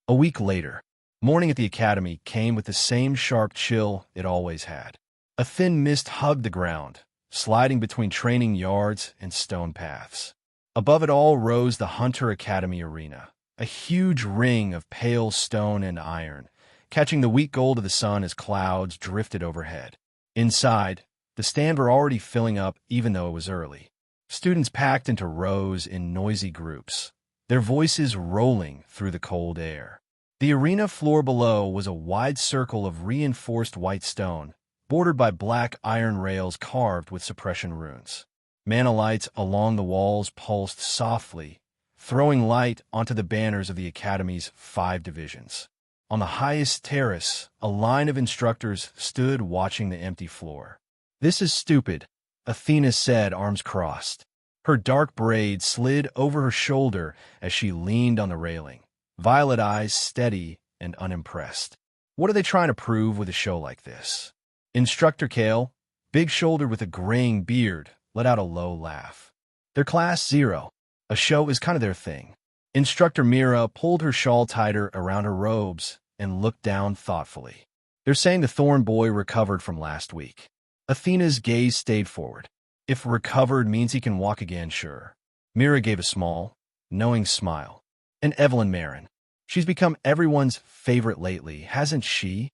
A week later, morning at the academy came with the same sharp chill it always had. A thin mist hugged the ground, sliding between training yards and stone paths. Above it all rose the Hunter Academy arena, a huge ring of pale stone and iron, catching the weak gold of the sun as clouds drifted overhead. Inside, the stands were already filling up even though it was early. Students packed into rows in noisy groups, their voices rolling through the cold air. The arena floor below was a wide circle of reinforced white stone, bordered by black iron rails carved with suppression runes. Mana lights along the walls pulsed softly, throwing light onto the banners of the Academy's 5 divisions. On the highest terrace, a line of instructors stood watching the empty floor. "This is stupid," Athena said, arms crossed. Her dark braid slid over her shoulder as she leaned on the railing, violet eyes steady and unimpressed. What are they trying to prove with a show like this? Instructor Kale, big-shouldered with a graying beard, let out a low laugh. "They're Class 0. A show is kind of their thing." Instructor Mira pulled her shawl tighter around her robes and looked down thoughtfully. "They're saying the Thorn Boy recovered from last week." Athena's gaze stayed forward. "If recovered means he can walk again, sure." Mira gave a small, knowing smile. "And Evelyn Marin. She's become everyone's favorite lately, hasn't she?"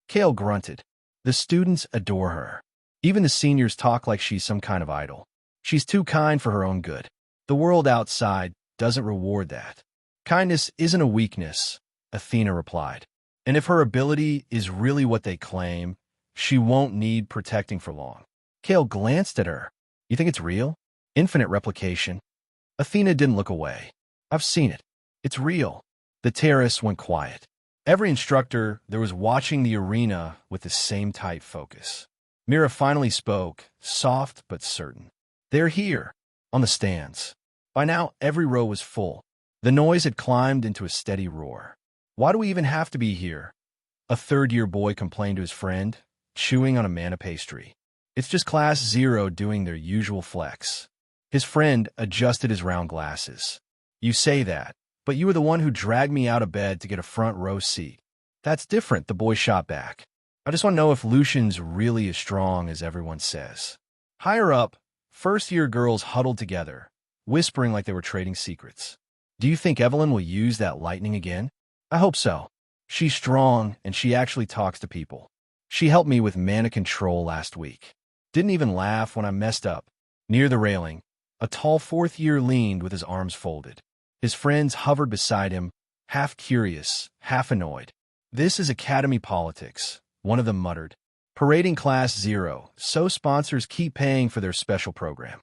Kale grunted. "The students adore her. Even the seniors talk like she's some kind of idol. She's too kind for her own good. The world outside doesn't reward that." "Kindness isn't a weakness," Athena replied. "And if her ability is really what they claim, she won't need protecting for long." Kale glanced at her. "You think it's real? Infinite replication?" Athena didn't look away. "I've seen it. It's real." The terrace went quiet. Every instructor there was watching the arena with the same tight focus. Mira finally spoke, soft but certain. "They're here, on the stands." By now, every row was full. The noise had climbed into a steady roar. "Why do we even have to be here?" a third-year boy complained to his friend, chewing on a mana pastry. "It's just Class 0 doing their usual flex." His friend adjusted his round glasses. "You say that, but you were the one who dragged me out of bed to get a front-row seat." "That's different," the boy shot back. "I just want to know if Lucian's really as strong as everyone says." Higher up, first-year girls huddled together, whispering like they were trading secrets. "Do you think Evelyn will use that lightning again?" "I hope so. She's strong, and she actually talks to people. She helped me with mana control last week. Didn't even laugh when I messed up." Near the railing, a tall 4th-year leaned with his arms folded. His friends hovered beside him, half curious, half annoyed. "This is Academy politics," one of them muttered. "Parading Class 0, so sponsors keep paying for their special program."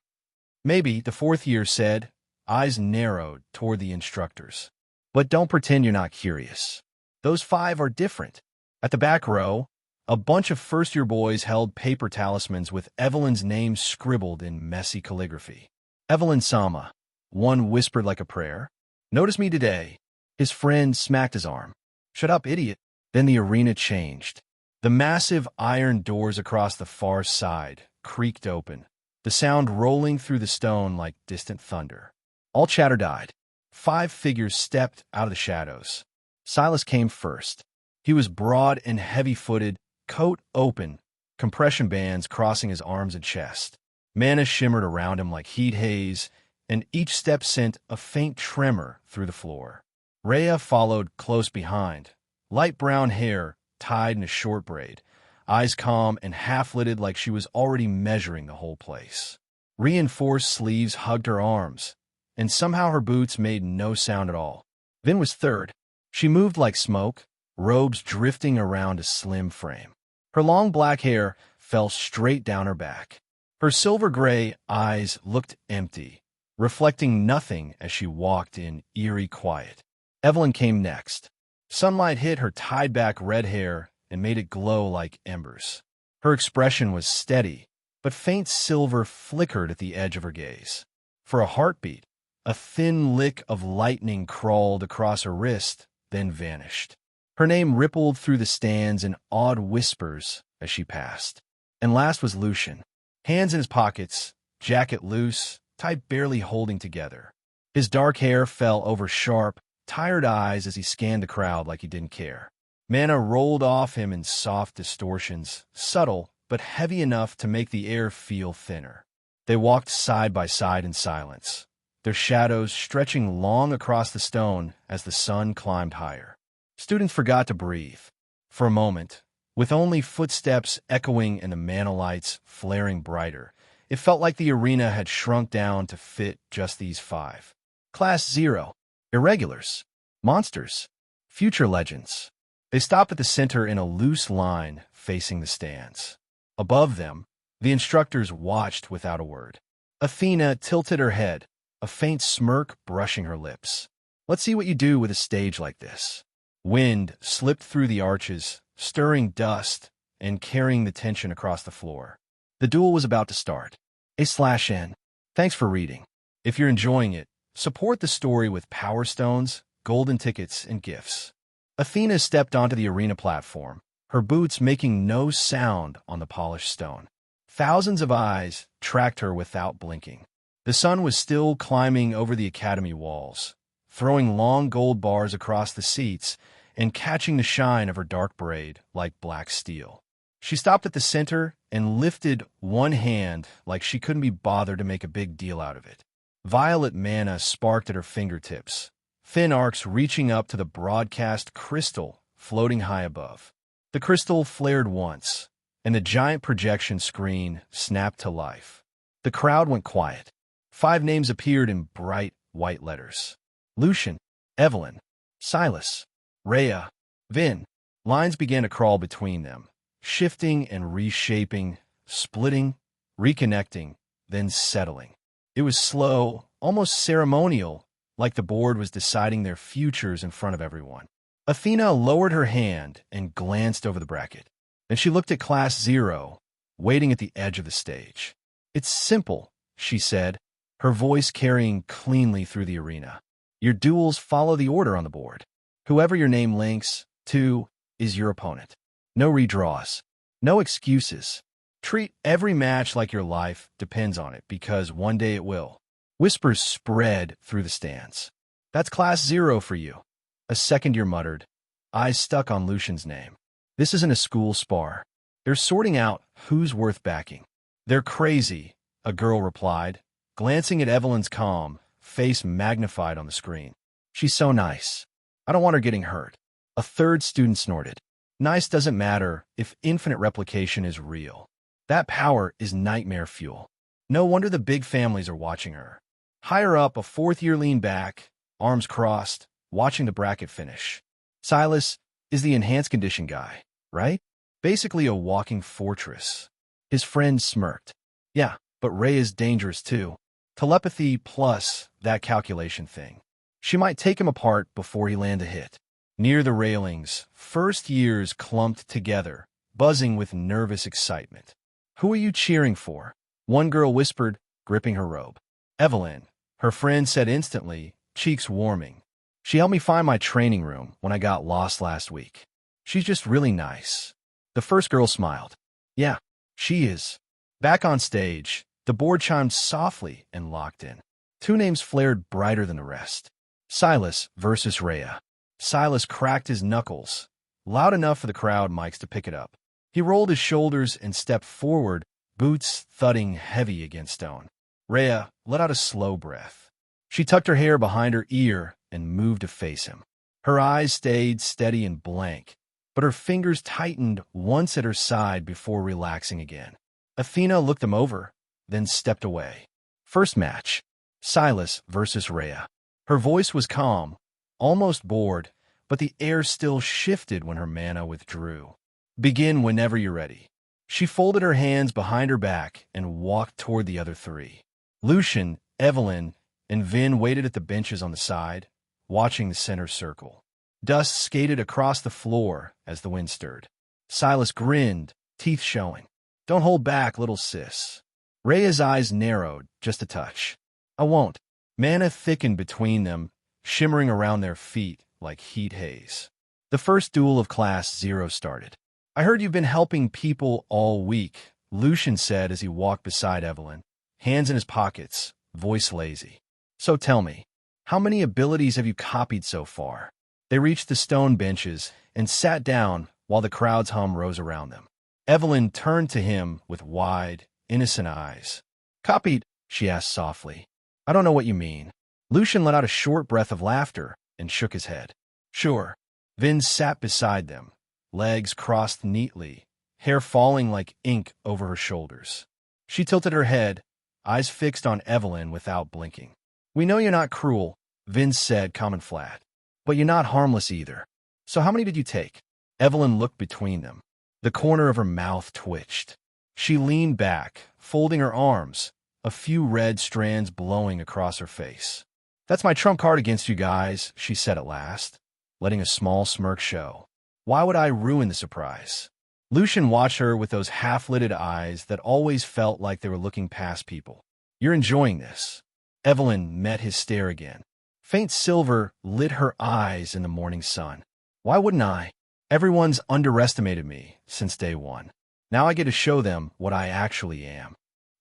"Maybe," the 4th-year said, eyes narrowed toward the instructors. "But don't pretend you're not curious. Those 5 are different." At the back row, a bunch of first-year boys held paper talismans with Evelyn's name scribbled in messy calligraphy. "Evelyn Sama," one whispered like a prayer. "Notice me today." His friend smacked his arm. "Shut up, idiot." Then the arena changed. The massive iron doors across the far side creaked open, the sound rolling through the stone like distant thunder. All chatter died. 5 figures stepped out of the shadows. Silas came first. He was broad and heavy-footed, coat open, compression bands crossing his arms and chest. Mana shimmered around him like heat haze, and each step sent a faint tremor through the floor. Rhea followed close behind, light brown hair tied in a short braid, eyes calm and half-lidded like she was already measuring the whole place. Reinforced sleeves hugged her arms, and somehow her boots made no sound at all. Vin was third. She moved like smoke, robes drifting around a slim frame. Her long black hair fell straight down her back. Her silver-gray eyes looked empty, reflecting nothing as she walked in eerie quiet. Evelyn came next. Sunlight hit her tied-back red hair and made it glow like embers. Her expression was steady, but faint silver flickered at the edge of her gaze. For a heartbeat, a thin lick of lightning crawled across her wrist, then vanished. Her name rippled through the stands in awed whispers as she passed. And last was Lucian. Hands in his pockets, jacket loose, tight barely holding together. His dark hair fell over sharp, tired eyes as he scanned the crowd like he didn't care. Mana rolled off him in soft distortions, subtle but heavy enough to make the air feel thinner. They walked side by side in silence, their shadows stretching long across the stone as the sun climbed higher. Students forgot to breathe. For a moment, with only footsteps echoing and the mana lights flaring brighter, it felt like the arena had shrunk down to fit just these five. Class 0. Irregulars. Monsters. Future legends. They stopped at the center in a loose line facing the stands. Above them, the instructors watched without a word. Athena tilted her head, a faint smirk brushing her lips. Let's see what you do with a stage like this. Wind slipped through the arches, stirring dust and carrying the tension across the floor. The duel was about to start. A/N. Thanks for reading. If you're enjoying it, support the story with Power Stones, golden tickets, and gifts. Athena stepped onto the arena platform, her boots making no sound on the polished stone. Thousands of eyes tracked her without blinking. The sun was still climbing over the academy walls, throwing long gold bars across the seats and catching the shine of her dark braid like black steel. She stopped at the center and lifted one hand like she couldn't be bothered to make a big deal out of it. Violet mana sparked at her fingertips, thin arcs reaching up to the broadcast crystal floating high above. The crystal flared once, and the giant projection screen snapped to life. The crowd went quiet. 5 names appeared in bright white letters. Lucian, Evelyn, Silas, Rhea, Vin. Lines began to crawl between them, shifting and reshaping, splitting, reconnecting, then settling. It was slow, almost ceremonial, like the board was deciding their futures in front of everyone. Athena lowered her hand and glanced over the bracket. Then she looked at Class 0, waiting at the edge of the stage. It's simple, she said, her voice carrying cleanly through the arena. Your duels follow the order on the board. Whoever your name links to is your opponent. No redraws. No excuses. Treat every match like your life depends on it, because one day it will. Whispers spread through the stands. That's Class 0 for you. A second-year muttered, eyes stuck on Lucian's name. This isn't a school spar. They're sorting out who's worth backing. They're crazy, a girl replied, glancing at Evelyn's calm, face magnified on the screen. She's so nice. I don't want her getting hurt. A third student snorted. Nice doesn't matter if infinite replication is real. That power is nightmare fuel. No wonder the big families are watching her. Higher up, a 4th-year leaned back, arms crossed, watching the bracket finish. Silas is the enhanced condition guy, right? Basically a walking fortress. His friend smirked. Yeah, but Ray is dangerous too. Telepathy plus that calculation thing. She might take him apart before he land a hit. Near the railings, first years clumped together, buzzing with nervous excitement. Who are you cheering for? One girl whispered, gripping her robe. Evelyn, her friend said instantly, cheeks warming. She helped me find my training room when I got lost last week. She's just really nice. The first girl smiled. Yeah, she is. Back on stage, the board chimed softly and locked in. 2 names flared brighter than the rest. Silas versus Rhea. Silas cracked his knuckles, loud enough for the crowd mics to pick it up. He rolled his shoulders and stepped forward, boots thudding heavy against stone. Rhea let out a slow breath. She tucked her hair behind her ear and moved to face him. Her eyes stayed steady and blank, but her fingers tightened once at her side before relaxing again. Athena looked them over, then stepped away. First match, Silas versus Rhea. Her voice was calm, almost bored, but the air still shifted when her mana withdrew. Begin whenever you're ready. She folded her hands behind her back and walked toward the other 3. Lucian, Evelyn, and Vin waited at the benches on the side, watching the center circle. Dust skated across the floor as the wind stirred. Silas grinned, teeth showing. Don't hold back, little sis. Rhea's eyes narrowed just a touch. I won't. Mana thickened between them, shimmering around their feet like heat haze. The first duel of Class 0 started. I heard you've been helping people all week, Lucian said as he walked beside Evelyn, hands in his pockets, voice lazy. So tell me, How many abilities have you copied so far? They reached the stone benches and sat down while the crowd's hum rose around them. Evelyn turned to him with wide, innocent eyes. Copied? She asked softly. I don't know what you mean. Lucian let out a short breath of laughter and shook his head. Sure. Vin sat beside them, legs crossed neatly, hair falling like ink over her shoulders. She tilted her head, eyes fixed on Evelyn without blinking. We know you're not cruel, Vin said, calm and flat. But you're not harmless either. So how many did you take? Evelyn looked between them. The corner of her mouth twitched. She leaned back, folding her arms, a few red strands blowing across her face. That's my trump card against you guys, she said at last, letting a small smirk show. Why would I ruin the surprise? Lucian watched her with those half-lidded eyes that always felt like they were looking past people. You're enjoying this. Evelyn met his stare again. Faint silver lit her eyes in the morning sun. Why wouldn't I? Everyone's underestimated me since day one. Now I get to show them what I actually am.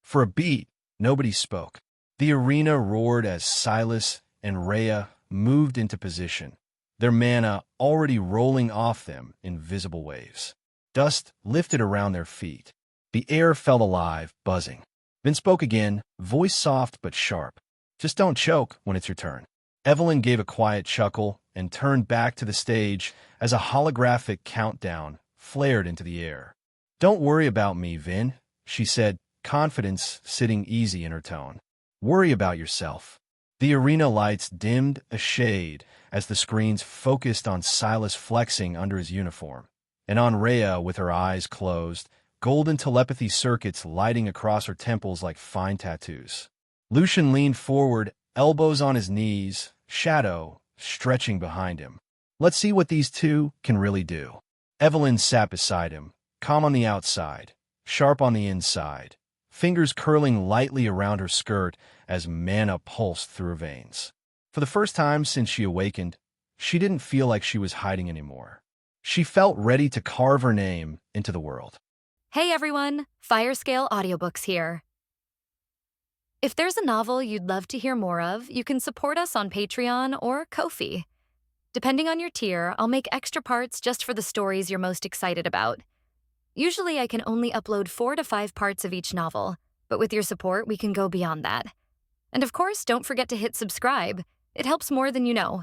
For a beat, nobody spoke. The arena roared as Silas and Rhea moved into position, their mana already rolling off them in visible waves. Dust lifted around their feet. The air felt alive, buzzing. Vin spoke again, voice soft but sharp. Just don't choke when it's your turn. Evelyn gave a quiet chuckle and turned back to the stage as a holographic countdown flared into the air. Don't worry about me, Vin, she said, confidence sitting easy in her tone. Worry about yourself. The arena lights dimmed a shade as the screens focused on Silas flexing under his uniform, and on Rhea with her eyes closed, golden telepathy circuits lighting across her temples like fine tattoos. Lucian leaned forward, elbows on his knees, shadow stretching behind him. Let's see what these two can really do. Evelyn sat beside him, calm on the outside, sharp on the inside, fingers curling lightly around her skirt as mana pulsed through her veins. For the first time since she awakened, she didn't feel like she was hiding anymore. She felt ready to carve her name into the world. Hey everyone, Firescale Audiobooks here. If there's a novel you'd love to hear more of, you can support us on Patreon or Ko-fi. Depending on your tier, I'll make extra parts just for the stories you're most excited about. Usually I can only upload 4 to 5 parts of each novel, but with your support, we can go beyond that. And of course, don't forget to hit subscribe. It helps more than you know.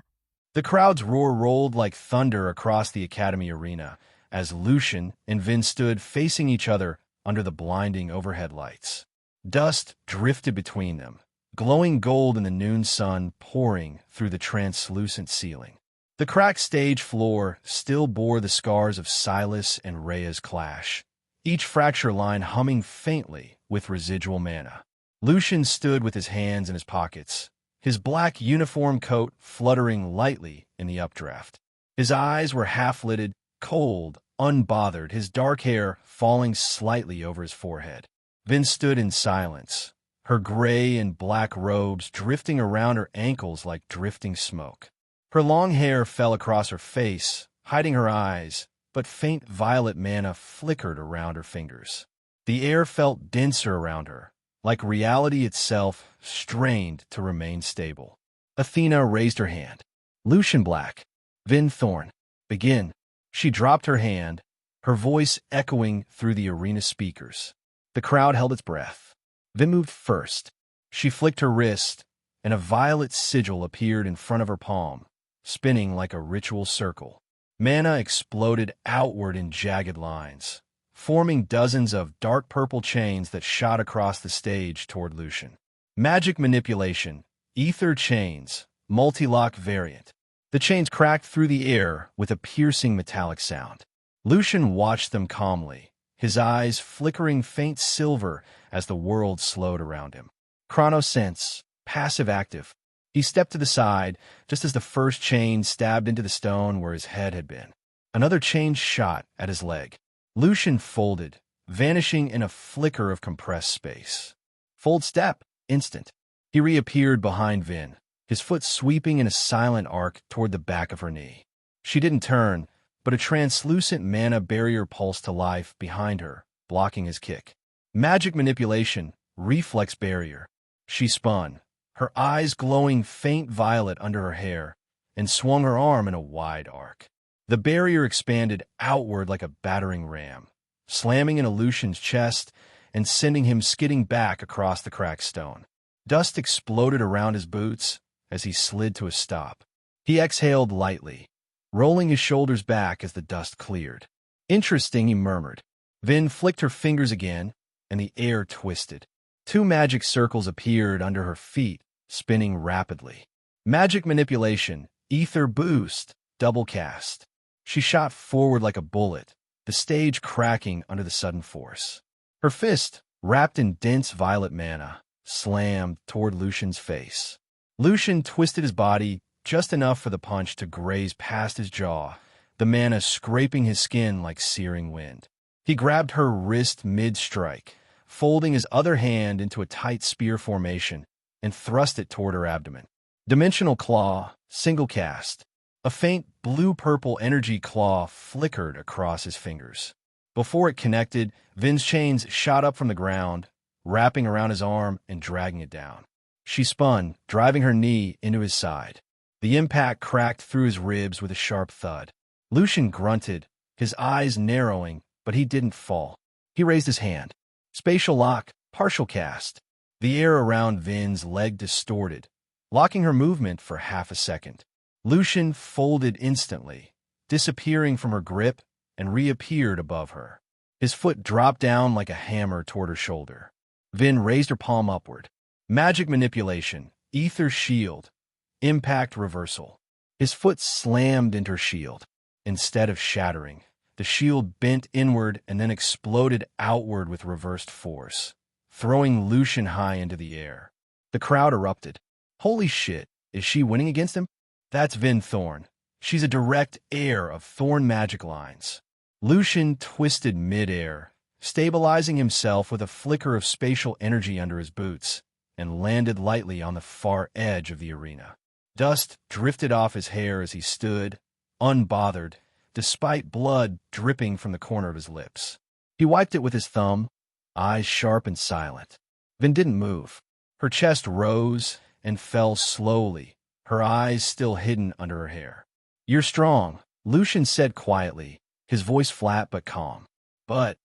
The crowd's roar rolled like thunder across the Academy arena as Lucian and Vin stood facing each other under the blinding overhead lights. Dust drifted between them, glowing gold in the noon sun pouring through the translucent ceiling. The cracked stage floor still bore the scars of Silas and Rhea's clash, each fracture line humming faintly with residual mana. Lucian stood with his hands in his pockets, his black uniform coat fluttering lightly in the updraft. His eyes were half-lidded, cold, unbothered, his dark hair falling slightly over his forehead. Vin stood in silence, her gray and black robes drifting around her ankles like drifting smoke. Her long hair fell across her face, hiding her eyes, but faint violet mana flickered around her fingers. The air felt denser around her, like reality itself strained to remain stable. Athena raised her hand. Lucian Black, Vin Thorn, begin. She dropped her hand, her voice echoing through the arena speakers. The crowd held its breath. Vin moved first. She flicked her wrist, and a violet sigil appeared in front of her palm, spinning like a ritual circle. Mana exploded outward in jagged lines, forming dozens of dark purple chains that shot across the stage toward Lucian. Magic manipulation, ether chains, multi-lock variant. The chains cracked through the air with a piercing metallic sound. Lucian watched them calmly, his eyes flickering faint silver as the world slowed around him. Chronosense, passive-active. He stepped to the side just as the first chain stabbed into the stone where his head had been. Another chain shot at his leg. Lucian folded, vanishing in a flicker of compressed space. Fold step, instant. He reappeared behind Vin, his foot sweeping in a silent arc toward the back of her knee. She didn't turn, but a translucent mana barrier pulsed to life behind her, blocking his kick. Magic manipulation, reflex barrier. She spun, her eyes glowing faint violet under her hair, and swung her arm in a wide arc. The barrier expanded outward like a battering ram, slamming into Lucian's chest and sending him skidding back across the cracked stone. Dust exploded around his boots as he slid to a stop. He exhaled lightly, rolling his shoulders back as the dust cleared. "Interesting," he murmured. Vin flicked her fingers again, and the air twisted. 2 magic circles appeared under her feet, spinning rapidly. Magic manipulation, ether boost, double cast. She shot forward like a bullet, the stage cracking under the sudden force. Her fist, wrapped in dense violet mana, slammed toward Lucian's face. Lucian twisted his body just enough for the punch to graze past his jaw, the mana scraping his skin like searing wind. He grabbed her wrist mid-strike, folding his other hand into a tight spear formation, and thrust it toward her abdomen. Dimensional claw, single cast. A faint blue-purple energy claw flickered across his fingers. Before it connected, Vin's chains shot up from the ground, wrapping around his arm and dragging it down. She spun, driving her knee into his side. The impact cracked through his ribs with a sharp thud. Lucian grunted, his eyes narrowing, but he didn't fall. He raised his hand. Spatial lock, partial cast. The air around Vin's leg distorted, locking her movement for half a second. Lucian folded instantly, disappearing from her grip, and reappeared above her. His foot dropped down like a hammer toward her shoulder. Vin raised her palm upward. Magic manipulation, ether shield, impact reversal. His foot slammed into her shield. Instead of shattering, the shield bent inward and then exploded outward with reversed force, throwing Lucian high into the air. The crowd erupted. Holy shit, is she winning against him? That's Vin Thorn. She's a direct heir of Thorn magic lines. Lucian twisted mid-air, stabilizing himself with a flicker of spatial energy under his boots, and landed lightly on the far edge of the arena. Dust drifted off his hair as he stood, unbothered, despite blood dripping from the corner of his lips. He wiped it with his thumb, eyes sharp and silent. Vin didn't move. Her chest rose and fell slowly, her eyes still hidden under her hair. "You're strong," Lucian said quietly, his voice flat but calm. "But—"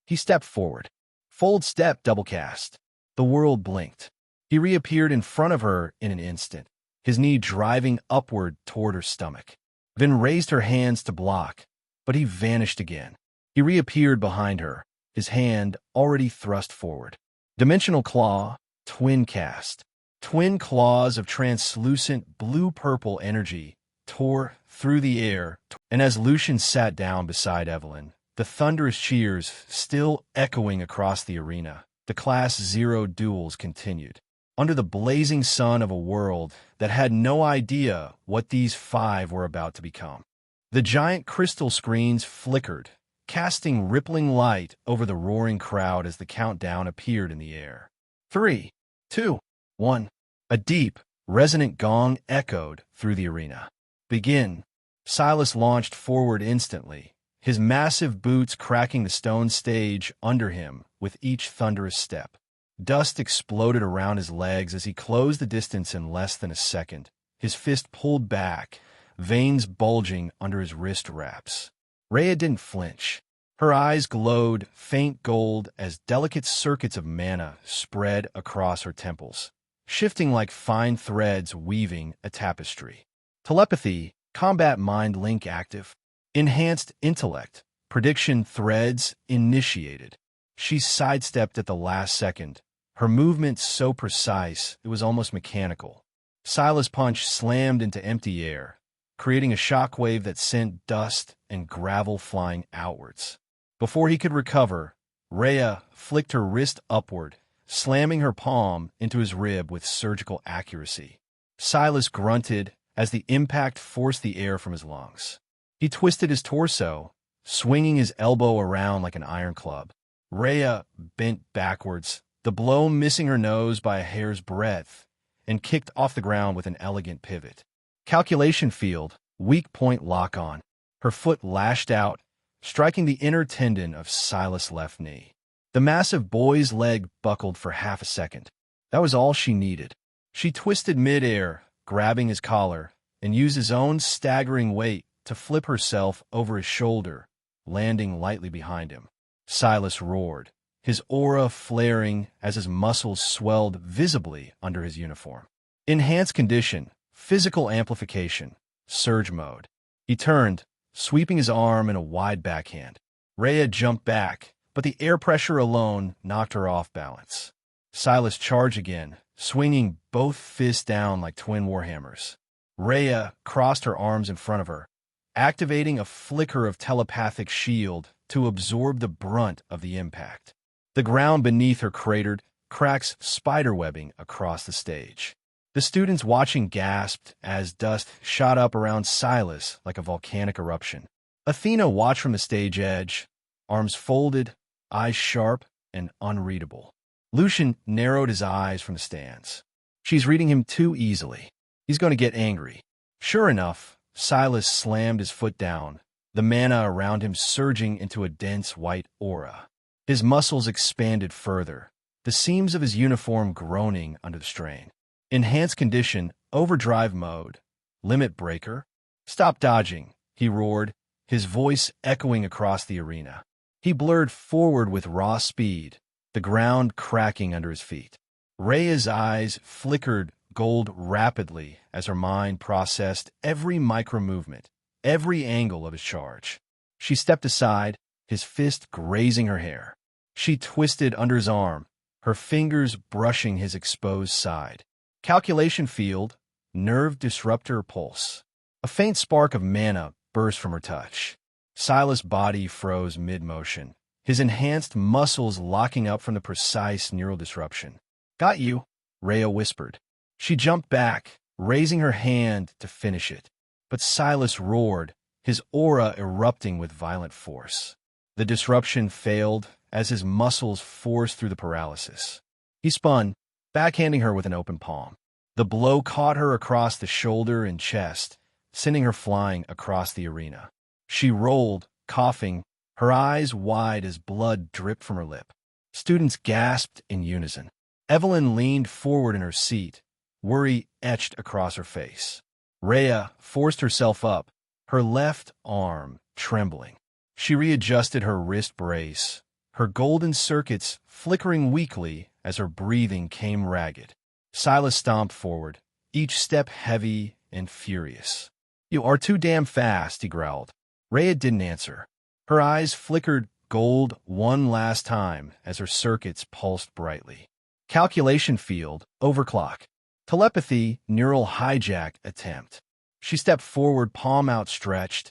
He stepped forward. Fold step double cast. The world blinked. He reappeared in front of her in an instant, his knee driving upward toward her stomach. Vin raised her hands to block, but he vanished again. He reappeared behind her, his hand already thrust forward. Dimensional claw, twin cast. Twin claws of translucent blue-purple energy tore through the air, and as Lucian sat down beside Evelyn, the thunderous cheers still echoing across the arena, the Class 0 duels continued. Under the blazing sun of a world that had no idea what these 5 were about to become. The giant crystal screens flickered, casting rippling light over the roaring crowd as the countdown appeared in the air. 3, 2, 1. A deep, resonant gong echoed through the arena. "Begin." Silas launched forward instantly, his massive boots cracking the stone stage under him with each thunderous step. Dust exploded around his legs as he closed the distance in less than a second, his fist pulled back, veins bulging under his wrist wraps. Rhea didn't flinch. Her eyes glowed faint gold as delicate circuits of mana spread across her temples, shifting like fine threads weaving a tapestry. Telepathy, combat mind link active. Enhanced intellect, prediction threads initiated. She sidestepped at the last second, her movement so precise it was almost mechanical. Silas' punch slammed into empty air, creating a shockwave that sent dust and gravel flying outwards. Before he could recover, Rhea flicked her wrist upward, slamming her palm into his rib with surgical accuracy. Silas grunted as the impact forced the air from his lungs. He twisted his torso, swinging his elbow around like an iron club. Rhea bent backwards, the blow missing her nose by a hair's breadth, and kicked off the ground with an elegant pivot. Calculation field, weak point lock-on. Her foot lashed out, striking the inner tendon of Silas' left knee. The massive boy's leg buckled for half a second. That was all she needed. She twisted midair, grabbing his collar, and used his own staggering weight to flip herself over his shoulder, landing lightly behind him. Silas roared, his aura flaring as his muscles swelled visibly under his uniform. Enhanced condition, physical amplification, surge mode. He turned, sweeping his arm in a wide backhand. Rhea jumped back, but the air pressure alone knocked her off balance. Silas charged again, swinging both fists down like twin warhammers. Rhea crossed her arms in front of her, activating a flicker of telepathic shield to absorb the brunt of the impact. The ground beneath her cratered, cracks spiderwebbing across the stage. The students watching gasped as dust shot up around Silas like a volcanic eruption. Athena watched from the stage edge, arms folded, eyes sharp and unreadable. Lucian narrowed his eyes from the stands. She's reading him too easily. He's going to get angry. Sure enough, Silas slammed his foot down, the mana around him surging into a dense white aura. His muscles expanded further, the seams of his uniform groaning under the strain. Enhanced condition, overdrive mode, limit breaker. Stop dodging, he roared, his voice echoing across the arena. He blurred forward with raw speed, the ground cracking under his feet. Rhea's eyes flickered gold rapidly as her mind processed every micro-movement, every angle of his charge. She stepped aside, his fist grazing her hair. She twisted under his arm, her fingers brushing his exposed side. Calculation field, nerve disruptor pulse. A faint spark of mana burst from her touch. Silas' body froze mid-motion, his enhanced muscles locking up from the precise neural disruption. Got you, Rhea whispered. She jumped back, raising her hand to finish it. But Silas roared, his aura erupting with violent force. The disruption failed as his muscles forced through the paralysis. He spun, backhanding her with an open palm. The blow caught her across the shoulder and chest, sending her flying across the arena. She rolled, coughing, her eyes wide as blood dripped from her lip. Students gasped in unison. Evelyn leaned forward in her seat, worry etched across her face. Rhea forced herself up, her left arm trembling. She readjusted her wrist brace, her golden circuits flickering weakly as her breathing came ragged. Silas stomped forward, each step heavy and furious. You are too damn fast, he growled. Rhea didn't answer. Her eyes flickered gold one last time as her circuits pulsed brightly. Calculation field, overclock. Telepathy, neural hijack attempt. She stepped forward, palm outstretched,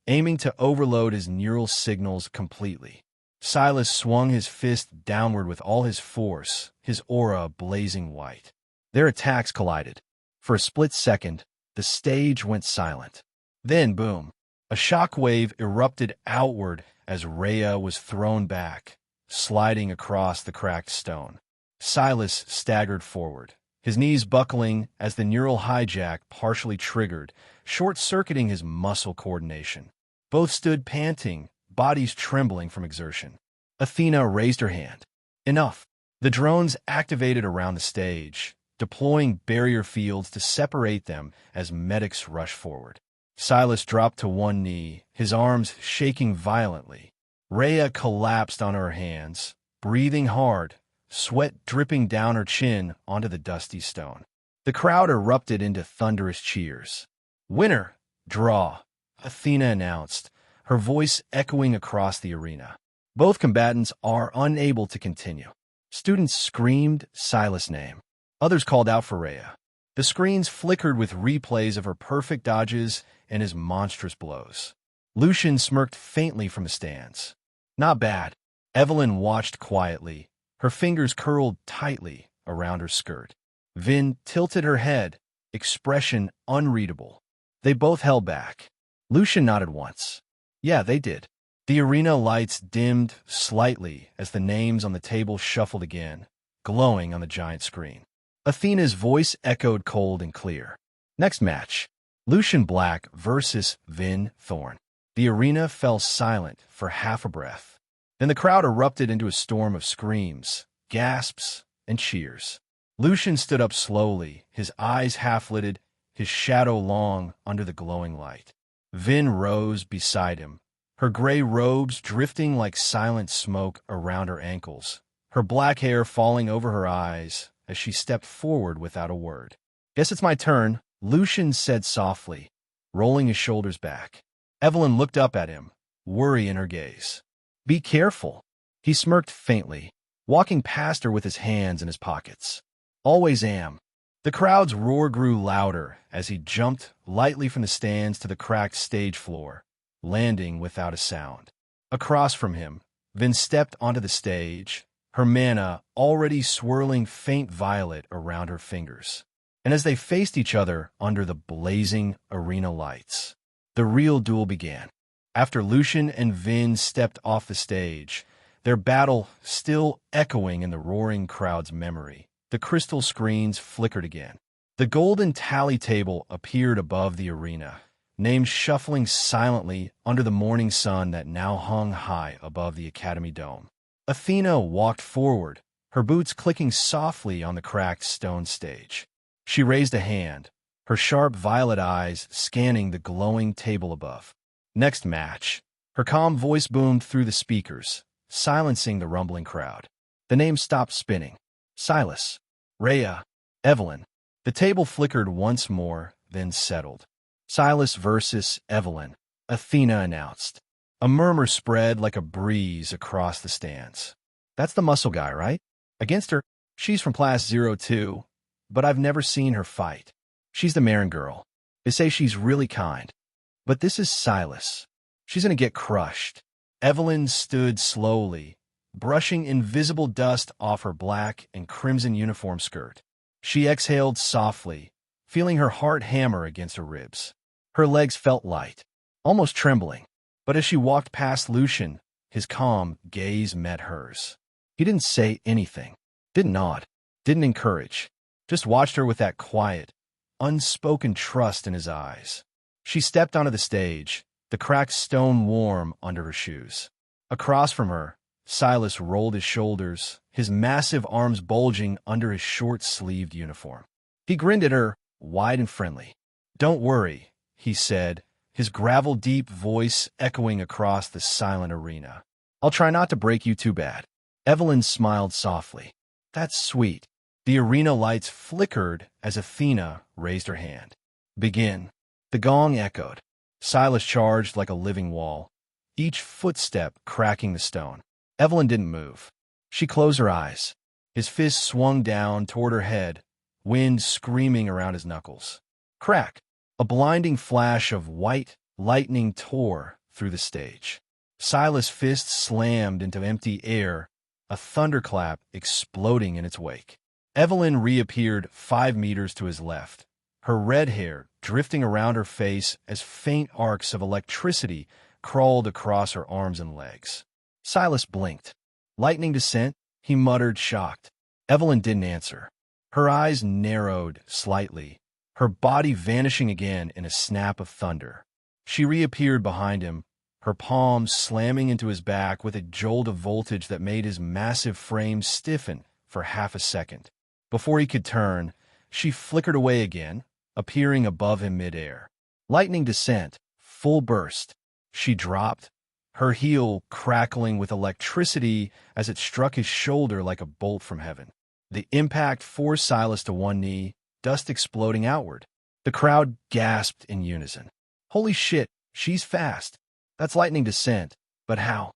aiming to overload his neural signals completely. Silas swung his fist downward with all his force, his aura blazing white. Their attacks collided. For a split second, the stage went silent. Then, boom, a shockwave erupted outward as Rhea was thrown back, sliding across the cracked stone. Silas staggered forward, his knees buckling as the neural hijack partially triggered, short-circuiting his muscle coordination. Both stood panting, bodies trembling from exertion. Athena raised her hand. Enough. The drones activated around the stage, deploying barrier fields to separate them as medics rushed forward. Silas dropped to one knee, his arms shaking violently. Rhea collapsed on her hands, breathing hard, sweat dripping down her chin onto the dusty stone. The crowd erupted into thunderous cheers. Winner! Draw! Athena announced, her voice echoing across the arena. Both combatants are unable to continue. Students screamed Silas' name. Others called out for Rhea. The screens flickered with replays of her perfect dodges and his monstrous blows. Lucian smirked faintly from the stands. Not bad. Evelyn watched quietly, her fingers curled tightly around her skirt. Vin tilted her head, expression unreadable. They both held back. Lucian nodded once. Yeah, they did. The arena lights dimmed slightly as the names on the table shuffled again, glowing on the giant screen. Athena's voice echoed cold and clear. Next match, Lucian Black versus Vin Thorn. The arena fell silent for half a breath. Then the crowd erupted into a storm of screams, gasps, and cheers. Lucian stood up slowly, his eyes half-lidded, his shadow long under the glowing light. Vin rose beside him, her gray robes drifting like silent smoke around her ankles, her black hair falling over her eyes as she stepped forward without a word. "Guess it's my turn," Lucian said softly, rolling his shoulders back. Evelyn looked up at him, worry in her gaze. "Be careful." He smirked faintly, walking past her with his hands in his pockets. "Always am." The crowd's roar grew louder as he jumped lightly from the stands to the cracked stage floor, landing without a sound. Across from him, Vin stepped onto the stage, her mana already swirling faint violet around her fingers. And as they faced each other under the blazing arena lights, the real duel began. After Lucian and Vin stepped off the stage, their battle still echoing in the roaring crowd's memory, the crystal screens flickered again. The golden tally table appeared above the arena, names shuffling silently under the morning sun that now hung high above the Academy dome. Athena walked forward, her boots clicking softly on the cracked stone stage. She raised a hand, her sharp violet eyes scanning the glowing table above. "Next match." Her calm voice boomed through the speakers, silencing the rumbling crowd. The names stopped spinning. Silas, Rhea, Evelyn. The table flickered once more, then settled. "Silas versus Evelyn," Athena announced. A murmur spread like a breeze across the stands. "That's the muscle guy, right? Against her, she's from Class 02, but I've never seen her fight. She's the Marin girl. They say she's really kind. But this is Silas. She's gonna get crushed." Evelyn stood slowly, brushing invisible dust off her black and crimson uniform skirt. She exhaled softly, feeling her heart hammer against her ribs. Her legs felt light, almost trembling. But as she walked past Lucian, his calm gaze met hers. He didn't say anything, didn't nod, didn't encourage, just watched her with that quiet, unspoken trust in his eyes. She stepped onto the stage, the cracked stone warm under her shoes. Across from her, Silas rolled his shoulders, his massive arms bulging under his short-sleeved uniform. He grinned at her, wide and friendly. "Don't worry," he said, his gravel-deep voice echoing across the silent arena. "I'll try not to break you too bad." Evelyn smiled softly. "That's sweet." The arena lights flickered as Athena raised her hand. "Begin." The gong echoed. Silas charged like a living wall, each footstep cracking the stone. Evelyn didn't move. She closed her eyes. His fist swung down toward her head, wind screaming around his knuckles. Crack! A blinding flash of white lightning tore through the stage. Silas' fist slammed into empty air, a thunderclap exploding in its wake. Evelyn reappeared 5 meters to his left, her red hair drifting around her face as faint arcs of electricity crawled across her arms and legs. Silas blinked. "Lightning descent?" he muttered, shocked. Evelyn didn't answer. Her eyes narrowed slightly, her body vanishing again in a snap of thunder. She reappeared behind him, her palms slamming into his back with a jolt of voltage that made his massive frame stiffen for half a second. Before he could turn, she flickered away again, appearing above him midair. Lightning descent, full burst. She dropped, her heel crackling with electricity as it struck his shoulder like a bolt from heaven. The impact forced Silas to one knee, dust exploding outward. The crowd gasped in unison. "Holy shit, she's fast. That's lightning descent. But how?"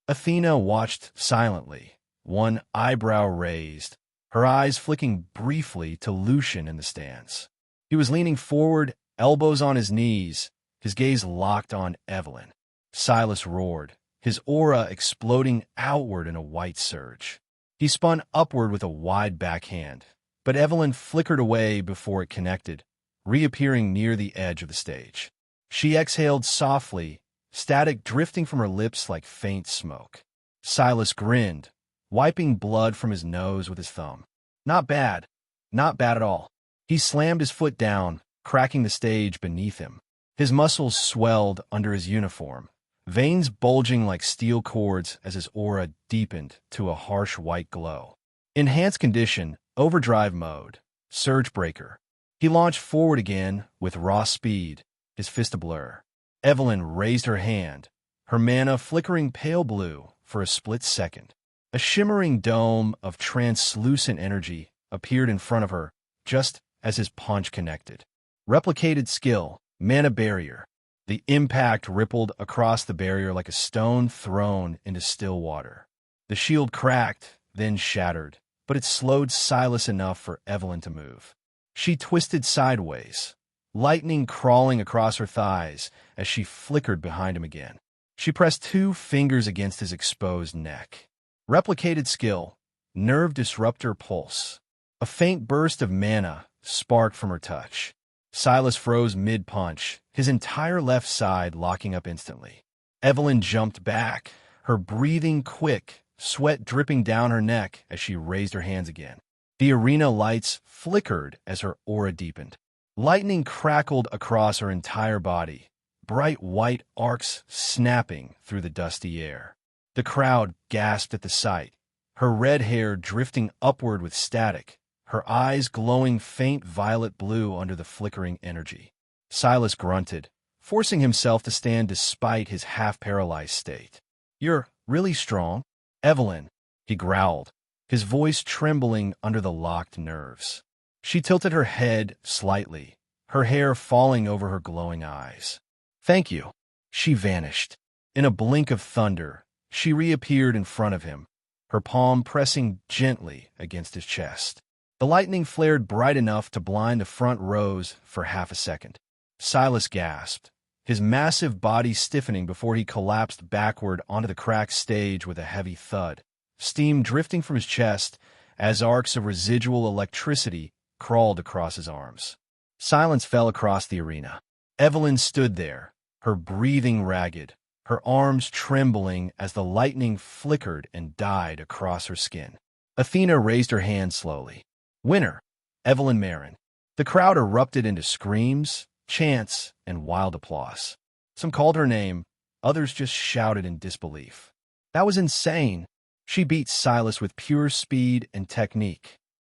Athena watched silently, one eyebrow raised, her eyes flicking briefly to Lucian in the stands. He was leaning forward, elbows on his knees, his gaze locked on Evelyn. Silas roared, his aura exploding outward in a white surge. He spun upward with a wide backhand, but Evelyn flickered away before it connected, reappearing near the edge of the stage. She exhaled softly, static drifting from her lips like faint smoke. Silas grinned, wiping blood from his nose with his thumb. Not bad. Not bad at all. He slammed his foot down, cracking the stage beneath him. His muscles swelled under his uniform, veins bulging like steel cords as his aura deepened to a harsh white glow. Enhanced condition, Overdrive mode. Surge breaker. He launched forward again with raw speed, his fist ablur. Evelyn raised her hand, her mana flickering pale blue for a split second. A shimmering dome of translucent energy appeared in front of her just as his punch connected. Replicated skill, mana barrier. The impact rippled across the barrier like a stone thrown into still water. The shield cracked, then shattered, but it slowed Silas enough for Evelyn to move. She twisted sideways, lightning crawling across her thighs as she flickered behind him again. She pressed 2 fingers against his exposed neck. Replicated skill, nerve disruptor pulse. A faint burst of mana sparked from her touch. Silas froze mid-punch, his entire left side locking up instantly. Evelyn jumped back, her breathing quick, sweat dripping down her neck as she raised her hands again. The arena lights flickered as her aura deepened. Lightning crackled across her entire body, bright white arcs snapping through the dusty air. The crowd gasped at the sight, her red hair drifting upward with static, her eyes glowing faint violet blue under the flickering energy. Silas grunted, forcing himself to stand despite his half-paralyzed state. "You're really strong, Evelyn," he growled, his voice trembling under the locked nerves. She tilted her head slightly, her hair falling over her glowing eyes. "Thank you." She vanished. In a blink of thunder, she reappeared in front of him, her palm pressing gently against his chest. The lightning flared bright enough to blind the front rows for half a second. Silas gasped, his massive body stiffening before he collapsed backward onto the cracked stage with a heavy thud, steam drifting from his chest as arcs of residual electricity crawled across his arms. Silence fell across the arena. Evelyn stood there, her breathing ragged, her arms trembling as the lightning flickered and died across her skin. Athena raised her hand slowly. "Winner, Evelyn Marin." The crowd erupted into screams, chants, and wild applause. Some called her name, others just shouted in disbelief. That was insane. She beat Silas with pure speed and technique.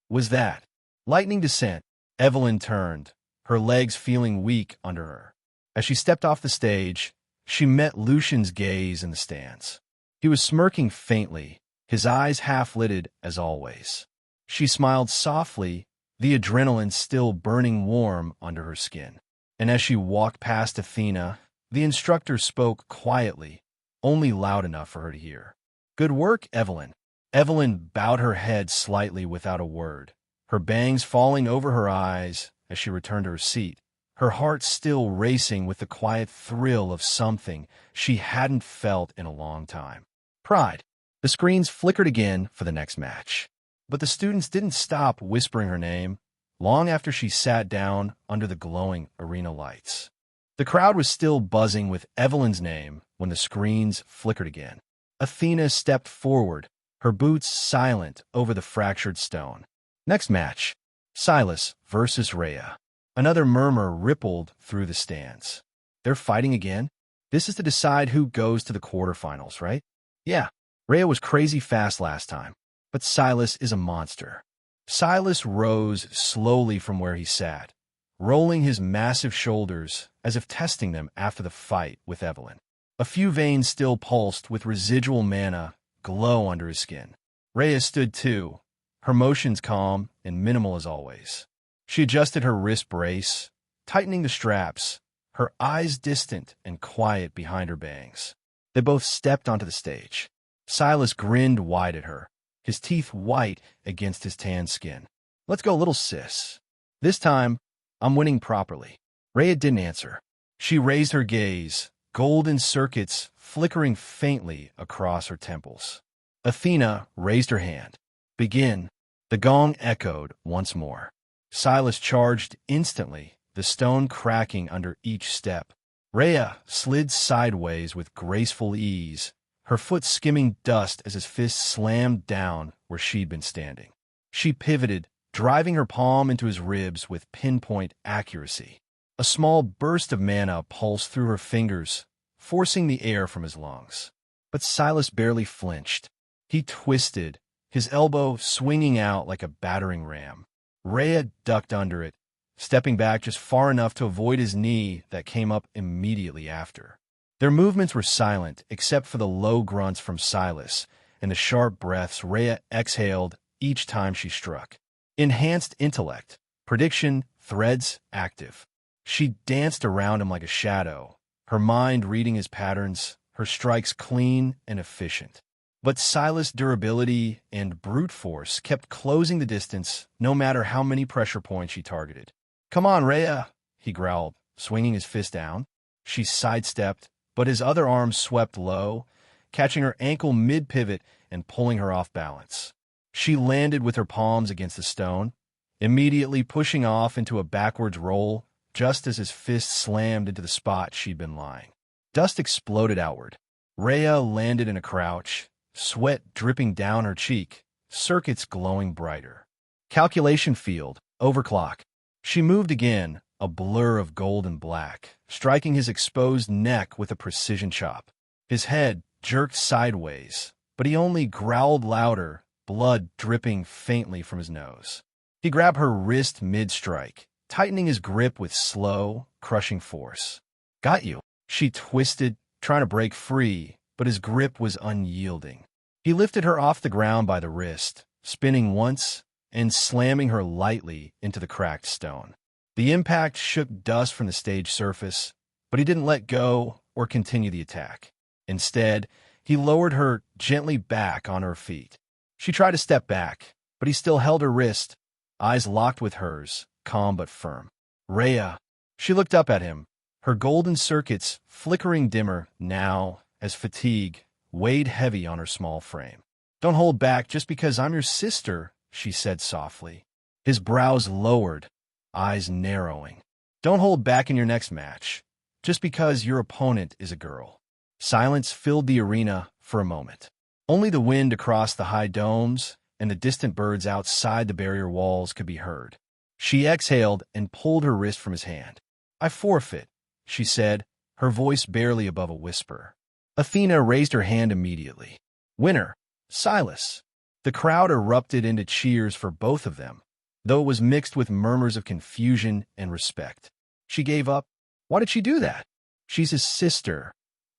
Was that lightning descent? Evelyn turned, her legs feeling weak under her. As she stepped off the stage, she met Lucian's gaze in the stands. He was smirking faintly, his eyes half-lidded as always. She smiled softly, the adrenaline still burning warm under her skin. And as she walked past Athena, the instructor spoke quietly, only loud enough for her to hear. "Good work, Evelyn." Evelyn bowed her head slightly without a word, her bangs falling over her eyes as she returned to her seat, her heart still racing with the quiet thrill of something she hadn't felt in a long time. Pride. The screens flickered again for the next match. But the students didn't stop whispering her name long after she sat down under the glowing arena lights. The crowd was still buzzing with Evelyn's name when the screens flickered again. Athena stepped forward, her boots silent over the fractured stone. Next match, Silas versus Rhea. Another murmur rippled through the stands. They're fighting again? This is to decide who goes to the quarterfinals, right? Yeah, Rhea was crazy fast last time. But Silas is a monster. Silas rose slowly from where he sat, rolling his massive shoulders as if testing them after the fight with Evelyn. A few veins still pulsed with residual mana glow under his skin. Rhea stood too, her motions calm and minimal as always. She adjusted her wrist brace, tightening the straps, her eyes distant and quiet behind her bangs. They both stepped onto the stage. Silas grinned wide at her, his teeth white against his tan skin. "Let's go, little sis. This time, I'm winning properly." Rhea didn't answer. She raised her gaze, golden circuits flickering faintly across her temples. Athena raised her hand. "Begin." The gong echoed once more. Silas charged instantly, the stone cracking under each step. Rhea slid sideways with graceful ease, her foot skimming dust as his fist slammed down where she'd been standing. She pivoted, driving her palm into his ribs with pinpoint accuracy. A small burst of mana pulsed through her fingers, forcing the air from his lungs. But Silas barely flinched. He twisted, his elbow swinging out like a battering ram. Rhea ducked under it, stepping back just far enough to avoid his knee that came up immediately after. Their movements were silent, except for the low grunts from Silas and the sharp breaths Rhea exhaled each time she struck. Enhanced intellect, prediction, threads active. She danced around him like a shadow, her mind reading his patterns, her strikes clean and efficient. But Silas' durability and brute force kept closing the distance no matter how many pressure points she targeted. "Come on, Rhea," he growled, swinging his fist down. She sidestepped, but his other arm swept low, catching her ankle mid-pivot and pulling her off balance. She landed with her palms against the stone, immediately pushing off into a backwards roll just as his fist slammed into the spot she'd been lying. Dust exploded outward. Rhea landed in a crouch, sweat dripping down her cheek, circuits glowing brighter. Calculation field, overclock. She moved again, a blur of gold and black, striking his exposed neck with a precision chop. His head jerked sideways, but he only growled louder, blood dripping faintly from his nose. He grabbed her wrist mid-strike, tightening his grip with slow, crushing force. "Got you." She twisted, trying to break free, but his grip was unyielding. He lifted her off the ground by the wrist, spinning once and slamming her lightly into the cracked stone. The impact shook dust from the stage surface, but he didn't let go or continue the attack. Instead, he lowered her gently back on her feet. She tried to step back, but he still held her wrist, eyes locked with hers, calm but firm. "Rhea." She looked up at him, her golden circuits flickering dimmer now as fatigue weighed heavy on her small frame. "Don't hold back just because I'm your sister," she said softly. His brows lowered, eyes narrowing. "Don't hold back in your next match, just because your opponent is a girl." Silence filled the arena for a moment. Only the wind across the high domes and the distant birds outside the barrier walls could be heard. She exhaled and pulled her wrist from his hand. "I forfeit," she said, her voice barely above a whisper. Athena raised her hand immediately. "Winner, Silas." The crowd erupted into cheers for both of them, though it was mixed with murmurs of confusion and respect. She gave up. Why did she do that? She's his sister.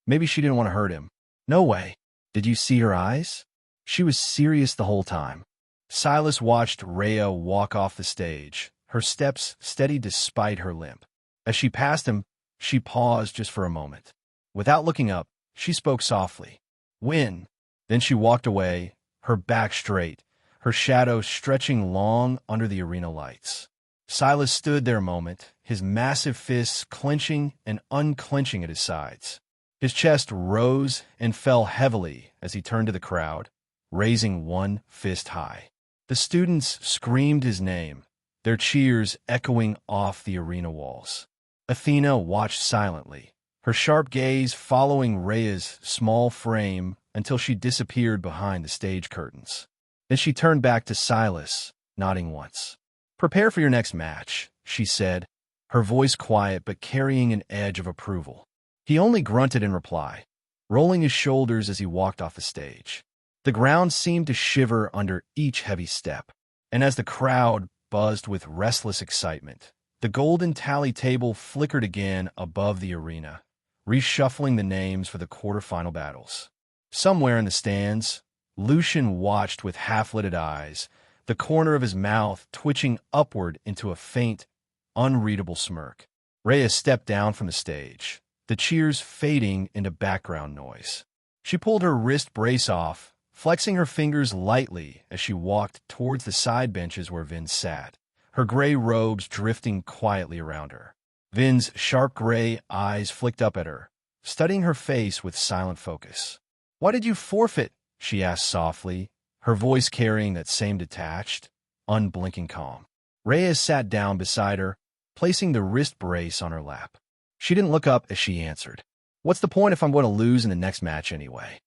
Maybe she didn't want to hurt him. No way. Did you see her eyes? She was serious the whole time. Silas watched Rhea walk off the stage, her steps steady despite her limp. As she passed him, she paused just for a moment. Without looking up, she spoke softly. "Win." Then she walked away, her back straight, her shadow stretching long under the arena lights. Silas stood there a moment, his massive fists clenching and unclenching at his sides. His chest rose and fell heavily as he turned to the crowd, raising one fist high. The students screamed his name, their cheers echoing off the arena walls. Athena watched silently, her sharp gaze following Rhea's small frame until she disappeared behind the stage curtains. Then she turned back to Silas, nodding once. "Prepare for your next match," she said, her voice quiet but carrying an edge of approval. He only grunted in reply, rolling his shoulders as he walked off the stage. The ground seemed to shiver under each heavy step, and as the crowd buzzed with restless excitement, the golden tally table flickered again above the arena, reshuffling the names for the quarterfinal battles. Somewhere in the stands, Lucian watched with half-lidded eyes, the corner of his mouth twitching upward into a faint, unreadable smirk. Rhea stepped down from the stage, the cheers fading into background noise. She pulled her wrist brace off, flexing her fingers lightly as she walked towards the side benches where Vin sat, her gray robes drifting quietly around her. Vin's sharp gray eyes flicked up at her, studying her face with silent focus. "Why did you forfeit?" she asked softly, her voice carrying that same detached, unblinking calm. Rhea sat down beside her, placing the wrist brace on her lap. She didn't look up as she answered. "What's the point if I'm going to lose in the next match anyway?"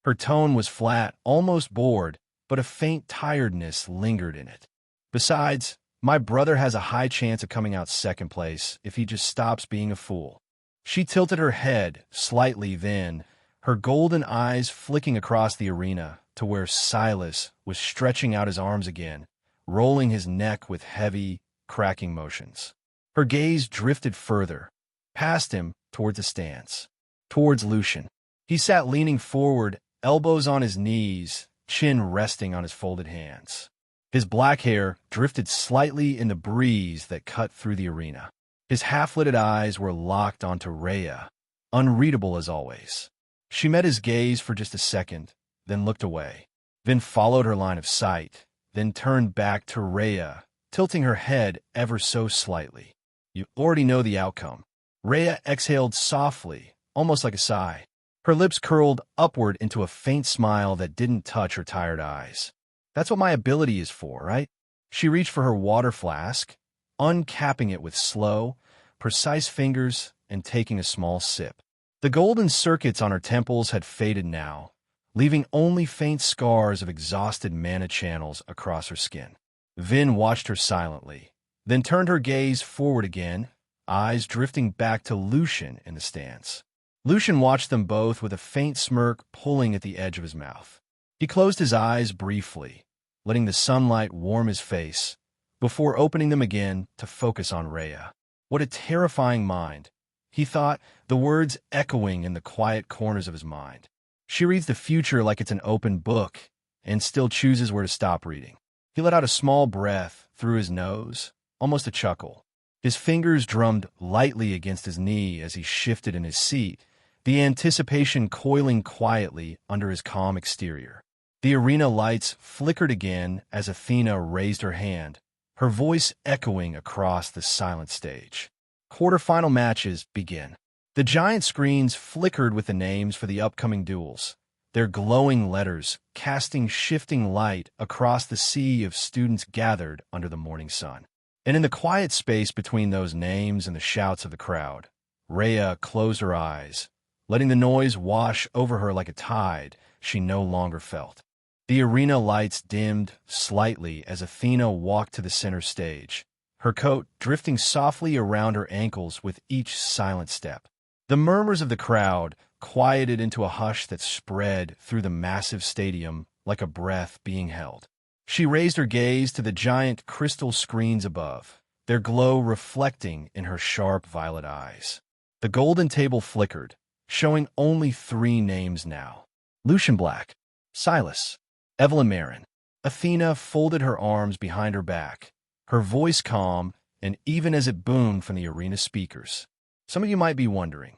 Her tone was flat, almost bored, but a faint tiredness lingered in it. "Besides, my brother has a high chance of coming out second place if he just stops being a fool." She tilted her head slightly then, her golden eyes flicking across the arena to where Silas was stretching out his arms again, rolling his neck with heavy, cracking motions. Her gaze drifted further, past him towards the stands, towards Lucian. He sat leaning forward, elbows on his knees, chin resting on his folded hands. His black hair drifted slightly in the breeze that cut through the arena. His half-lidded eyes were locked onto Rhea, unreadable as always. She met his gaze for just a second, then looked away, then followed her line of sight, then turned back to Rhea, tilting her head ever so slightly. You already know the outcome. Rhea exhaled softly, almost like a sigh. Her lips curled upward into a faint smile that didn't touch her tired eyes. That's what my ability is for, right? She reached for her water flask, uncapping it with slow, precise fingers and taking a small sip. The golden circuits on her temples had faded now, leaving only faint scars of exhausted mana channels across her skin. Vin watched her silently, then turned her gaze forward again, eyes drifting back to Lucian in the stands. Lucian watched them both with a faint smirk pulling at the edge of his mouth. He closed his eyes briefly, letting the sunlight warm his face, before opening them again to focus on Rhea. What a terrifying mind, he thought, the words echoing in the quiet corners of his mind. She reads the future like it's an open book, and still chooses where to stop reading. He let out a small breath through his nose, almost a chuckle. His fingers drummed lightly against his knee as he shifted in his seat, the anticipation coiling quietly under his calm exterior. The arena lights flickered again as Athena raised her hand, her voice echoing across the silent stage. Quarterfinal matches begin. The giant screens flickered with the names for the upcoming duels, their glowing letters casting shifting light across the sea of students gathered under the morning sun. And in the quiet space between those names and the shouts of the crowd, Rhea closed her eyes, letting the noise wash over her like a tide she no longer felt. The arena lights dimmed slightly as Athena walked to the center stage, her coat drifting softly around her ankles with each silent step. The murmurs of the crowd quieted into a hush that spread through the massive stadium like a breath being held. She raised her gaze to the giant crystal screens above, their glow reflecting in her sharp violet eyes. The golden table flickered, showing only 3 names now: Lucian Black, Silas, Evelyn Marin. Athena folded her arms behind her back, her voice calm, and even as it boomed from the arena speakers. Some of you might be wondering,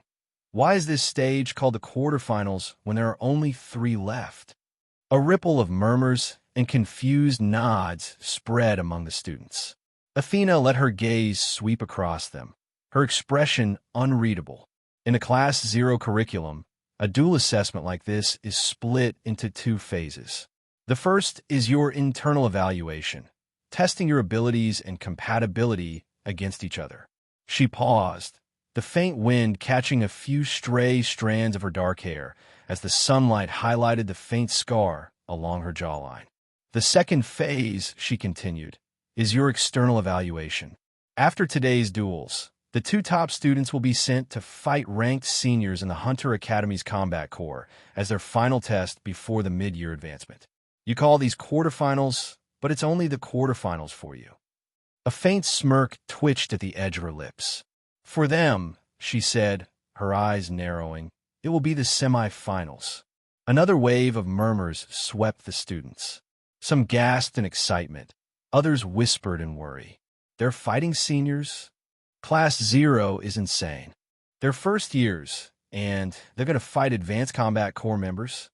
why is this stage called the quarterfinals when there are only 3 left? A ripple of murmurs and confused nods spread among the students. Athena let her gaze sweep across them, her expression unreadable. In a Class 0 curriculum, a dual assessment like this is split into 2 phases. The first is your internal evaluation, testing your abilities and compatibility against each other. She paused, the faint wind catching a few stray strands of her dark hair as the sunlight highlighted the faint scar along her jawline. The second phase, she continued, is your external evaluation. After today's duels, the 2 top students will be sent to fight ranked seniors in the Hunter Academy's Combat Corps as their final test before the mid-year advancement. You call these quarterfinals, but it's only the quarterfinals for you. A faint smirk twitched at the edge of her lips. For them, she said, her eyes narrowing, it will be the semifinals. Another wave of murmurs swept the students. Some gasped in excitement. Others whispered in worry. They're fighting seniors? Class 0 is insane. They're first years, and they're going to fight advanced combat corps members.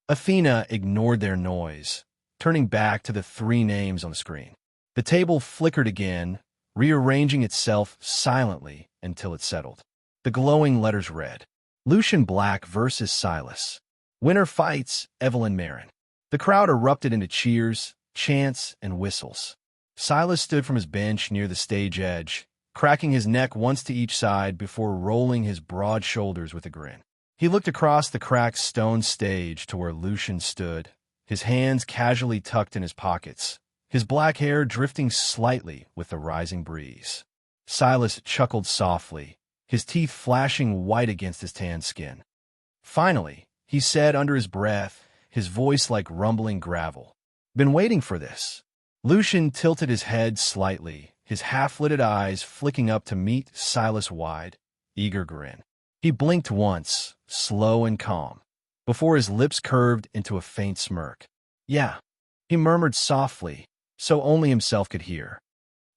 Athena ignored their noise, turning back to the 3 names on the screen. The table flickered again, rearranging itself silently until it settled. The glowing letters read, Lucian Black versus Silas. Winner fights Evelyn Marin. The crowd erupted into cheers, chants, and whistles. Silas stood from his bench near the stage edge, cracking his neck once to each side before rolling his broad shoulders with a grin. He looked across the cracked stone stage to where Lucian stood, his hands casually tucked in his pockets, his black hair drifting slightly with the rising breeze. Silas chuckled softly, his teeth flashing white against his tan skin. Finally, he said under his breath, his voice like rumbling gravel. Been waiting for this. Lucian tilted his head slightly, his half-lidded eyes flicking up to meet Silas' wide, eager grin. He blinked once, slow and calm, before his lips curved into a faint smirk. Yeah, he murmured softly, so only himself could hear.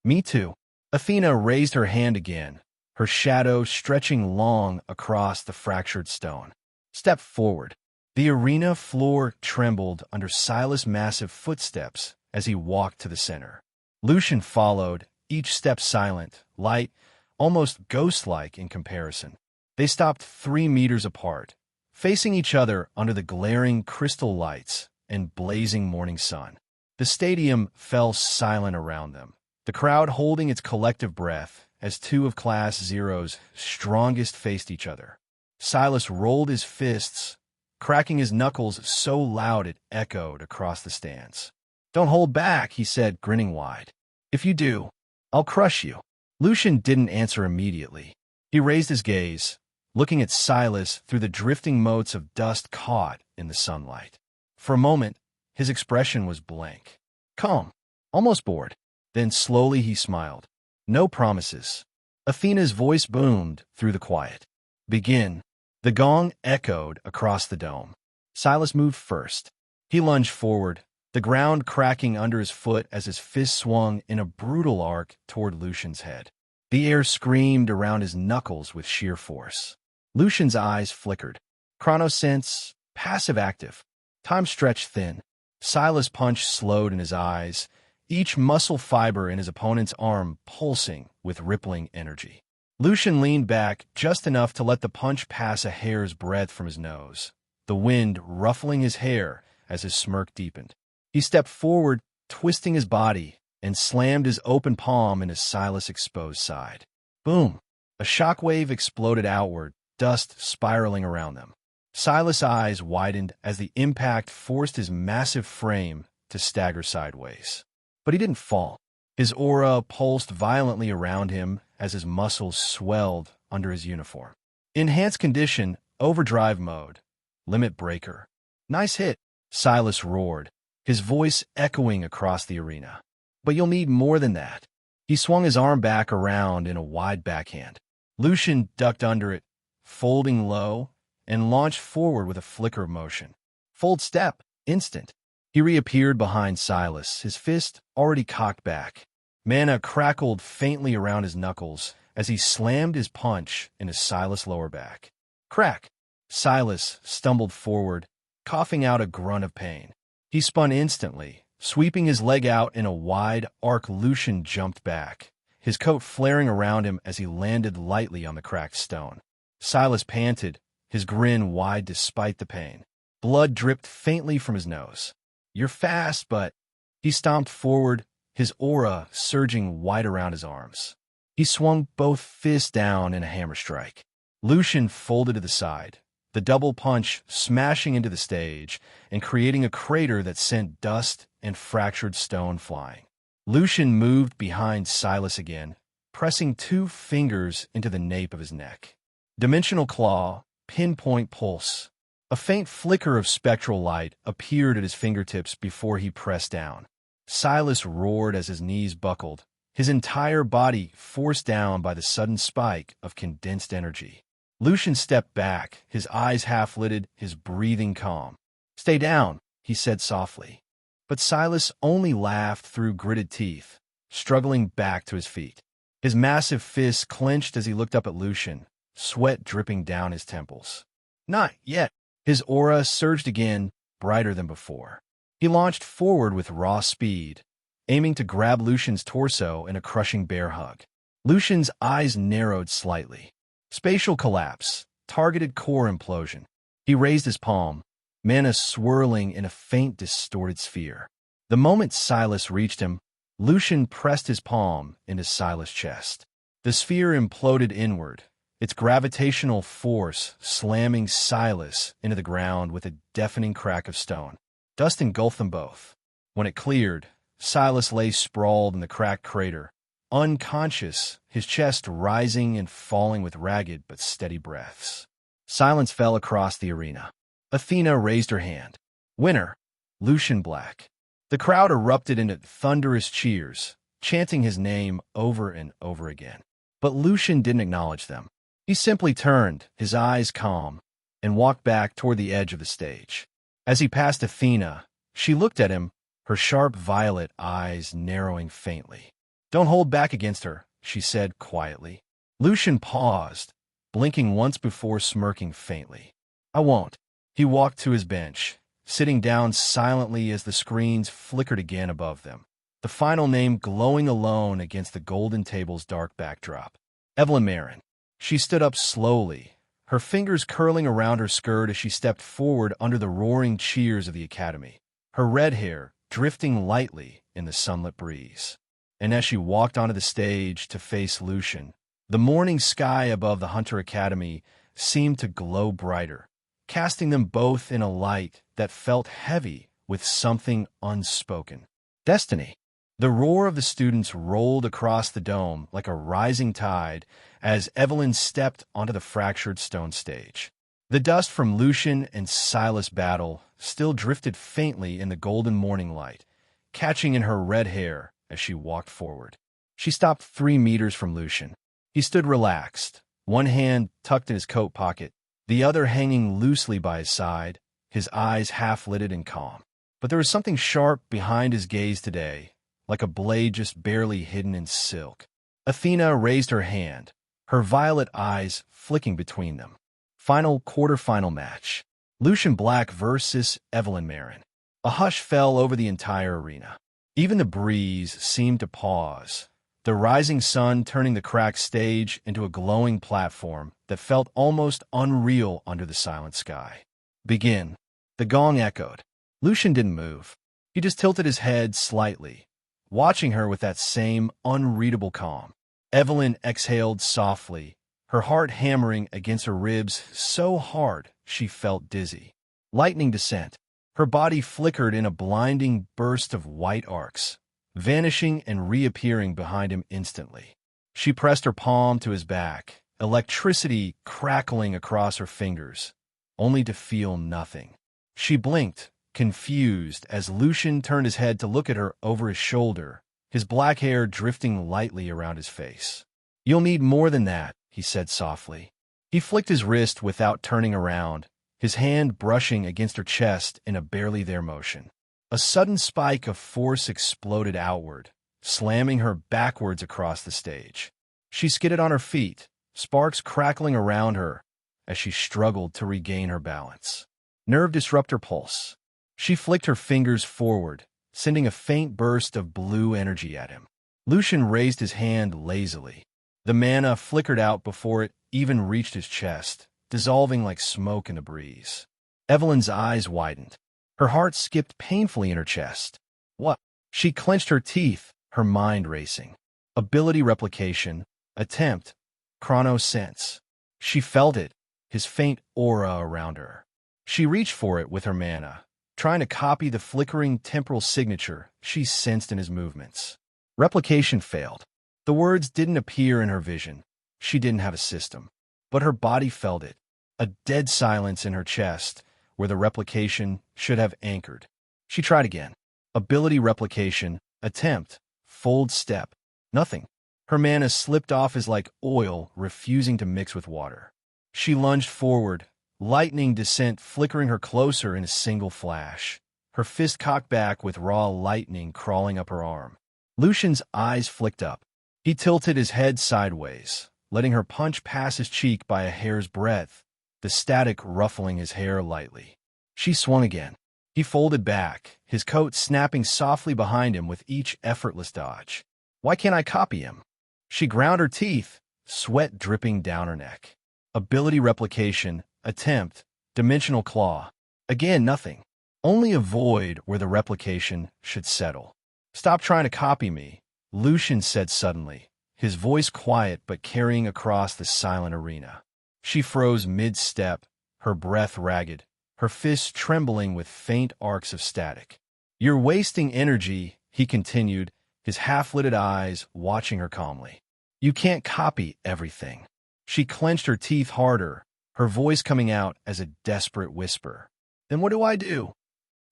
Me too. Athena raised her hand again, her shadow stretching long across the fractured stone. Step forward. The arena floor trembled under Silas' massive footsteps as he walked to the center. Lucian followed, each step silent, light, almost ghost-like in comparison. They stopped 3 meters apart, facing each other under the glaring crystal lights and blazing morning sun. The stadium fell silent around them, the crowd holding its collective breath as 2 of Class Zero's strongest faced each other. Silas rolled his fists, cracking his knuckles so loud it echoed across the stands. "Don't hold back," he said, grinning wide. "If you do, I'll crush you." Lucian didn't answer immediately. He raised his gaze, looking at Silas through the drifting motes of dust caught in the sunlight. For a moment, his expression was blank. Calm, almost bored. Then slowly he smiled. "No promises." Athena's voice boomed through the quiet. "Begin." The gong echoed across the dome. Silas moved first. He lunged forward, the ground cracking under his foot as his fist swung in a brutal arc toward Lucian's head. The air screamed around his knuckles with sheer force. Lucian's eyes flickered. Chronosense, passive-active. Time stretched thin. Silas' punch slowed in his eyes, each muscle fiber in his opponent's arm pulsing with rippling energy. Lucian leaned back just enough to let the punch pass a hair's breadth from his nose, the wind ruffling his hair as his smirk deepened. He stepped forward, twisting his body, and slammed his open palm into Silas' exposed side. Boom! A shockwave exploded outward, dust spiraling around them. Silas' eyes widened as the impact forced his massive frame to stagger sideways. But he didn't fall. His aura pulsed violently around him as his muscles swelled under his uniform. Enhanced condition, overdrive mode, limit breaker. "Nice hit," Silas roared, his voice echoing across the arena. "But you'll need more than that." He swung his arm back around in a wide backhand. Lucian ducked under it, folding low, and launched forward with a flicker of motion. Fold step, instant. He reappeared behind Silas, his fist already cocked back. Mana crackled faintly around his knuckles as he slammed his punch into Silas' lower back. Crack! Silas stumbled forward, coughing out a grunt of pain. He spun instantly, sweeping his leg out in a wide arc. Lucian jumped back, his coat flaring around him as he landed lightly on the cracked stone. Silas panted, his grin wide despite the pain. Blood dripped faintly from his nose. "You're fast, but—" He stomped forward, his aura surging wide around his arms. He swung both fists down in a hammer strike. Lucian folded to the side, the double punch smashing into the stage and creating a crater that sent dust and fractured stone flying. Lucian moved behind Silas again, pressing 2 fingers into the nape of his neck. Dimensional claw, pinpoint pulse. A faint flicker of spectral light appeared at his fingertips before he pressed down. Silas roared as his knees buckled, his entire body forced down by the sudden spike of condensed energy. Lucian stepped back, his eyes half-lidded, his breathing calm. "Stay down," he said softly. But Silas only laughed through gritted teeth, struggling back to his feet. His massive fists clenched as he looked up at Lucian, sweat dripping down his temples. "Not yet." His aura surged again, brighter than before. He launched forward with raw speed, aiming to grab Lucian's torso in a crushing bear hug. Lucian's eyes narrowed slightly. Spatial collapse, targeted core implosion. He raised his palm, mana swirling in a faint, distorted sphere. The moment Silas reached him, Lucian pressed his palm into Silas' chest. The sphere imploded inward, its gravitational force slamming Silas into the ground with a deafening crack of stone. Dust engulfed them both. When it cleared, Silas lay sprawled in the cracked crater, unconscious, his chest rising and falling with ragged but steady breaths. Silence fell across the arena. Athena raised her hand. Winner, Lucian Black. The crowd erupted into thunderous cheers, chanting his name over and over again. But Lucian didn't acknowledge them. He simply turned, his eyes calm, and walked back toward the edge of the stage. As he passed Athena, she looked at him, her sharp violet eyes narrowing faintly. "Don't hold back against her," she said quietly. Lucian paused, blinking once before smirking faintly. "I won't." He walked to his bench, sitting down silently as the screens flickered again above them, the final name glowing alone against the golden table's dark backdrop. Evelyn Marin. She stood up slowly, her fingers curling around her skirt as she stepped forward under the roaring cheers of the academy, her red hair drifting lightly in the sunlit breeze. And as she walked onto the stage to face Lucian, the morning sky above the Hunter Academy seemed to glow brighter, casting them both in a light that felt heavy with something unspoken. Destiny. The roar of the students rolled across the dome like a rising tide as Evelyn stepped onto the fractured stone stage. The dust from Lucian and Silas' battle still drifted faintly in the golden morning light, catching in her red hair as she walked forward. She stopped 3 meters from Lucian. He stood relaxed, one hand tucked in his coat pocket, the other hanging loosely by his side, his eyes half-lidded and calm. But there was something sharp behind his gaze today, like a blade just barely hidden in silk. Athena raised her hand, her violet eyes flicking between them. Final quarterfinal match. Lucian Black versus Evelyn Marin. A hush fell over the entire arena. Even the breeze seemed to pause, the rising sun turning the cracked stage into a glowing platform that felt almost unreal under the silent sky. "Begin." The gong echoed. Lucian didn't move. He just tilted his head slightly, watching her with that same unreadable calm. Evelyn exhaled softly, her heart hammering against her ribs so hard she felt dizzy. Lightning descent. Her body flickered in a blinding burst of white arcs, vanishing and reappearing behind him instantly. She pressed her palm to his back, electricity crackling across her fingers, only to feel nothing. She blinked, confused, as Lucian turned his head to look at her over his shoulder, his black hair drifting lightly around his face. "You'll need more than that," he said softly. He flicked his wrist without turning around, his hand brushing against her chest in a barely-there motion. A sudden spike of force exploded outward, slamming her backwards across the stage. She skidded on her feet, sparks crackling around her as she struggled to regain her balance. Nerve disruptor pulse. She flicked her fingers forward, sending a faint burst of blue energy at him. Lucian raised his hand lazily. The mana flickered out before it even reached his chest, dissolving like smoke in the breeze. Evelyn's eyes widened. Her heart skipped painfully in her chest. What? She clenched her teeth, her mind racing. Ability replication, attempt, chrono sense. She felt it, his faint aura around her. She reached for it with her mana, trying to copy the flickering temporal signature she sensed in his movements. Replication failed. The words didn't appear in her vision. She didn't have a system. But her body felt it, a dead silence in her chest where the replication should have anchored. She tried again. Ability replication, attempt, fold step. Nothing. Her mana slipped off as like oil refusing to mix with water. She lunged forward, lightning descent flickering her closer in a single flash, her fist cocked back with raw lightning crawling up her arm. Lucian's eyes flicked up. He tilted his head sideways, letting her punch pass his cheek by a hair's breadth, the static ruffling his hair lightly. She swung again. He folded back, his coat snapping softly behind him with each effortless dodge. Why can't I copy him? She ground her teeth, sweat dripping down her neck. Ability replication, attempt, dimensional claw. Again, nothing. Only a void where the replication should settle. Stop trying to copy me, Lucian said suddenly, his voice quiet but carrying across the silent arena. She froze mid-step, her breath ragged, her fists trembling with faint arcs of static. "You're wasting energy," he continued, his half-lidded eyes watching her calmly. "You can't copy everything." She clenched her teeth harder, her voice coming out as a desperate whisper. "Then what do I do?"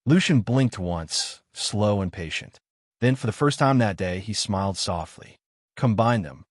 Lucian blinked once, slow and patient. Then, for the first time that day, he smiled softly. Combine them.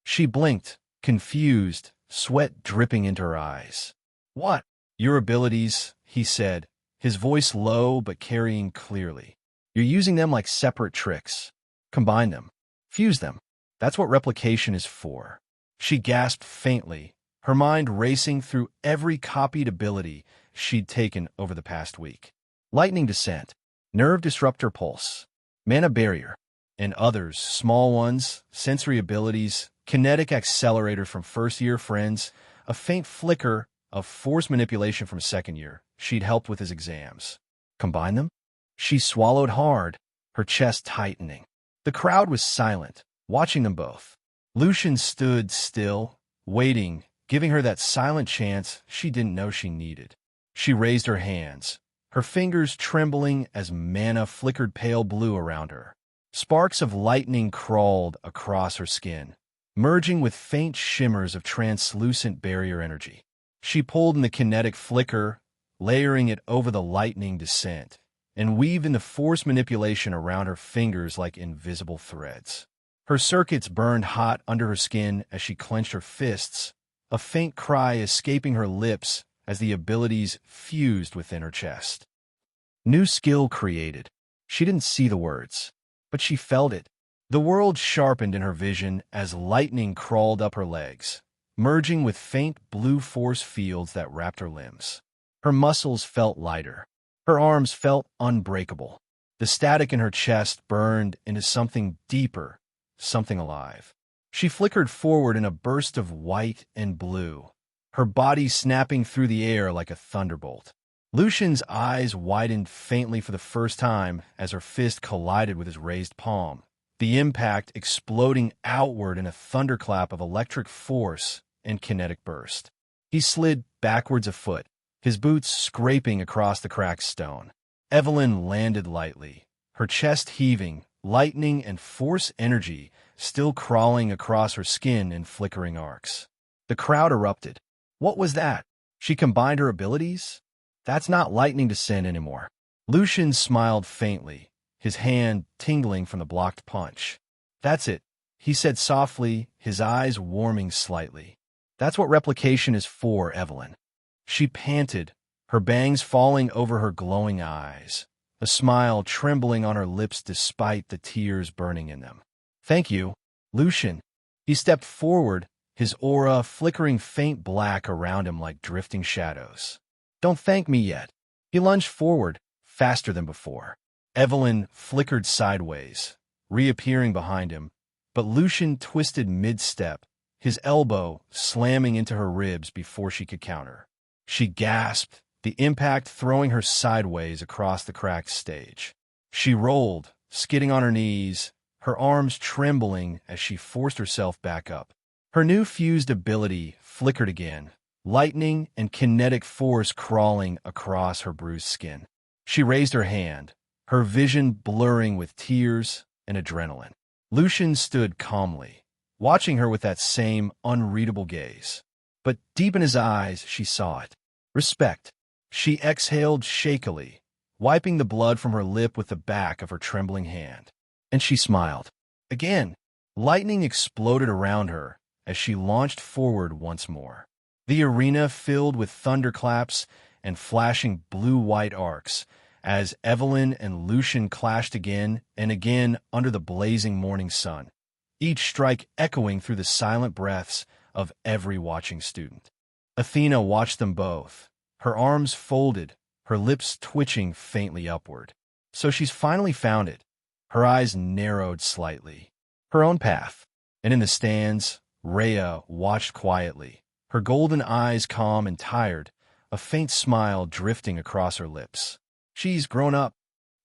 She blinked, confused, sweat dripping into her eyes. What? Your abilities, he said, his voice low but carrying clearly. You're using them like separate tricks. Combine them. Fuse them. That's what replication is for. She gasped faintly, her mind racing through every copied ability she'd taken over the past week. Lightning Descent, Nerve Disruptor Pulse, Mana Barrier, and others, small ones, sensory abilities, Kinetic Accelerator from first-year friends, a faint flicker of Force Manipulation from second year she'd helped with his exams. Combine them? She swallowed hard, her chest tightening. The crowd was silent, watching them both. Lucian stood still, waiting, giving her that silent chance she didn't know she needed. She raised her hands, her fingers trembling as mana flickered pale blue around her. Sparks of lightning crawled across her skin, merging with faint shimmers of translucent barrier energy. She pulled in the kinetic flicker, layering it over the lightning descent, and weaved in the force manipulation around her fingers like invisible threads. Her circuits burned hot under her skin as she clenched her fists, a faint cry escaping her lips as the abilities fused within her chest. New skill created. She didn't see the words, but she felt it. The world sharpened in her vision as lightning crawled up her legs, merging with faint blue force fields that wrapped her limbs. Her muscles felt lighter. Her arms felt unbreakable. The static in her chest burned into something deeper, something alive. She flickered forward in a burst of white and blue, her body snapping through the air like a thunderbolt. Lucian's eyes widened faintly for the first time as her fist collided with his raised palm, the impact exploding outward in a thunderclap of electric force and kinetic burst. He slid backwards a foot, his boots scraping across the cracked stone. Evelyn landed lightly, her chest heaving, lightning and force energy still crawling across her skin in flickering arcs. The crowd erupted. What was that? She combined her abilities? That's not lightning descent anymore. Lucian smiled faintly, his hand tingling from the blocked punch. That's it, he said softly, his eyes warming slightly. That's what replication is for, Evelyn. She panted, her bangs falling over her glowing eyes, a smile trembling on her lips despite the tears burning in them. Thank you, Lucian. He stepped forward, his aura flickering faint black around him like drifting shadows. Don't thank me yet. He lunged forward, faster than before. Evelyn flickered sideways, reappearing behind him, but Lucian twisted mid-step, his elbow slamming into her ribs before she could counter. She gasped, the impact throwing her sideways across the cracked stage. She rolled, skidding on her knees, her arms trembling as she forced herself back up. Her new fused ability flickered again, lightning and kinetic force crawling across her bruised skin. She raised her hand, her vision blurring with tears and adrenaline. Lucian stood calmly, watching her with that same unreadable gaze. But deep in his eyes, she saw it. Respect. She exhaled shakily, wiping the blood from her lip with the back of her trembling hand. And she smiled. Again, lightning exploded around her as she launched forward once more. The arena filled with thunderclaps and flashing blue-white arcs as Evelyn and Lucian clashed again and again under the blazing morning sun, each strike echoing through the silent breaths of every watching student. Athena watched them both, her arms folded, her lips twitching faintly upward. So she's finally found it. Her eyes narrowed slightly. Her own path. And in the stands, Rhea watched quietly, her golden eyes calm and tired, a faint smile drifting across her lips. She's grown up,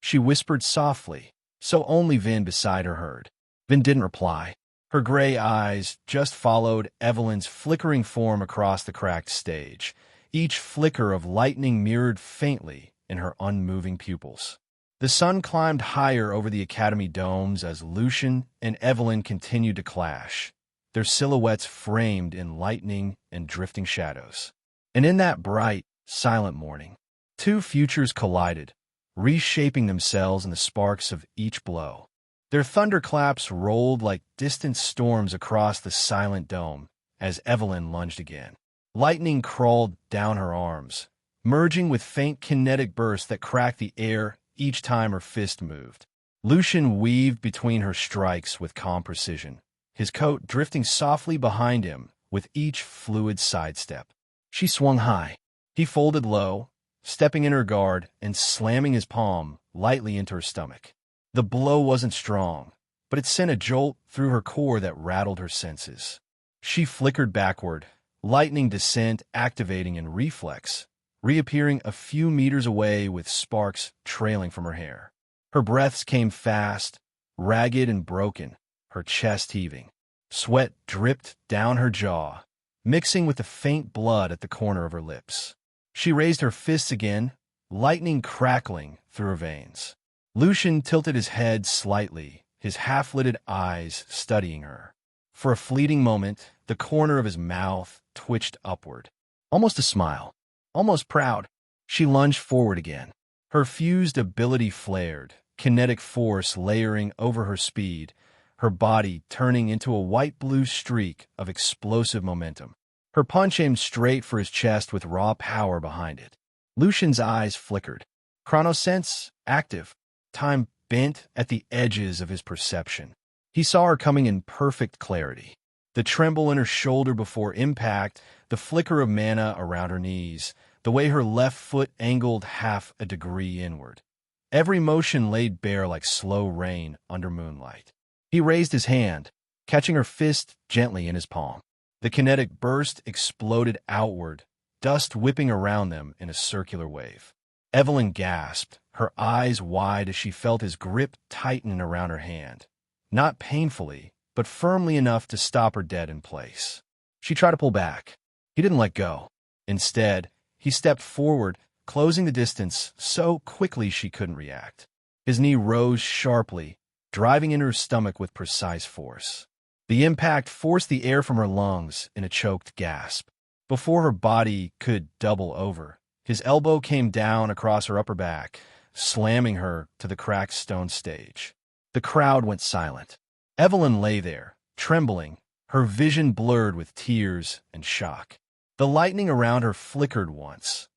she whispered softly, so only Vin beside her heard. Vin didn't reply. Her gray eyes just followed Evelyn's flickering form across the cracked stage, each flicker of lightning mirrored faintly in her unmoving pupils. The sun climbed higher over the academy domes as Lucian and Evelyn continued to clash, their silhouettes framed in lightning and drifting shadows. And in that bright, silent morning, two futures collided, reshaping themselves in the sparks of each blow. Their thunderclaps rolled like distant storms across the silent dome as Evelyn lunged again. Lightning crawled down her arms, merging with faint kinetic bursts that cracked the air each time her fist moved. Lucian weaved between her strikes with calm precision, his coat drifting softly behind him with each fluid sidestep. She swung high. He folded low, stepping in her guard and slamming his palm lightly into her stomach. The blow wasn't strong, but it sent a jolt through her core that rattled her senses. She flickered backward, lightning descent activating in reflex, reappearing a few meters away with sparks trailing from her hair. Her breaths came fast, ragged and broken, her chest heaving. Sweat dripped down her jaw, mixing with the faint blood at the corner of her lips. She raised her fists again, lightning crackling through her veins. Lucian tilted his head slightly, his half-lidded eyes studying her. For a fleeting moment, the corner of his mouth twitched upward. Almost a smile, almost proud. She lunged forward again. Her fused ability flared, kinetic force layering over her speed, her body turning into a white-blue streak of explosive momentum. Her punch aimed straight for his chest with raw power behind it. Lucian's eyes flickered. Chronosense active. Time bent at the edges of his perception. He saw her coming in perfect clarity. The tremble in her shoulder before impact, the flicker of mana around her knees, the way her left foot angled half a degree inward. Every motion laid bare like slow rain under moonlight. He raised his hand, catching her fist gently in his palm. The kinetic burst exploded outward, dust whipping around them in a circular wave. Evelyn gasped, her eyes wide as she felt his grip tighten around her hand. Not painfully, but firmly enough to stop her dead in place. She tried to pull back. He didn't let go. Instead, he stepped forward, closing the distance so quickly she couldn't react. His knee rose sharply, driving into her stomach with precise force. The impact forced the air from her lungs in a choked gasp. Before her body could double over, his elbow came down across her upper back, slamming her to the cracked stone stage. The crowd went silent. Evelyn lay there, trembling, her vision blurred with tears and shock. The lightning around her flickered once,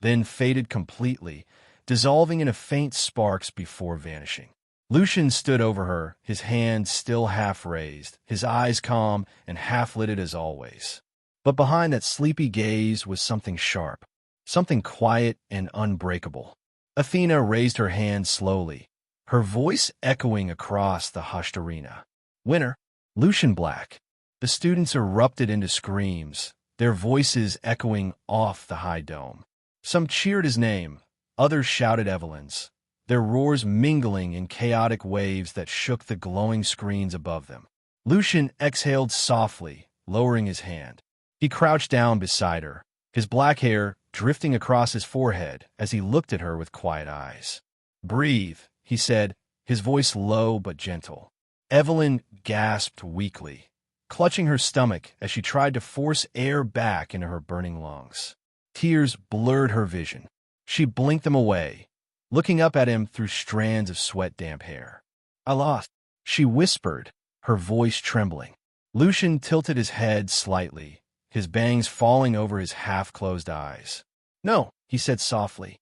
then faded completely, dissolving into faint sparks before vanishing. Lucian stood over her, his hand still half raised, his eyes calm and half-lidded as always. But behind that sleepy gaze was something sharp, something quiet and unbreakable. Athena raised her hand slowly, her voice echoing across the hushed arena. "Winner, Lucian Black." The students erupted into screams, their voices echoing off the high dome. Some cheered his name, others shouted Evelyn's, their roars mingling in chaotic waves that shook the glowing screens above them. Lucian exhaled softly, lowering his hand. He crouched down beside her, his black hair drifting across his forehead as he looked at her with quiet eyes. "Breathe," he said, his voice low but gentle. Evelyn gasped weakly, clutching her stomach as she tried to force air back into her burning lungs. Tears blurred her vision. She blinked them away, looking up at him through strands of sweat-damp hair. "I lost," she whispered, her voice trembling. Lucian tilted his head slightly, his bangs falling over his half-closed eyes. "No," he said softly.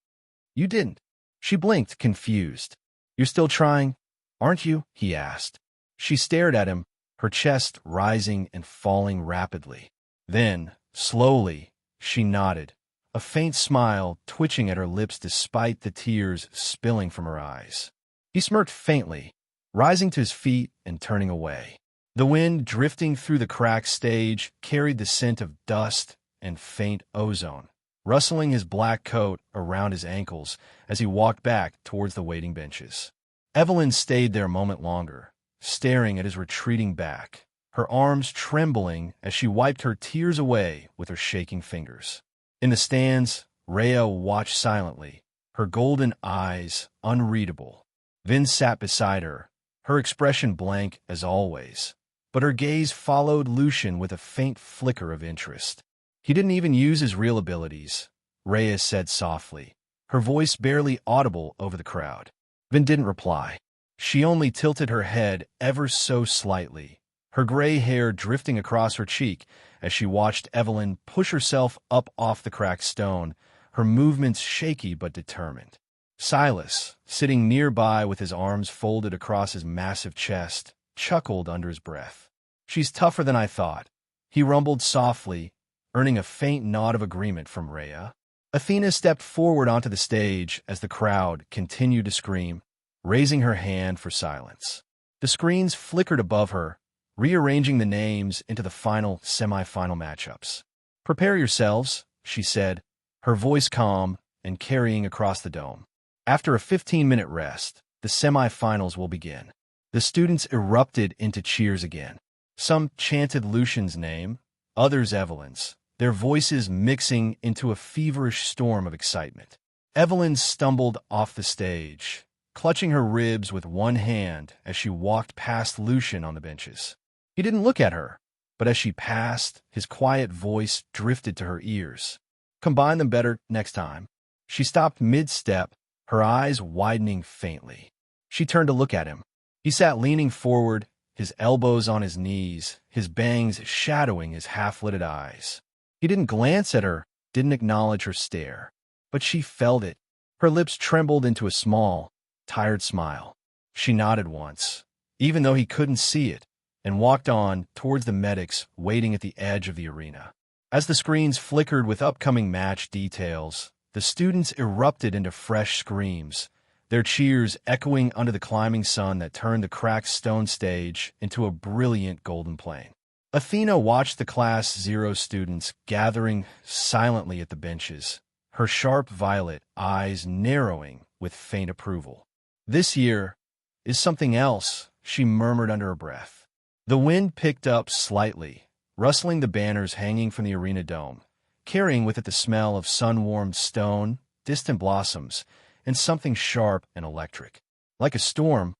"You didn't." She blinked, confused. "You're still trying, aren't you?" he asked. She stared at him, her chest rising and falling rapidly. Then, slowly, she nodded, a faint smile twitching at her lips despite the tears spilling from her eyes. He smirked faintly, rising to his feet and turning away. The wind drifting through the cracked stage carried the scent of dust and faint ozone, rustling his black coat around his ankles as he walked back towards the waiting benches. Evelyn stayed there a moment longer, staring at his retreating back, her arms trembling as she wiped her tears away with her shaking fingers. In the stands, Rhea watched silently, her golden eyes unreadable. Vin sat beside her, her expression blank as always, but her gaze followed Lucian with a faint flicker of interest. "He didn't even use his real abilities," Rhea said softly, her voice barely audible over the crowd. Vin didn't reply. She only tilted her head ever so slightly, her gray hair drifting across her cheek as she watched Evelyn push herself up off the cracked stone, her movements shaky but determined. Silas, sitting nearby with his arms folded across his massive chest, chuckled under his breath. "She's tougher than I thought," he rumbled softly, earning a faint nod of agreement from Rhea. Athena stepped forward onto the stage as the crowd continued to scream, raising her hand for silence. The screens flickered above her, rearranging the names into the final semi-final matchups. "Prepare yourselves," she said, her voice calm and carrying across the dome. "After a 15-minute rest, the semi-finals will begin." The students erupted into cheers again. Some chanted Lucian's name, others Evelyn's, their voices mixing into a feverish storm of excitement. Evelyn stumbled off the stage, clutching her ribs with one hand as she walked past Lucian on the benches. He didn't look at her, but as she passed, his quiet voice drifted to her ears. "Combine them better next time." She stopped mid-step, her eyes widening faintly. She turned to look at him. He sat leaning forward, his elbows on his knees, his bangs shadowing his half-lidded eyes. He didn't glance at her, didn't acknowledge her stare. But she felt it. Her lips trembled into a small, tired smile. She nodded once, even though he couldn't see it, and walked on towards the medics waiting at the edge of the arena. As the screens flickered with upcoming match details, the students erupted into fresh screams, their cheers echoing under the climbing sun that turned the cracked stone stage into a brilliant golden plain. Athena watched the Class 0 students gathering silently at the benches, her sharp violet eyes narrowing with faint approval. "This year is something else," she murmured under her breath. The wind picked up slightly, rustling the banners hanging from the arena dome, carrying with it the smell of sun-warmed stone, distant blossoms, and something sharp and electric, like a storm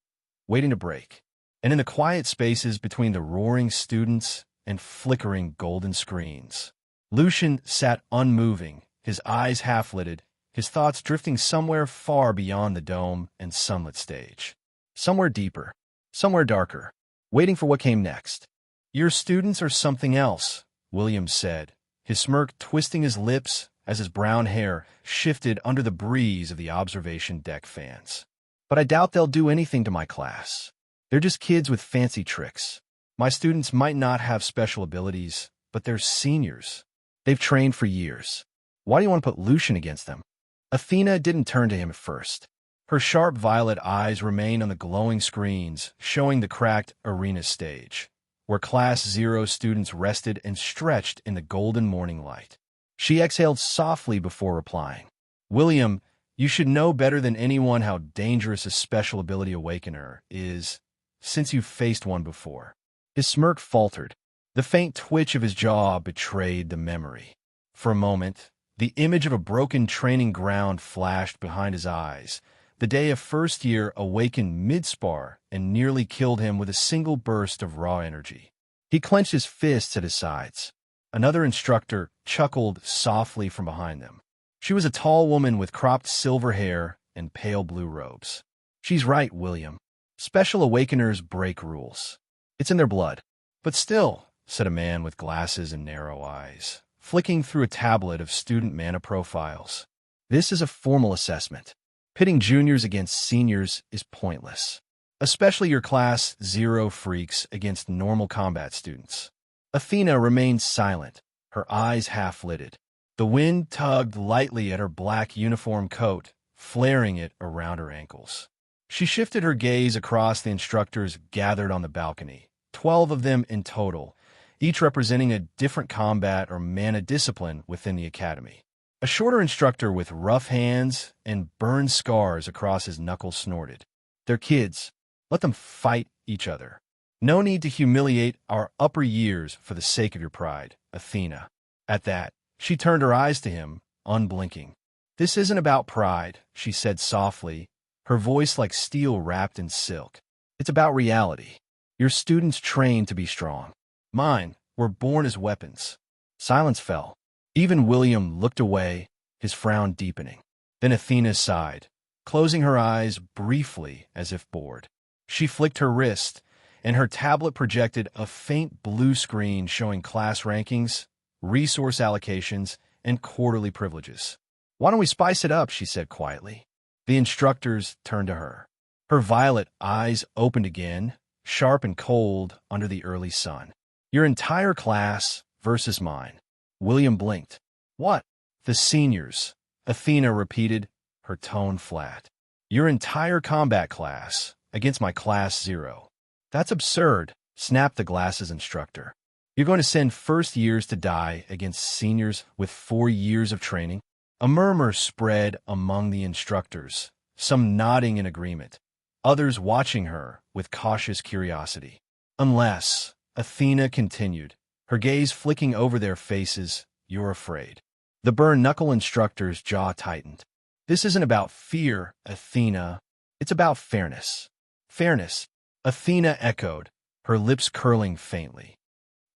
waiting to break. And in the quiet spaces between the roaring students and flickering golden screens, Lucian sat unmoving, his eyes half-lidded, his thoughts drifting somewhere far beyond the dome and sunlit stage. Somewhere deeper, somewhere darker, waiting for what came next. "Your students are something else," William said, his smirk twisting his lips as his brown hair shifted under the breeze of the observation deck fans. "But I doubt they'll do anything to my class. They're just kids with fancy tricks. My students might not have special abilities, but they're seniors. They've trained for years. Why do you want to put Lucian against them?" Athena didn't turn to him at first. Her sharp violet eyes remained on the glowing screens, showing the cracked arena stage, where Class 0 students rested and stretched in the golden morning light. She exhaled softly before replying. "William, you should know better than anyone how dangerous a special ability awakener is, since you've faced one before." His smirk faltered. The faint twitch of his jaw betrayed the memory. For a moment, the image of a broken training ground flashed behind his eyes, the day a first-year awakened mid-spar and nearly killed him with a single burst of raw energy. He clenched his fists at his sides. Another instructor chuckled softly from behind them. She was a tall woman with cropped silver hair and pale blue robes. "She's right, William. Special awakeners break rules. It's in their blood." "But still," said a man with glasses and narrow eyes, flicking through a tablet of student mana profiles. "This is a formal assessment. Pitting juniors against seniors is pointless, especially your Class 0 freaks against normal combat students." Athena remained silent, her eyes half-lidded. The wind tugged lightly at her black uniform coat, flaring it around her ankles. She shifted her gaze across the instructors gathered on the balcony, 12 of them in total, each representing a different combat or mana discipline within the academy. A shorter instructor with rough hands and burned scars across his knuckles snorted. "They're kids. Let them fight each other. No need to humiliate our upper years for the sake of your pride, Athena." At that, she turned her eyes to him, unblinking. "This isn't about pride," she said softly, her voice like steel wrapped in silk. "It's about reality. Your students trained to be strong. Mine were born as weapons." Silence fell. Even William looked away, his frown deepening. Then Athena sighed, closing her eyes briefly as if bored. She flicked her wrist, and her tablet projected a faint blue screen showing class rankings, resource allocations, and quarterly privileges. "Why don't we spice it up?" she said quietly. The instructors turned to her. Her violet eyes opened again, sharp and cold under the early sun. "Your entire class versus mine." William blinked. "What?" "The seniors," Athena repeated, her tone flat. "Your entire combat class against my class 0. "That's absurd," snapped the glasses instructor. "You're going to send first years to die against seniors with 4 years of training?" A murmur spread among the instructors, some nodding in agreement, others watching her with cautious curiosity. "Unless," Athena continued, her gaze flicking over their faces, "you're afraid." The burn-knuckle instructor's jaw tightened. "This isn't about fear, Athena. It's about fairness." "Fairness," Athena echoed, her lips curling faintly.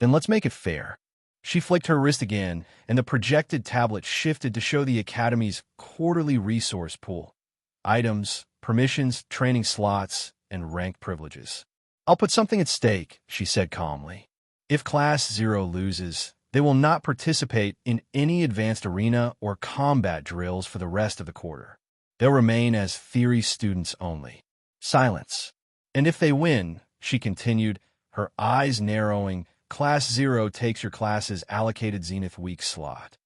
"Then let's make it fair." She flicked her wrist again, and the projected tablet shifted to show the Academy's quarterly resource pool. Items, permissions, training slots, and rank privileges. "I'll put something at stake," she said calmly. "If Class 0 loses, they will not participate in any advanced arena or combat drills for the rest of the quarter. They'll remain as theory students only." Silence. "And if they win," she continued, her eyes narrowing, "Class 0 takes your class's allocated Zenith Week slot."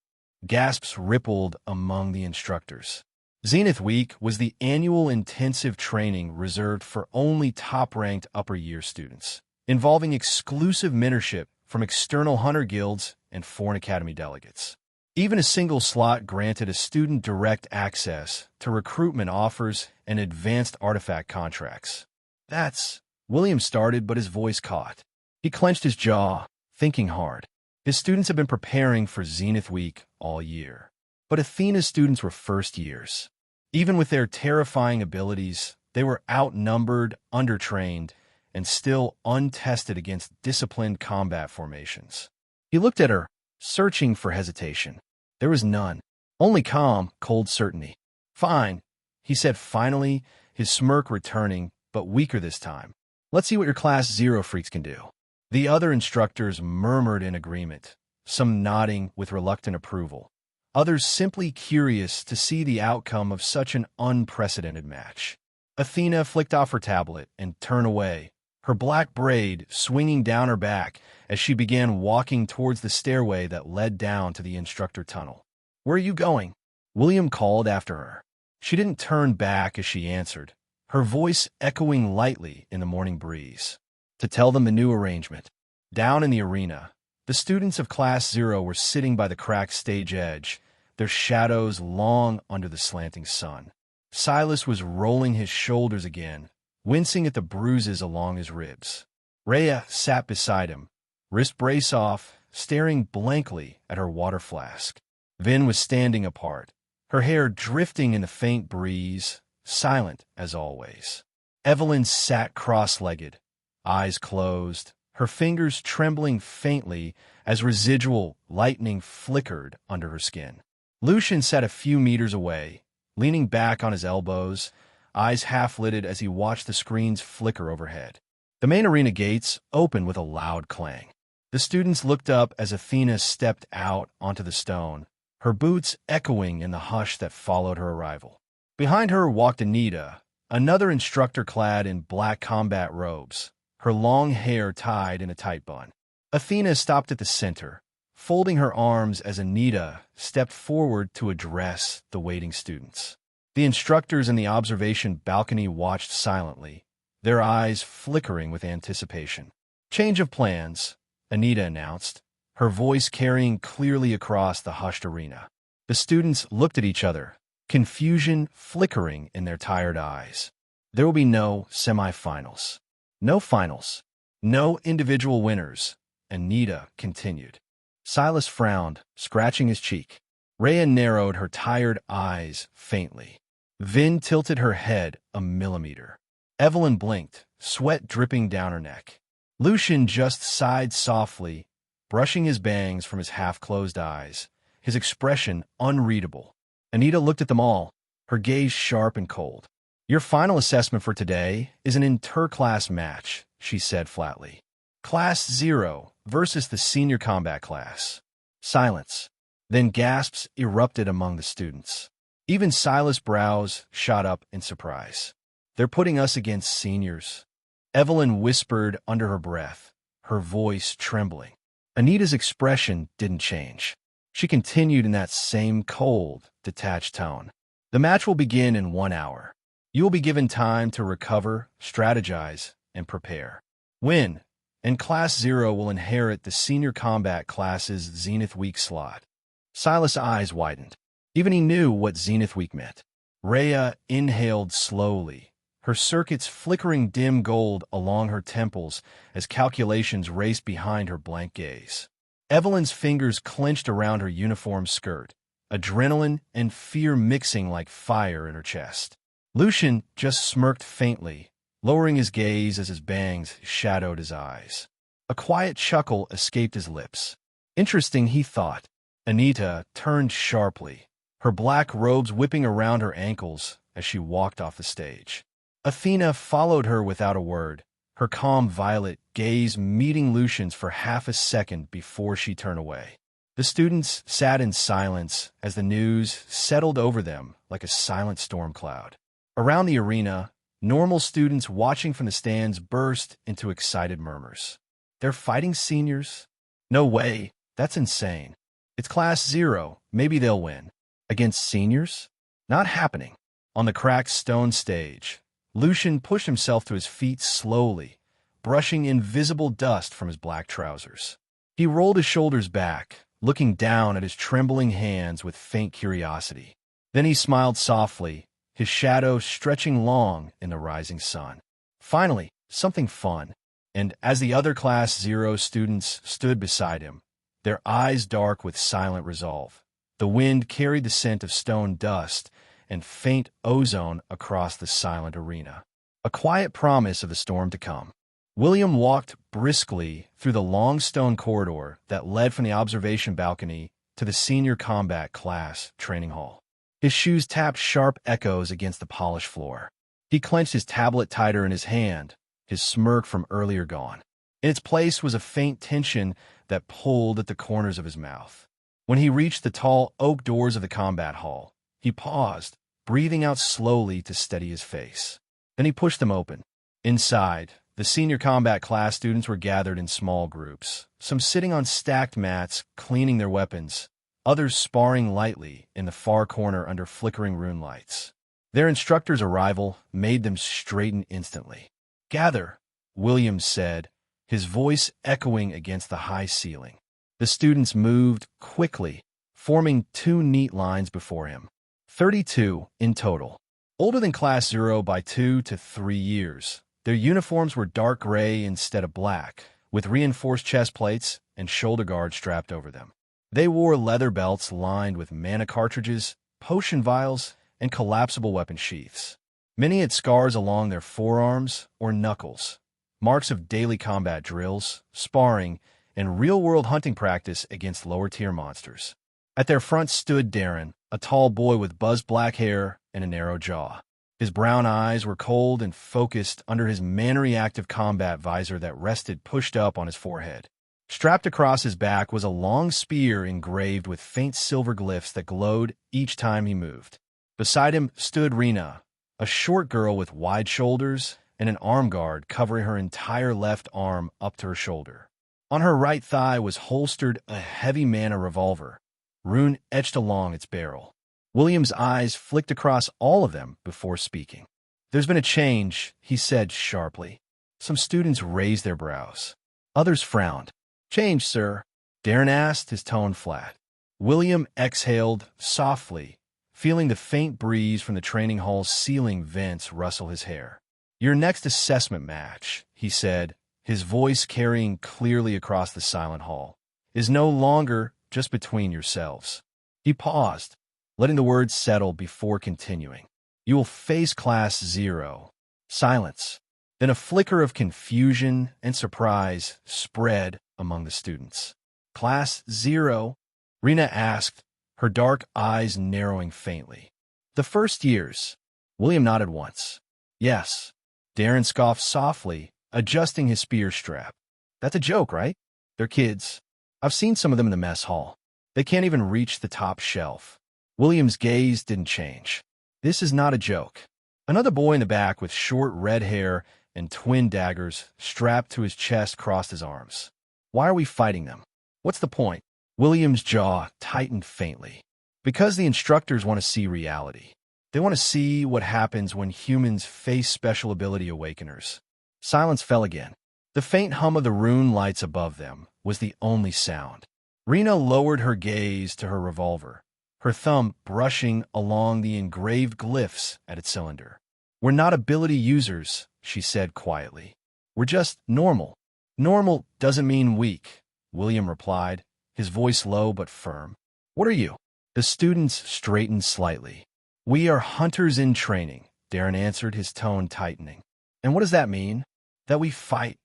Gasps rippled among the instructors. Zenith Week was the annual intensive training reserved for only top-ranked upper-year students, involving exclusive mentorship from external hunter guilds and foreign academy delegates. Even a single slot granted a student direct access to recruitment offers and advanced artifact contracts. "That's—" William started, but his voice caught. He clenched his jaw, thinking hard. His students had been preparing for Zenith Week all year. But Athena's students were first years. Even with their terrifying abilities, they were outnumbered, undertrained, and still untested against disciplined combat formations. He looked at her, searching for hesitation. There was none. Only calm, cold certainty. "Fine," he said finally, his smirk returning, but weaker this time. "Let's see what your Class 0 freaks can do." The other instructors murmured in agreement, some nodding with reluctant approval, others simply curious to see the outcome of such an unprecedented match. Athena flicked off her tablet and turned away, her black braid swinging down her back as she began walking towards the stairway that led down to the instructor tunnel. "Where are you going?" William called after her. She didn't turn back as she answered, her voice echoing lightly in the morning breeze. "To tell them the new arrangement." Down in the arena, the students of Class 0 were sitting by the cracked stage edge, their shadows long under the slanting sun. Silas was rolling his shoulders again, wincing at the bruises along his ribs. Rhea sat beside him, wrist brace off, staring blankly at her water flask. Vin was standing apart, her hair drifting in the faint breeze, silent as always. Evelyn sat cross-legged, eyes closed, her fingers trembling faintly as residual lightning flickered under her skin. Lucian sat a few meters away, leaning back on his elbows, eyes half-lidded as he watched the screens flicker overhead. The main arena gates opened with a loud clang. The students looked up as Athena stepped out onto the stone, her boots echoing in the hush that followed her arrival. Behind her walked Anita, another instructor clad in black combat robes, her long hair tied in a tight bun. Athena stopped at the center, folding her arms as Anita stepped forward to address the waiting students. The instructors in the observation balcony watched silently, their eyes flickering with anticipation. "Change of plans," Anita announced, her voice carrying clearly across the hushed arena. The students looked at each other, confusion flickering in their tired eyes. "There will be no semifinals. No finals. No individual winners," Anita continued. Silas frowned, scratching his cheek. Rhea narrowed her tired eyes faintly. Vin tilted her head a millimeter. Evelyn blinked, sweat dripping down her neck. Lucian just sighed softly, brushing his bangs from his half-closed eyes, his expression unreadable. Anita looked at them all, her gaze sharp and cold. "Your final assessment for today is an inter-class match," she said flatly. "Class 0 versus the senior combat class." Silence. Then gasps erupted among the students. Even Silas' brows shot up in surprise. "They're putting us against seniors," Evelyn whispered under her breath, her voice trembling. Anita's expression didn't change. She continued in that same cold, detached tone. "The match will begin in 1 hour. You will be given time to recover, strategize, and prepare. Win, and Class 0 will inherit the senior combat class's Zenith Week slot." Silas' eyes widened. Even he knew what Zenith Week meant. Rhea inhaled slowly, her circuits flickering dim gold along her temples as calculations raced behind her blank gaze. Evelyn's fingers clenched around her uniform skirt, adrenaline and fear mixing like fire in her chest. Lucian just smirked faintly, lowering his gaze as his bangs shadowed his eyes. A quiet chuckle escaped his lips. Interesting, he thought. Anita turned sharply, her black robes whipping around her ankles as she walked off the stage. Athena followed her without a word, her calm violet gaze meeting Lucian's for half a second before she turned away. The students sat in silence as the news settled over them like a silent storm cloud. Around the arena, normal students watching from the stands burst into excited murmurs. "They're fighting seniors? No way, that's insane. It's Class 0, maybe they'll win. Against seniors? Not happening." On the cracked stone stage, Lucian pushed himself to his feet slowly, brushing invisible dust from his black trousers. He rolled his shoulders back, looking down at his trembling hands with faint curiosity. Then he smiled softly, his shadow stretching long in the rising sun. Finally, something fun. And as the other Class 0 students stood beside him, their eyes dark with silent resolve, the wind carried the scent of stone dust and faint ozone across the silent arena, a quiet promise of the storm to come. William walked briskly through the long stone corridor that led from the observation balcony to the senior combat class training hall. His shoes tapped sharp echoes against the polished floor. He clenched his tablet tighter in his hand, his smirk from earlier gone. In its place was a faint tension that pulled at the corners of his mouth. When he reached the tall oak doors of the combat hall, he paused, breathing out slowly to steady his face. Then he pushed them open. Inside, the senior combat class students were gathered in small groups, some sitting on stacked mats, cleaning their weapons, others sparring lightly in the far corner under flickering rune lights. Their instructor's arrival made them straighten instantly. "Gather," Williams said, his voice echoing against the high ceiling. The students moved quickly, forming 2 neat lines before him. 32 in total. Older than Class 0 by 2 to 3 years. Their uniforms were dark gray instead of black, with reinforced chest plates and shoulder guards strapped over them. They wore leather belts lined with mana cartridges, potion vials, and collapsible weapon sheaths. Many had scars along their forearms or knuckles, marks of daily combat drills, sparring, and real-world hunting practice against lower-tier monsters. At their front stood Darren, a tall boy with buzzed black hair and a narrow jaw. His brown eyes were cold and focused under his mannery active combat visor that rested pushed up on his forehead. Strapped across his back was a long spear engraved with faint silver glyphs that glowed each time he moved. Beside him stood Rena, a short girl with wide shoulders and an arm guard covering her entire left arm up to her shoulder. On her right thigh was holstered a heavy mana revolver, rune etched along its barrel. William's eyes flicked across all of them before speaking. "There's been a change," he said sharply. Some students raised their brows. Others frowned. "Change, sir?" Darren asked, his tone flat. William exhaled softly, feeling the faint breeze from the training hall's ceiling vents rustle his hair. "Your next assessment match," he said, his voice carrying clearly across the silent hall, "is no longer just between yourselves." He paused, letting the words settle before continuing. "You will face Class 0. Silence. Then a flicker of confusion and surprise spread among the students. "Class 0?" Rena asked, her dark eyes narrowing faintly. The first years. William nodded once. Yes. Darren scoffed softly, adjusting his spear strap. That's a joke, right? They're kids. I've seen some of them in the mess hall. They can't even reach the top shelf. William's gaze didn't change. This is not a joke. Another boy in the back with short red hair and twin daggers strapped to his chest crossed his arms. Why are we fighting them? What's the point? William's jaw tightened faintly. Because the instructors want to see reality. They want to see what happens when humans face special ability awakeners. Silence fell again. The faint hum of the rune lights above them was the only sound. Rena lowered her gaze to her revolver, her thumb brushing along the engraved glyphs at its cylinder. We're not ability users, she said quietly. We're just normal. Normal doesn't mean weak, William replied, his voice low but firm. What are you? The students straightened slightly. We are hunters in training, Darren answered, his tone tightening. And what does that mean? That we fight.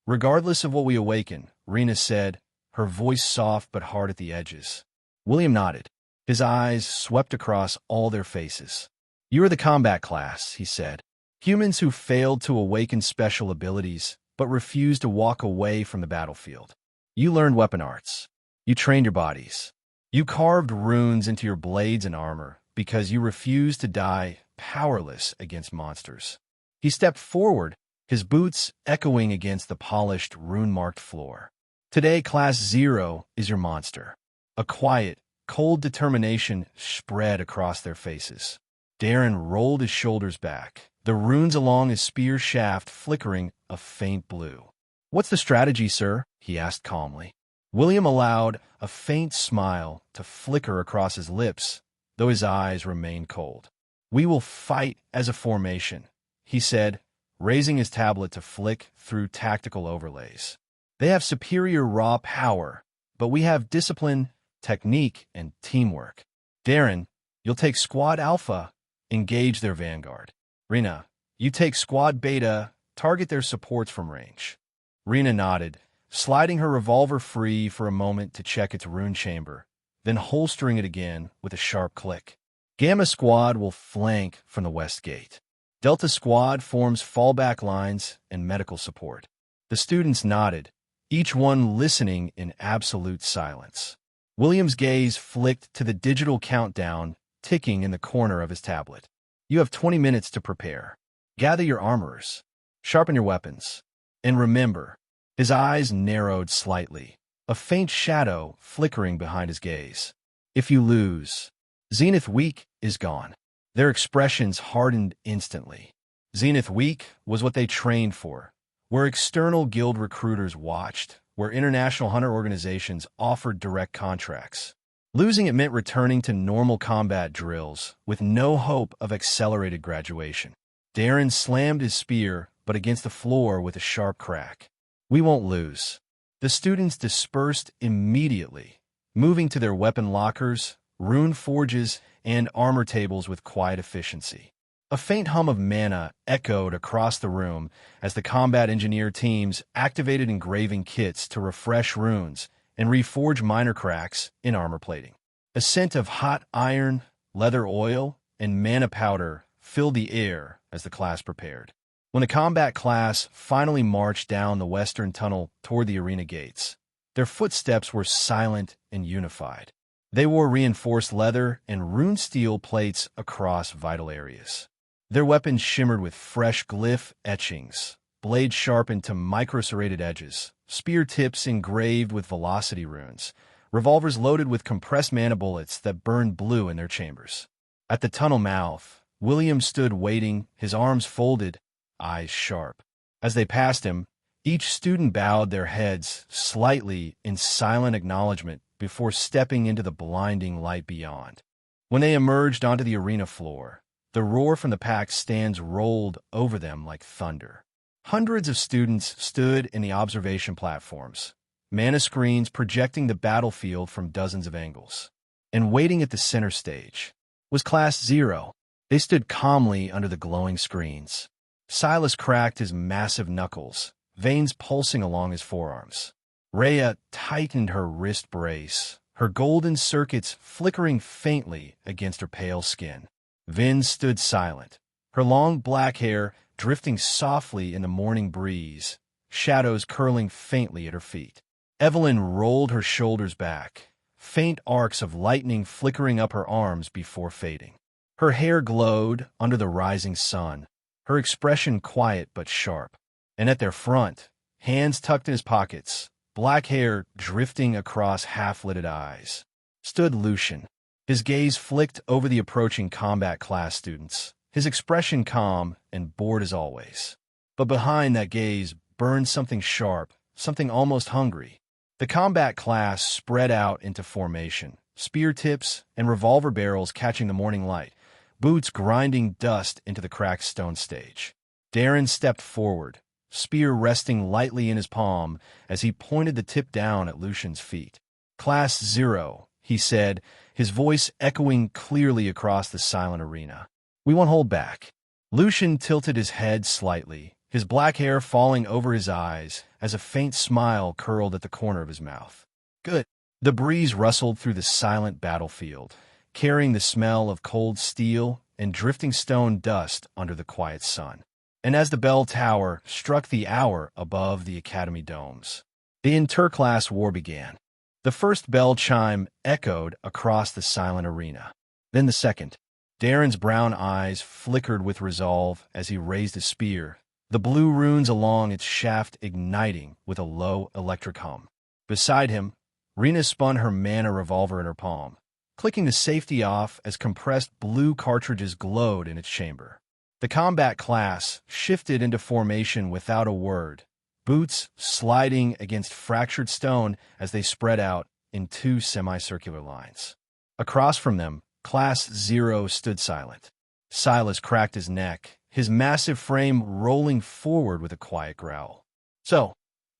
Regardless of what we awaken, Rena said, her voice soft but hard at the edges. William nodded. His eyes swept across all their faces. You are the combat class, he said. Humans who failed to awaken special abilities, but refused to walk away from the battlefield. You learned weapon arts. You trained your bodies. You carved runes into your blades and armor because you refused to die powerless against monsters. He stepped forward, his boots echoing against the polished, rune-marked floor. Today, Class 0 is your monster. A quiet, cold determination spread across their faces. Darren rolled his shoulders back, the runes along his spear shaft flickering a faint blue. What's the strategy, sir? He asked calmly. William allowed a faint smile to flicker across his lips, though his eyes remained cold. We will fight as a formation, he said, raising his tablet to flick through tactical overlays. They have superior raw power, but we have discipline, technique, and teamwork. Darren, you'll take Squad Alpha, engage their vanguard. Rena, you take Squad Beta, target their supports from range. Rena nodded, sliding her revolver free for a moment to check its rune chamber, then holstering it again with a sharp click. Gamma Squad will flank from the west gate. Delta Squad forms fallback lines and medical support. The students nodded, each one listening in absolute silence. William's gaze flicked to the digital countdown ticking in the corner of his tablet. You have 20 minutes to prepare. Gather your armorers. Sharpen your weapons. And remember, his eyes narrowed slightly, a faint shadow flickering behind his gaze. If you lose, Zenith Week is gone. Their expressions hardened instantly. Zenith Week was what they trained for, where external guild recruiters watched, where international hunter organizations offered direct contracts. Losing it meant returning to normal combat drills with no hope of accelerated graduation. Darren slammed his spear, but against the floor with a sharp crack. We won't lose. The students dispersed immediately, moving to their weapon lockers, rune forges, and armor tables with quiet efficiency. A faint hum of mana echoed across the room as the combat engineer teams activated engraving kits to refresh runes and reforge minor cracks in armor plating. A scent of hot iron, leather oil, and mana powder filled the air as the class prepared. When the combat class finally marched down the western tunnel toward the arena gates, their footsteps were silent and unified. They wore reinforced leather and rune steel plates across vital areas. Their weapons shimmered with fresh glyph etchings, blades sharpened to micro-serrated edges, spear tips engraved with velocity runes, revolvers loaded with compressed mana bullets that burned blue in their chambers. At the tunnel mouth, William stood waiting, his arms folded, eyes sharp. As they passed him, each student bowed their heads slightly in silent acknowledgement before stepping into the blinding light beyond. When they emerged onto the arena floor, the roar from the packed stands rolled over them like thunder. Hundreds of students stood in the observation platforms, mana screens projecting the battlefield from dozens of angles. And waiting at the center stage was Class 0. They stood calmly under the glowing screens. Silas cracked his massive knuckles, veins pulsing along his forearms. Rhea tightened her wrist brace, her golden circuits flickering faintly against her pale skin. Vin stood silent, her long black hair drifting softly in the morning breeze, shadows curling faintly at her feet. Evelyn rolled her shoulders back, faint arcs of lightning flickering up her arms before fading. Her hair glowed under the rising sun, her expression quiet but sharp. And at their front, hands tucked in his pockets, black hair drifting across half-lidded eyes, stood Lucian. His gaze flicked over the approaching combat class students, his expression calm and bored as always. But behind that gaze burned something sharp, something almost hungry. The combat class spread out into formation, spear tips and revolver barrels catching the morning light, boots grinding dust into the cracked stone stage. Darren stepped forward, spear resting lightly in his palm as he pointed the tip down at Lucian's feet. "Class 0, he said, his voice echoing clearly across the silent arena. "We won't hold back." Lucian tilted his head slightly, his black hair falling over his eyes as a faint smile curled at the corner of his mouth. "Good." The breeze rustled through the silent battlefield, carrying the smell of cold steel and drifting stone dust under the quiet sun. And as the bell tower struck the hour above the academy domes, the interclass war began. The first bell chime echoed across the silent arena. Then the second. Darren's brown eyes flickered with resolve as he raised his spear, the blue runes along its shaft igniting with a low electric hum. Beside him, Rena spun her mana revolver in her palm, clicking the safety off as compressed blue cartridges glowed in its chamber. The combat class shifted into formation without a word, boots sliding against fractured stone as they spread out in two semicircular lines. Across from them, Class 0 stood silent. Silas cracked his neck, his massive frame rolling forward with a quiet growl. "So,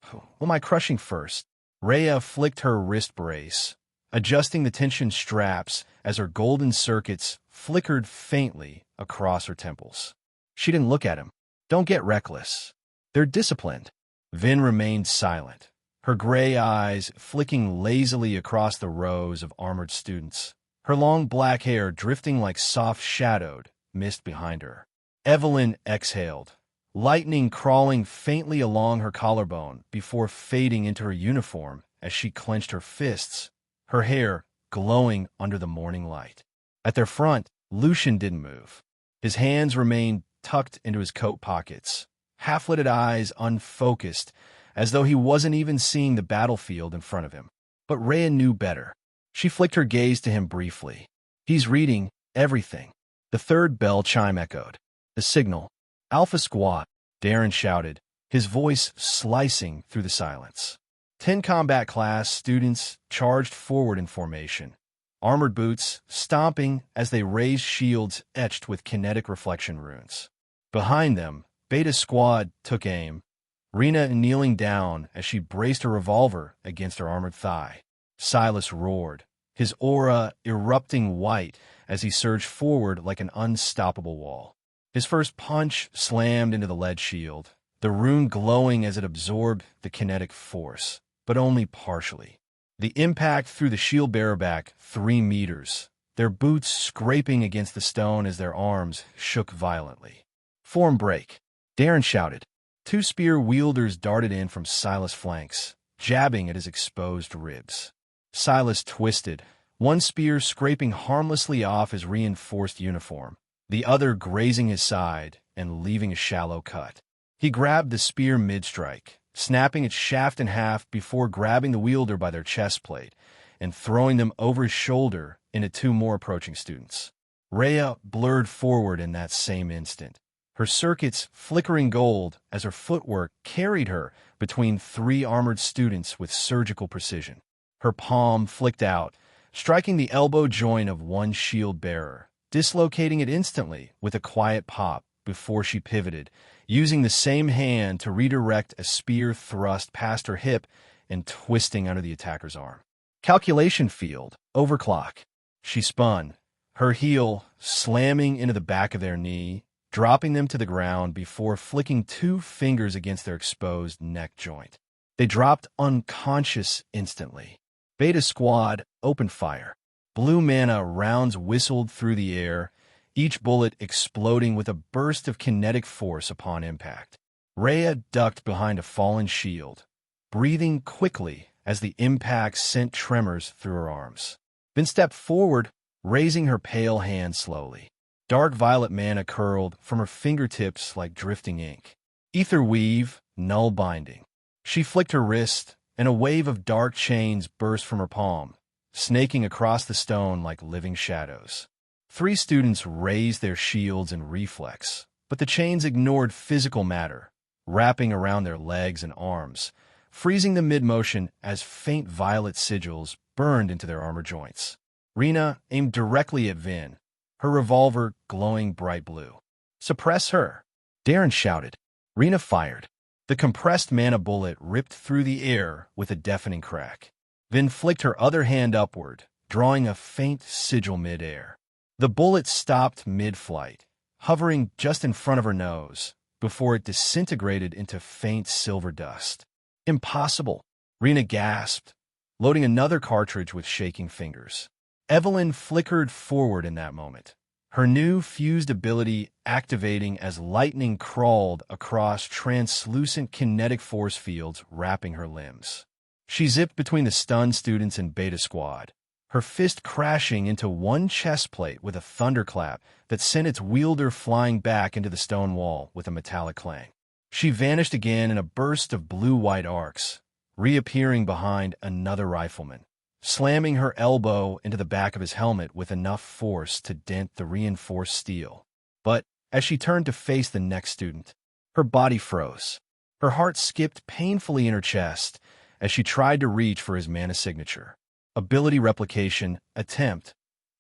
who am I crushing first?" Rhea flicked her wrist brace, adjusting the tension straps as her golden circuits flickered faintly across her temples. She didn't look at him. "Don't get reckless. They're disciplined." Vin remained silent, her gray eyes flicking lazily across the rows of armored students, her long black hair drifting like soft-shadowed mist behind her. Evelyn exhaled, lightning crawling faintly along her collarbone before fading into her uniform as she clenched her fists, her hair glowing under the morning light. At their front, Lucian didn't move. His hands remained tucked into his coat pockets, half-lidded eyes unfocused, as though he wasn't even seeing the battlefield in front of him. But Rhea knew better. She flicked her gaze to him briefly. "He's reading everything." The third bell chime echoed. The signal. "Alpha Squad," Darren shouted, his voice slicing through the silence. 10 combat class students charged forward in formation, armored boots stomping as they raised shields etched with kinetic reflection runes. Behind them, Beta Squad took aim, Rena kneeling down as she braced her revolver against her armored thigh. Silas roared, his aura erupting white as he surged forward like an unstoppable wall. His first punch slammed into the lead shield, the rune glowing as it absorbed the kinetic force, but only partially. The impact threw the shield bearer back 3 meters, their boots scraping against the stone as their arms shook violently. "Form break," Darren shouted. 2 spear wielders darted in from Silas' flanks, jabbing at his exposed ribs. Silas twisted, one spear scraping harmlessly off his reinforced uniform, the other grazing his side and leaving a shallow cut. He grabbed the spear mid-strike, snapping its shaft in half before grabbing the wielder by their chest plate and throwing them over his shoulder into 2 more approaching students. Rhea blurred forward in that same instant, her circuits flickering gold as her footwork carried her between 3 armored students with surgical precision. Her palm flicked out, striking the elbow joint of one shield bearer, dislocating it instantly with a quiet pop before she pivoted, using the same hand to redirect a spear thrust past her hip and twisting under the attacker's arm. Calculation field, overclock. She spun, her heel slamming into the back of their knee, dropping them to the ground before flicking 2 fingers against their exposed neck joint. They dropped unconscious instantly. Beta Squad opened fire. Blue mana rounds whistled through the air, each bullet exploding with a burst of kinetic force upon impact. Rhea ducked behind a fallen shield, breathing quickly as the impact sent tremors through her arms. Then stepped forward, raising her pale hand slowly. Dark violet mana curled from her fingertips like drifting ink. Ether weave, null binding. She flicked her wrist, and a wave of dark chains burst from her palm, snaking across the stone like living shadows. 3 students raised their shields in reflex, but the chains ignored physical matter, wrapping around their legs and arms, freezing them mid-motion as faint violet sigils burned into their armor joints. Rena aimed directly at Vin, her revolver glowing bright blue. "Suppress her!" Darren shouted. Rena fired. The compressed mana bullet ripped through the air with a deafening crack. Vin flicked her other hand upward, drawing a faint sigil mid-air. The bullet stopped mid-flight, hovering just in front of her nose, before it disintegrated into faint silver dust. "Impossible!" Rena gasped, loading another cartridge with shaking fingers. Evelyn flickered forward in that moment, her new fused ability activating as lightning crawled across translucent kinetic force fields wrapping her limbs. She zipped between the stunned students and Beta Squad, her fist crashing into one chest plate with a thunderclap that sent its wielder flying back into the stone wall with a metallic clang. She vanished again in a burst of blue-white arcs, reappearing behind another rifleman, slamming her elbow into the back of his helmet with enough force to dent the reinforced steel. But as she turned to face the next student, her body froze. Her heart skipped painfully in her chest as she tried to reach for his mana signature. Ability replication, attempt,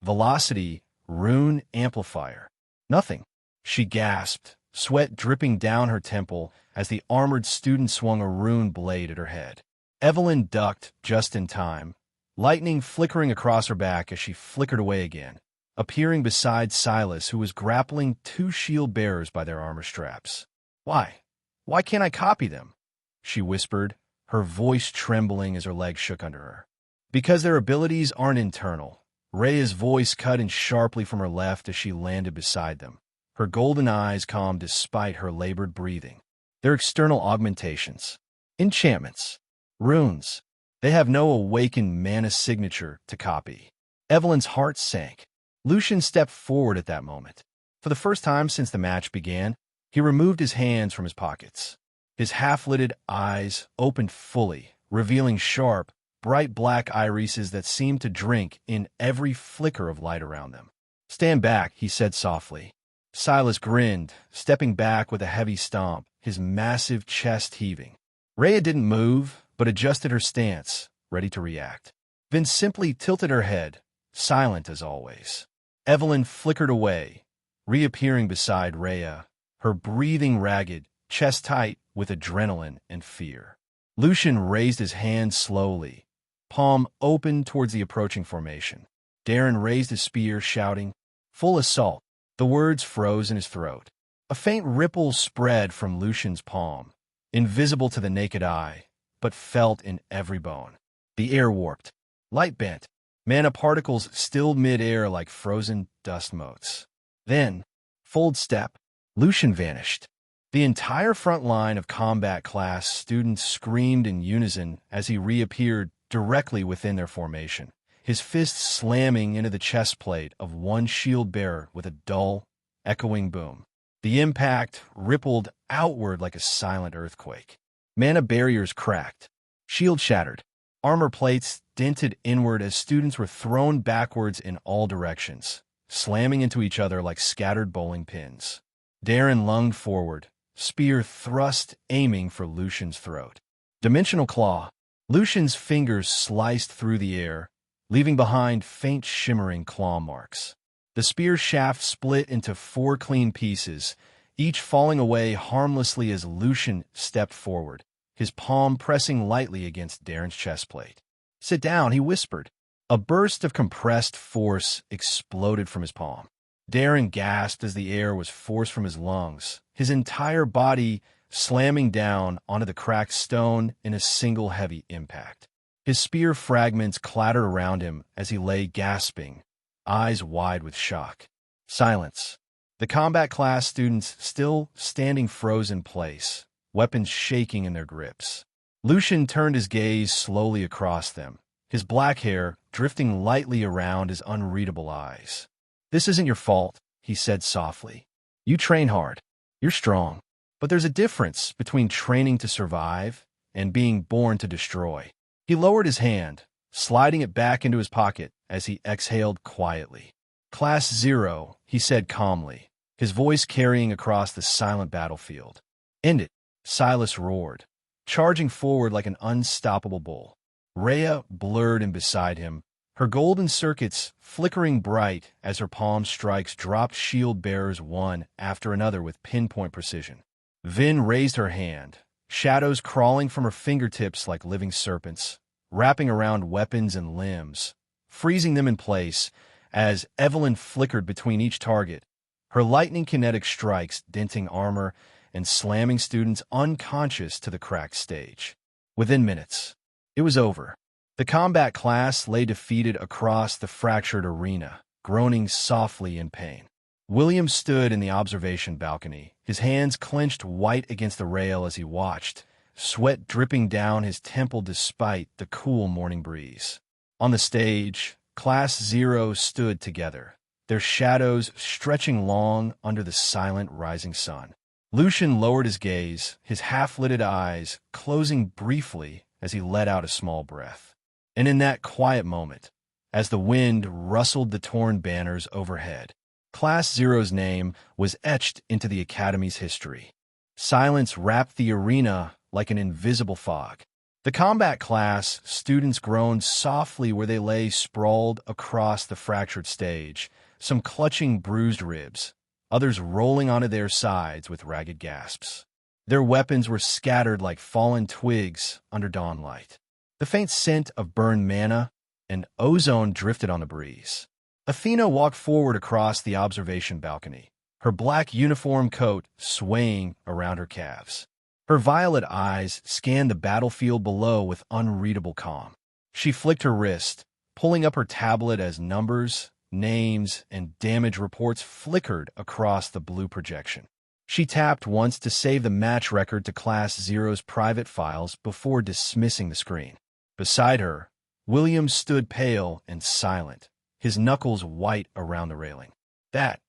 velocity, rune amplifier. Nothing. She gasped, sweat dripping down her temple as the armored student swung a rune blade at her head. Evelyn ducked just in time, lightning flickering across her back as she flickered away again, appearing beside Silas, who was grappling 2 shield bearers by their armor straps. "Why? Why can't I copy them?" she whispered, her voice trembling as her legs shook under her. "Because their abilities aren't internal." Rhea's voice cut in sharply from her left as she landed beside them, her golden eyes calm despite her labored breathing. "They're external augmentations. Enchantments. Runes. They have no awakened mana signature to copy." Evelyn's heart sank. Lucian stepped forward at that moment. For the first time since the match began, he removed his hands from his pockets. His half-lidded eyes opened fully, revealing sharp, bright black irises that seemed to drink in every flicker of light around them. "Stand back," he said softly. Silas grinned, stepping back with a heavy stomp, his massive chest heaving. Rhea didn't move, but adjusted her stance, ready to react. Vin simply tilted her head, silent as always. Evelyn flickered away, reappearing beside Rhea, her breathing ragged, chest tight with adrenaline and fear. Lucian raised his hand slowly, palm open towards the approaching formation. Darren raised his spear, shouting, "Full assault." The words froze in his throat. A faint ripple spread from Lucian's palm, invisible to the naked eye, but felt in every bone. The air warped, light bent, mana particles stilled mid-air like frozen dust motes. Then, fold step, Lucian vanished. The entire front line of combat class students screamed in unison as he reappeared directly within their formation, his fist slamming into the chest plate of one shield bearer with a dull, echoing boom. The impact rippled outward like a silent earthquake. Mana barriers cracked, shield shattered, armor plates dented inward as students were thrown backwards in all directions, slamming into each other like scattered bowling pins. Darren lunged forward, spear thrust aiming for Lucian's throat. Dimensional claw. Lucian's fingers sliced through the air, leaving behind faint shimmering claw marks. The spear shaft split into 4 clean pieces, each falling away harmlessly as Lucian stepped forward, his palm pressing lightly against Darren's chest plate. "Sit down," he whispered. A burst of compressed force exploded from his palm. Darren gasped as the air was forced from his lungs, his entire body slamming down onto the cracked stone in a single heavy impact. His spear fragments clattered around him as he lay gasping, eyes wide with shock. Silence. The combat class students still standing frozen in place, weapons shaking in their grips. Lucian turned his gaze slowly across them, his black hair drifting lightly around his unreadable eyes. "This isn't your fault," he said softly. "You train hard. You're strong. But there's a difference between training to survive and being born to destroy." He lowered his hand, sliding it back into his pocket as he exhaled quietly. "Class 0, he said calmly, his voice carrying across the silent battlefield. "End it," Silas roared, charging forward like an unstoppable bull. Rhea blurred in beside him, her golden circuits flickering bright as her palm strikes dropped shield bearers one after another with pinpoint precision. Vin raised her hand, shadows crawling from her fingertips like living serpents, wrapping around weapons and limbs, freezing them in place as Evelyn flickered between each target, her lightning kinetic strikes denting armor and slamming students unconscious to the cracked stage. Within minutes, it was over. The combat class lay defeated across the fractured arena, groaning softly in pain. William stood in the observation balcony, his hands clenched white against the rail as he watched, sweat dripping down his temple despite the cool morning breeze. On the stage, Class 0 stood together, their shadows stretching long under the silent rising sun. Lucian lowered his gaze, his half-lidded eyes closing briefly as he let out a small breath. And in that quiet moment, as the wind rustled the torn banners overhead, Class 0's name was etched into the Academy's history. Silence wrapped the arena like an invisible fog. The combat class students groaned softly where they lay sprawled across the fractured stage, some clutching bruised ribs, others rolling onto their sides with ragged gasps. Their weapons were scattered like fallen twigs under dawnlight. The faint scent of burned mana and ozone drifted on the breeze. Athena walked forward across the observation balcony, her black uniform coat swaying around her calves. Her violet eyes scanned the battlefield below with unreadable calm. She flicked her wrist, pulling up her tablet as numbers, names, and damage reports flickered across the blue projection. She tapped once to save the match record to Class 0's private files before dismissing the screen. Beside her, William stood pale and silent, his knuckles white around the railing. "That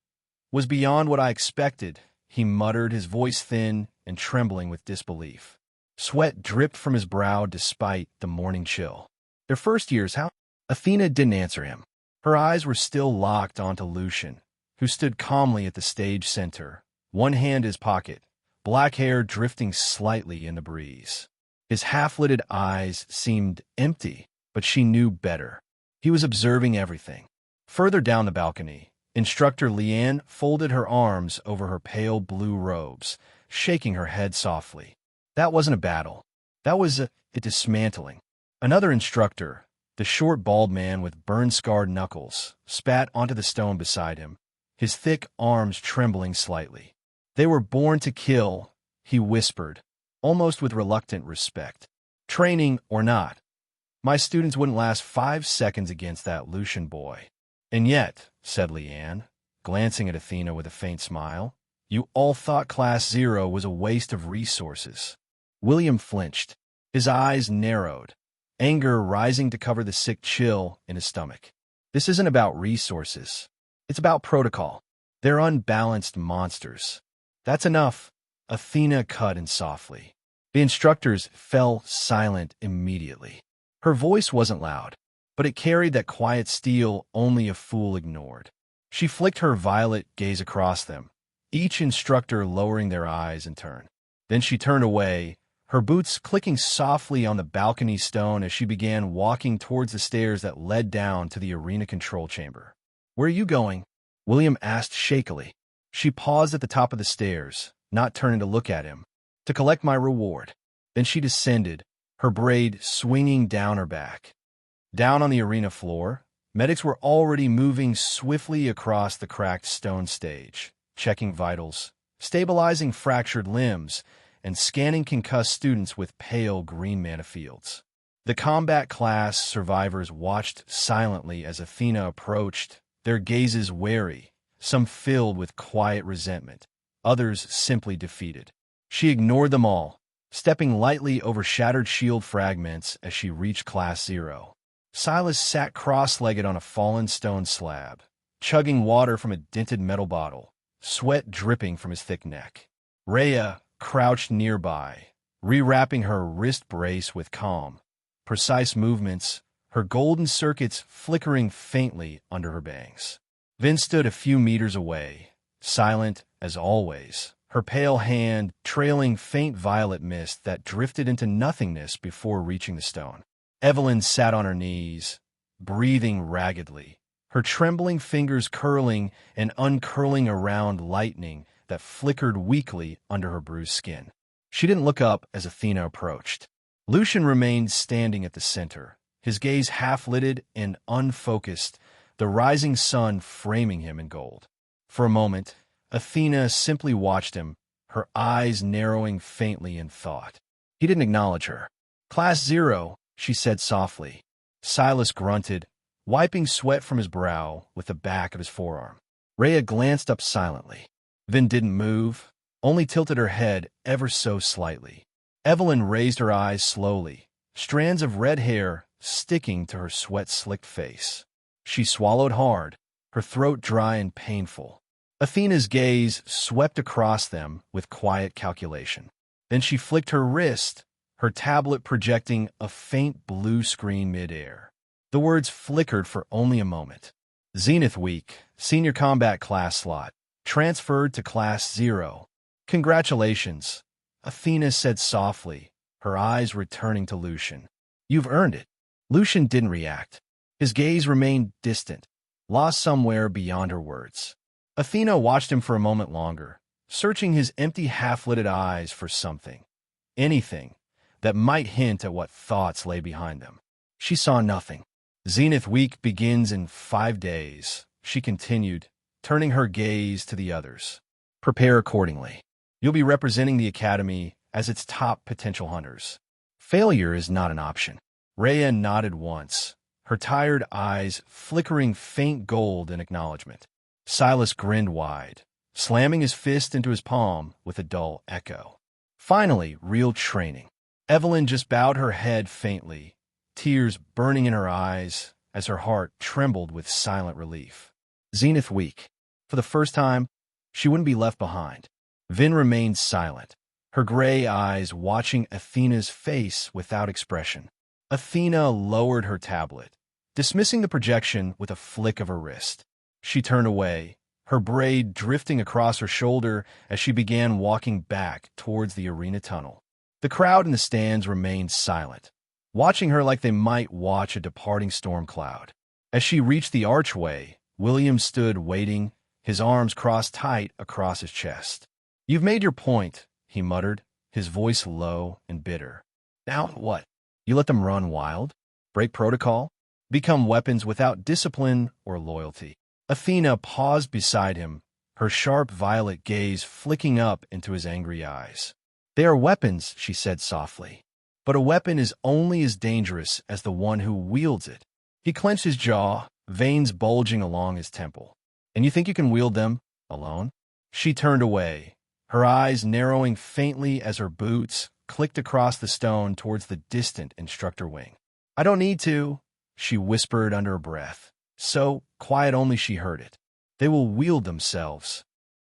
was beyond what I expected," he muttered, his voice thin and trembling with disbelief. Sweat dripped from his brow despite the morning chill. "Their first years, how?" Athena didn't answer him. Her eyes were still locked onto Lucian, who stood calmly at the stage center, one hand in his pocket, black hair drifting slightly in the breeze. His half-lidded eyes seemed empty, but she knew better. He was observing everything. Further down the balcony, Instructor Leanne folded her arms over her pale blue robes, shaking her head softly. That wasn't a battle. That was a dismantling. Another instructor, the short bald man with burn-scarred knuckles, spat onto the stone beside him, his thick arms trembling slightly. "They were born to kill," he whispered, almost with reluctant respect. "Training or not, my students wouldn't last 5 seconds against that Lucian boy." "And yet," said Leanne, glancing at Athena with a faint smile, "you all thought Class 0 was a waste of resources." William flinched. His eyes narrowed, anger rising to cover the sick chill in his stomach. "This isn't about resources. It's about protocol. They're unbalanced monsters." "That's enough," Athena cut in softly. The instructors fell silent immediately. Her voice wasn't loud, but it carried that quiet steel only a fool ignored. She flicked her violet gaze across them, each instructor lowering their eyes in turn. Then she turned away, her boots clicking softly on the balcony stone as she began walking towards the stairs that led down to the arena control chamber. "Where are you going?" William asked shakily. She paused at the top of the stairs, not turning to look at him. "To collect my reward." Then she descended, her braid swinging down her back. Down on the arena floor, medics were already moving swiftly across the cracked stone stage, checking vitals, stabilizing fractured limbs, and scanning concussed students with pale green mana fields. The combat class survivors watched silently as Athena approached, their gazes wary, some filled with quiet resentment, others simply defeated. She ignored them all, stepping lightly over shattered shield fragments as she reached Class 0. Silas sat cross-legged on a fallen stone slab, chugging water from a dented metal bottle, sweat dripping from his thick neck. Rhea crouched nearby, rewrapping her wrist brace with calm, precise movements, her golden circuits flickering faintly under her bangs. Vin stood a few meters away, silent as always, her pale hand trailing faint violet mist that drifted into nothingness before reaching the stone. Evelyn sat on her knees, breathing raggedly, her trembling fingers curling and uncurling around lightning that flickered weakly under her bruised skin. She didn't look up as Athena approached. Lucian remained standing at the center, his gaze half-lidded and unfocused, the rising sun framing him in gold. For a moment, Athena simply watched him, her eyes narrowing faintly in thought. He didn't acknowledge her. "Class 0, she said softly. Silas grunted, wiping sweat from his brow with the back of his forearm. Rhea glanced up silently. Vin didn't move, only tilted her head ever so slightly. Evelyn raised her eyes slowly, strands of red hair sticking to her sweat-slicked face. She swallowed hard, her throat dry and painful. Athena's gaze swept across them with quiet calculation. Then she flicked her wrist, her tablet projecting a faint blue screen mid-air. The words flickered for only a moment. Zenith Week, Senior Combat Class slot, transferred to Class 0. Congratulations, Athena said softly, her eyes returning to Lucian. You've earned it. Lucian didn't react. His gaze remained distant, lost somewhere beyond her words. Athena watched him for a moment longer, searching his empty half-lidded eyes for something, anything, that might hint at what thoughts lay behind them. She saw nothing. Zenith Week begins in 5 days, she continued, turning her gaze to the others. Prepare accordingly. You'll be representing the Academy as its top potential hunters. Failure is not an option. Rhea nodded once, her tired eyes flickering faint gold in acknowledgement. Silas grinned wide, slamming his fist into his palm with a dull echo. Finally, real training. Evelyn just bowed her head faintly, tears burning in her eyes as her heart trembled with silent relief. Zenith Week. For the first time, she wouldn't be left behind. Vin remained silent, her gray eyes watching Athena's face without expression. Athena lowered her tablet, dismissing the projection with a flick of her wrist. She turned away, her braid drifting across her shoulder as she began walking back towards the arena tunnel. The crowd in the stands remained silent, watching her like they might watch a departing storm cloud. As she reached the archway, William stood waiting, his arms crossed tight across his chest. You've made your point, he muttered, his voice low and bitter. Now what? You let them run wild? Break protocol? Become weapons without discipline or loyalty? Athena paused beside him, her sharp violet gaze flicking up into his angry eyes. They are weapons, she said softly. But a weapon is only as dangerous as the one who wields it. He clenched his jaw, veins bulging along his temple. And you think you can wield them alone? She turned away, her eyes narrowing faintly as her boots clicked across the stone towards the distant instructor wing. I don't need to, she whispered under her breath, so quiet only she heard it. They will wield themselves.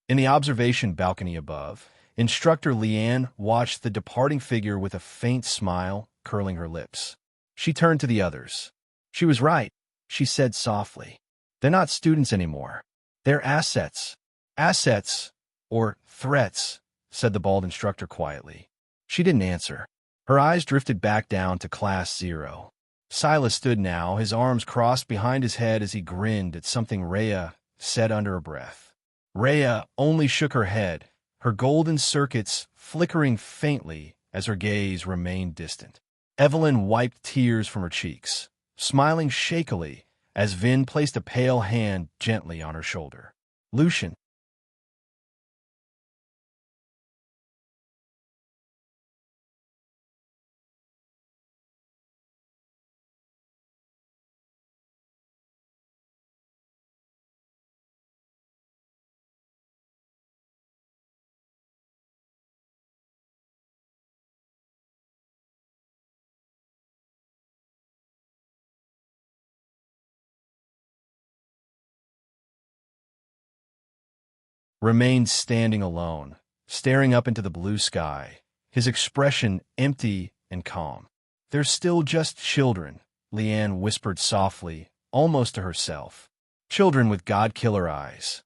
In the observation balcony above, Instructor Leanne watched the departing figure with a faint smile curling her lips. She turned to the others. She was right, she said softly. They're not students anymore. They're assets. Assets, or threats, said the bald instructor quietly. She didn't answer. Her eyes drifted back down to Class 0. Silas stood now, his arms crossed behind his head as he grinned at something Rhea said under her breath. Rhea only shook her head, her golden circuits flickering faintly as her gaze remained distant. Evelyn wiped tears from her cheeks, smiling shakily as Vin placed a pale hand gently on her shoulder. Lucian, remained standing alone, staring up into the blue sky, his expression empty and calm. "They're still just children," Leanne whispered softly, almost to herself. "Children with God-killer eyes."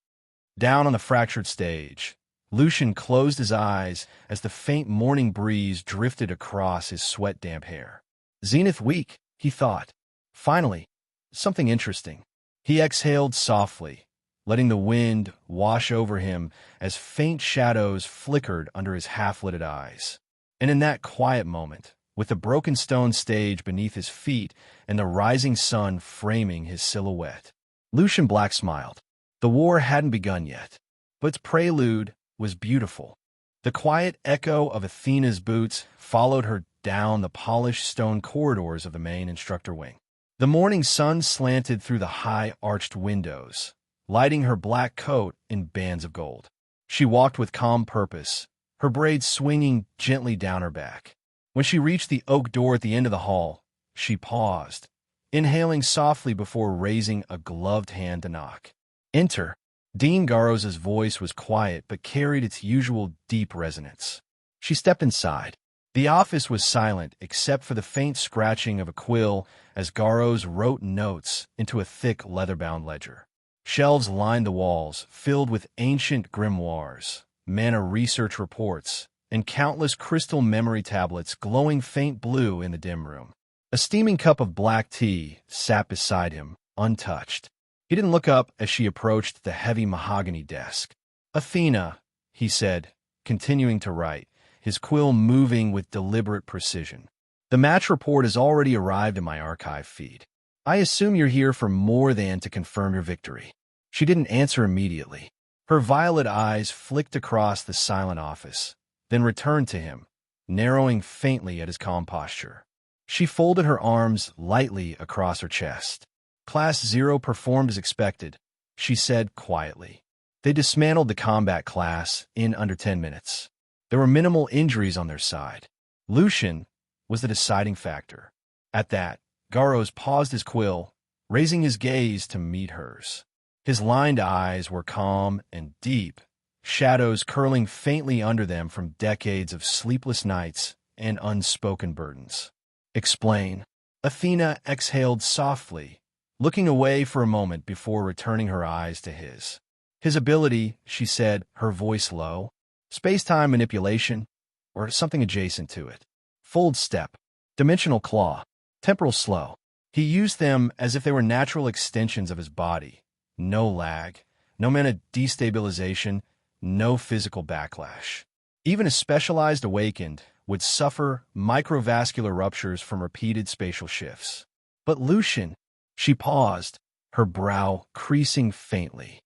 Down on the fractured stage, Lucian closed his eyes as the faint morning breeze drifted across his sweat-damp hair. Zenith week, he thought. Finally, something interesting. He exhaled softly, letting the wind wash over him as faint shadows flickered under his half-lidded eyes. And in that quiet moment, with the broken stone stage beneath his feet and the rising sun framing his silhouette, Lucian Black smiled. The war hadn't begun yet, but its prelude was beautiful. The quiet echo of Athena's boots followed her down the polished stone corridors of the main instructor wing. The morning sun slanted through the high arched windows, lighting her black coat in bands of gold. She walked with calm purpose, her braids swinging gently down her back. When she reached the oak door at the end of the hall, she paused, inhaling softly before raising a gloved hand to knock. "Enter." Dean Garros's voice was quiet but carried its usual deep resonance. She stepped inside. The office was silent except for the faint scratching of a quill as Garros wrote notes into a thick leather-bound ledger. Shelves lined the walls, filled with ancient grimoires, mana research reports, and countless crystal memory tablets glowing faint blue in the dim room. A steaming cup of black tea sat beside him, untouched. He didn't look up as she approached the heavy mahogany desk. "Athena," he said, continuing to write, his quill moving with deliberate precision. "The match report has already arrived in my archive feed. I assume you're here for more than to confirm your victory." She didn't answer immediately. Her violet eyes flicked across the silent office, then returned to him, narrowing faintly at his calm posture. She folded her arms lightly across her chest. "Class 0 performed as expected," she said quietly. They dismantled the combat class in under 10 minutes. There were minimal injuries on their side. Lucian was the deciding factor. At that, Garros paused his quill, raising his gaze to meet hers. His lined eyes were calm and deep, shadows curling faintly under them from decades of sleepless nights and unspoken burdens. "Explain." Athena exhaled softly, looking away for a moment before returning her eyes to his. "His ability," she said, her voice low. "Space-time manipulation, or something adjacent to it. Fold step, dimensional claw, temporal slow. He used them as if they were natural extensions of his body. No lag, no mana destabilization, no physical backlash. Even a specialized awakened would suffer microvascular ruptures from repeated spatial shifts. But Lucian," she paused, her brow creasing faintly.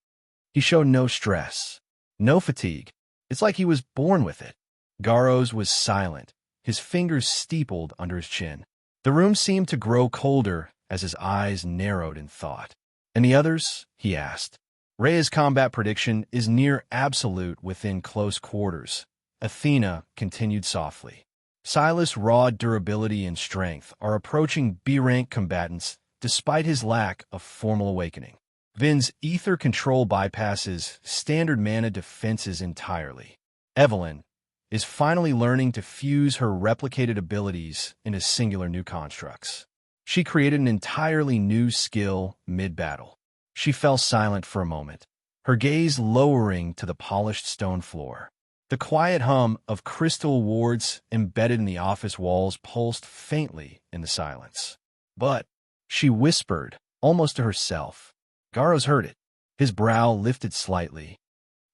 "He showed no stress, no fatigue. It's like he was born with it." Garros was silent, his fingers steepled under his chin. The room seemed to grow colder as his eyes narrowed in thought. "And the others?" he asked. "Rhea's combat prediction is near absolute within close quarters," Athena continued softly. "Silas' raw durability and strength are approaching B-rank combatants despite his lack of formal awakening. Vin's ether control bypasses standard mana defenses entirely. Evelyn is finally learning to fuse her replicated abilities into singular new constructs. She created an entirely new skill mid-battle." She fell silent for a moment, her gaze lowering to the polished stone floor. The quiet hum of crystal wards embedded in the office walls pulsed faintly in the silence. "But," she whispered, almost to herself. Garros heard it. His brow lifted slightly.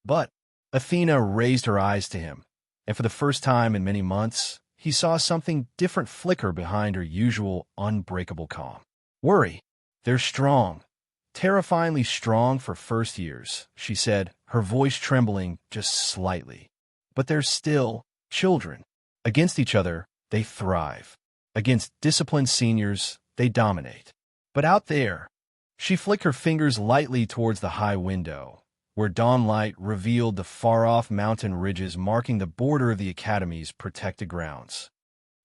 "But," Athena raised her eyes to him, and for the first time in many months, he saw something different flicker behind her usual unbreakable calm. "Worry. They're strong. Terrifyingly strong for first years," she said, her voice trembling just slightly. "But they're still children. Against each other, they thrive. Against disciplined seniors, they dominate. But out there," she flicked her fingers lightly towards the high window, where dawnlight revealed the far-off mountain ridges marking the border of the Academy's protected grounds.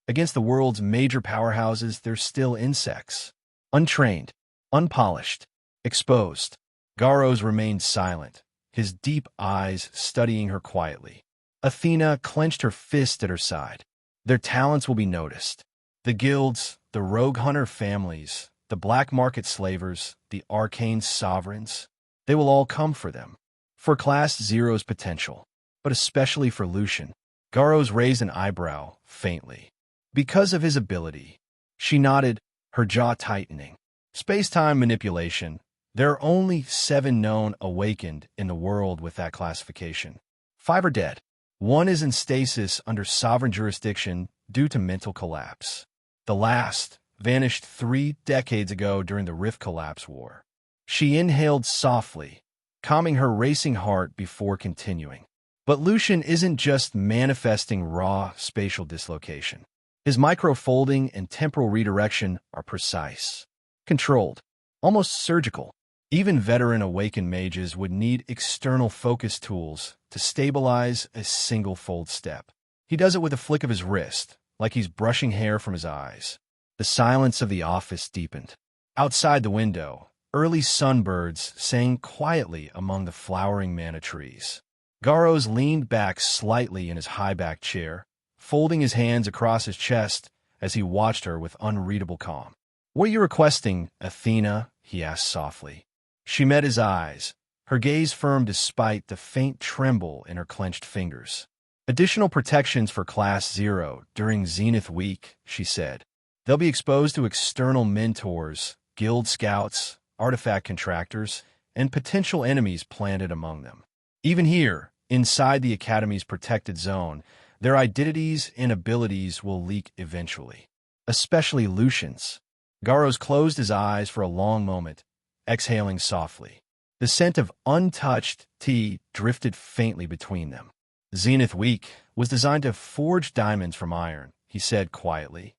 "Against the world's major powerhouses, they're still insects. Untrained, unpolished, exposed." Garros remained silent, his deep eyes studying her quietly. Athena clenched her fist at her side. Their talents will be noticed. The guilds, the rogue hunter families, the black market slavers, the arcane sovereigns, they will all come for them. For Class Zero's potential, but especially for Lucian. Garros raised an eyebrow, faintly. Because of his ability. She nodded, her jaw tightening. Space-time manipulation. There are only 7 known awakened in the world with that classification. 5 are dead. 1 is in stasis under sovereign jurisdiction due to mental collapse. The last vanished 3 decades ago during the Rift Collapse War. She inhaled softly, calming her racing heart before continuing. But Lucian isn't just manifesting raw spatial dislocation. His microfolding and temporal redirection are precise, controlled, almost surgical. Even veteran awakened mages would need external focus tools to stabilize a single fold step. He does it with a flick of his wrist, like he's brushing hair from his eyes. The silence of the office deepened. Outside the window, early sunbirds sang quietly among the flowering manna trees. Garros leaned back slightly in his high-backed chair, folding his hands across his chest as he watched her with unreadable calm. "What are you requesting, Athena?" he asked softly. She met his eyes, her gaze firm despite the faint tremble in her clenched fingers. "Additional protections for Class Zero during Zenith Week," she said. "They'll be exposed to external mentors, guild scouts, artifact contractors, and potential enemies planted among them. Even here, inside the Academy's protected zone, their identities and abilities will leak eventually. Especially Lucian's." Garros closed his eyes for a long moment, exhaling softly. The scent of untouched tea drifted faintly between them. "Zenith Week was designed to forge diamonds from iron," he said quietly.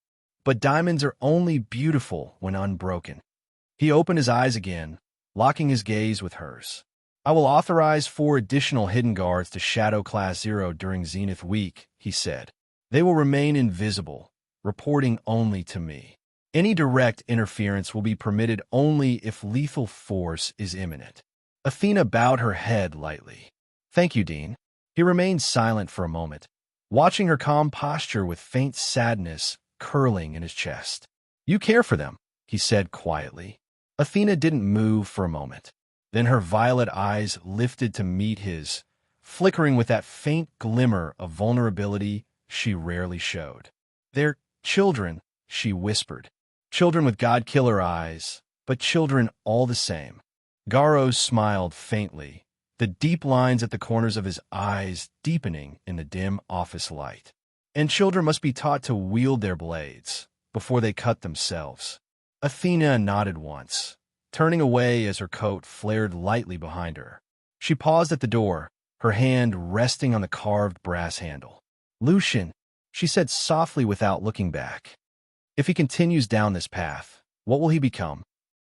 "But diamonds are only beautiful when unbroken." He opened his eyes again, locking his gaze with hers. "I will authorize 4 additional hidden guards to shadow Class Zero during Zenith Week," he said. "They will remain invisible, reporting only to me. Any direct interference will be permitted only if lethal force is imminent." Athena bowed her head lightly. "Thank you, Dean." He remained silent for a moment, watching her calm posture with faint sadness curling in his chest. "You care for them," he said quietly. Athena didn't move for a moment. Then her violet eyes lifted to meet his, flickering with that faint glimmer of vulnerability she rarely showed. "They're children," she whispered. "Children with God-killer eyes, but children all the same." Garros smiled faintly, the deep lines at the corners of his eyes deepening in the dim office light. "And children must be taught to wield their blades before they cut themselves." Athena nodded once, turning away as her coat flared lightly behind her. She paused at the door, her hand resting on the carved brass handle. "Lucian," she said softly without looking back. "If he continues down this path, what will he become?"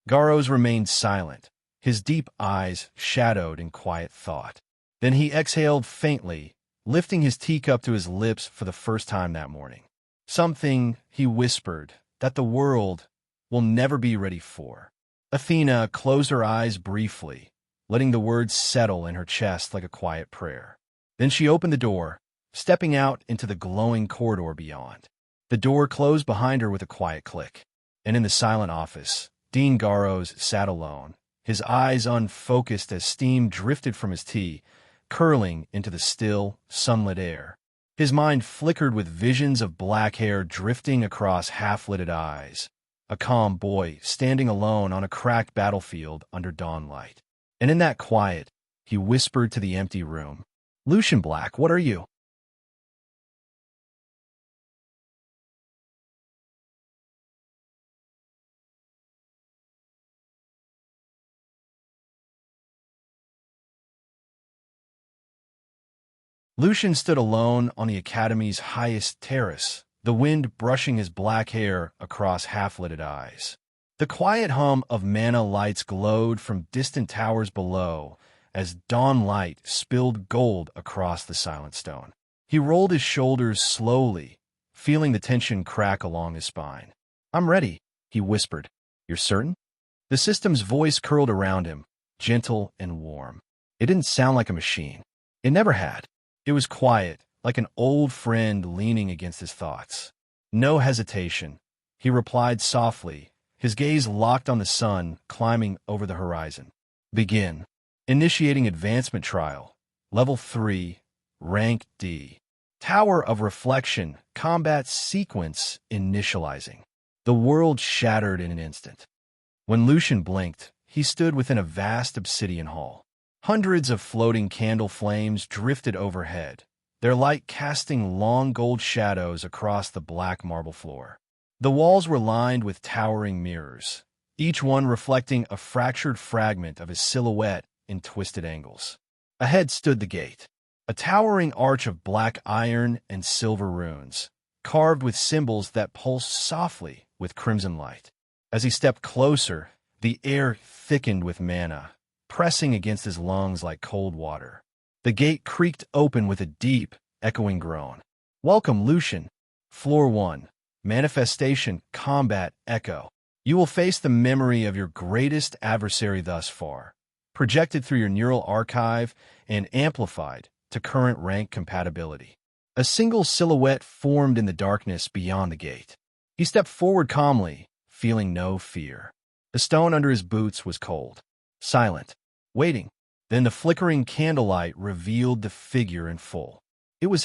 Garros remained silent, his deep eyes shadowed in quiet thought. Then he exhaled faintly, lifting his teacup to his lips for the first time that morning. "Something," he whispered, "that the world will never be ready for." Athena closed her eyes briefly, letting the words settle in her chest like a quiet prayer. Then she opened the door, stepping out into the glowing corridor beyond. The door closed behind her with a quiet click, and in the silent office, Dean Garros sat alone, his eyes unfocused as steam drifted from his tea, curling into the still, sunlit air. His mind flickered with visions of black hair drifting across half-lidded eyes, a calm boy standing alone on a cracked battlefield under dawnlight. And in that quiet, he whispered to the empty room, "Lucian Black, what are you?" Lucian stood alone on the Academy's highest terrace, the wind brushing his black hair across half-lidded eyes. The quiet hum of mana lights glowed from distant towers below as dawn light spilled gold across the silent stone. He rolled his shoulders slowly, feeling the tension crack along his spine. "I'm ready," he whispered. "You're certain?" The system's voice curled around him, gentle and warm. It didn't sound like a machine. It never had. It was quiet, like an old friend leaning against his thoughts. No hesitation. He replied softly, his gaze locked on the sun climbing over the horizon. Begin. Initiating advancement trial. Level 3, Rank D. Tower of Reflection, combat sequence initializing. The world shattered in an instant. When Lucian blinked, he stood within a vast obsidian hall. Hundreds of floating candle flames drifted overhead, their light casting long gold shadows across the black marble floor. The walls were lined with towering mirrors, each one reflecting a fractured fragment of his silhouette in twisted angles. Ahead stood the gate, a towering arch of black iron and silver runes, carved with symbols that pulsed softly with crimson light. As he stepped closer, the air thickened with mana, pressing against his lungs like cold water. The gate creaked open with a deep, echoing groan. Welcome, Lucian. Floor 1. Manifestation Combat Echo. You will face the memory of your greatest adversary thus far, projected through your neural archive and amplified to current rank compatibility. A single silhouette formed in the darkness beyond the gate. He stepped forward calmly, feeling no fear. The stone under his boots was cold, silent, waiting. Then the flickering candlelight revealed the figure in full. It was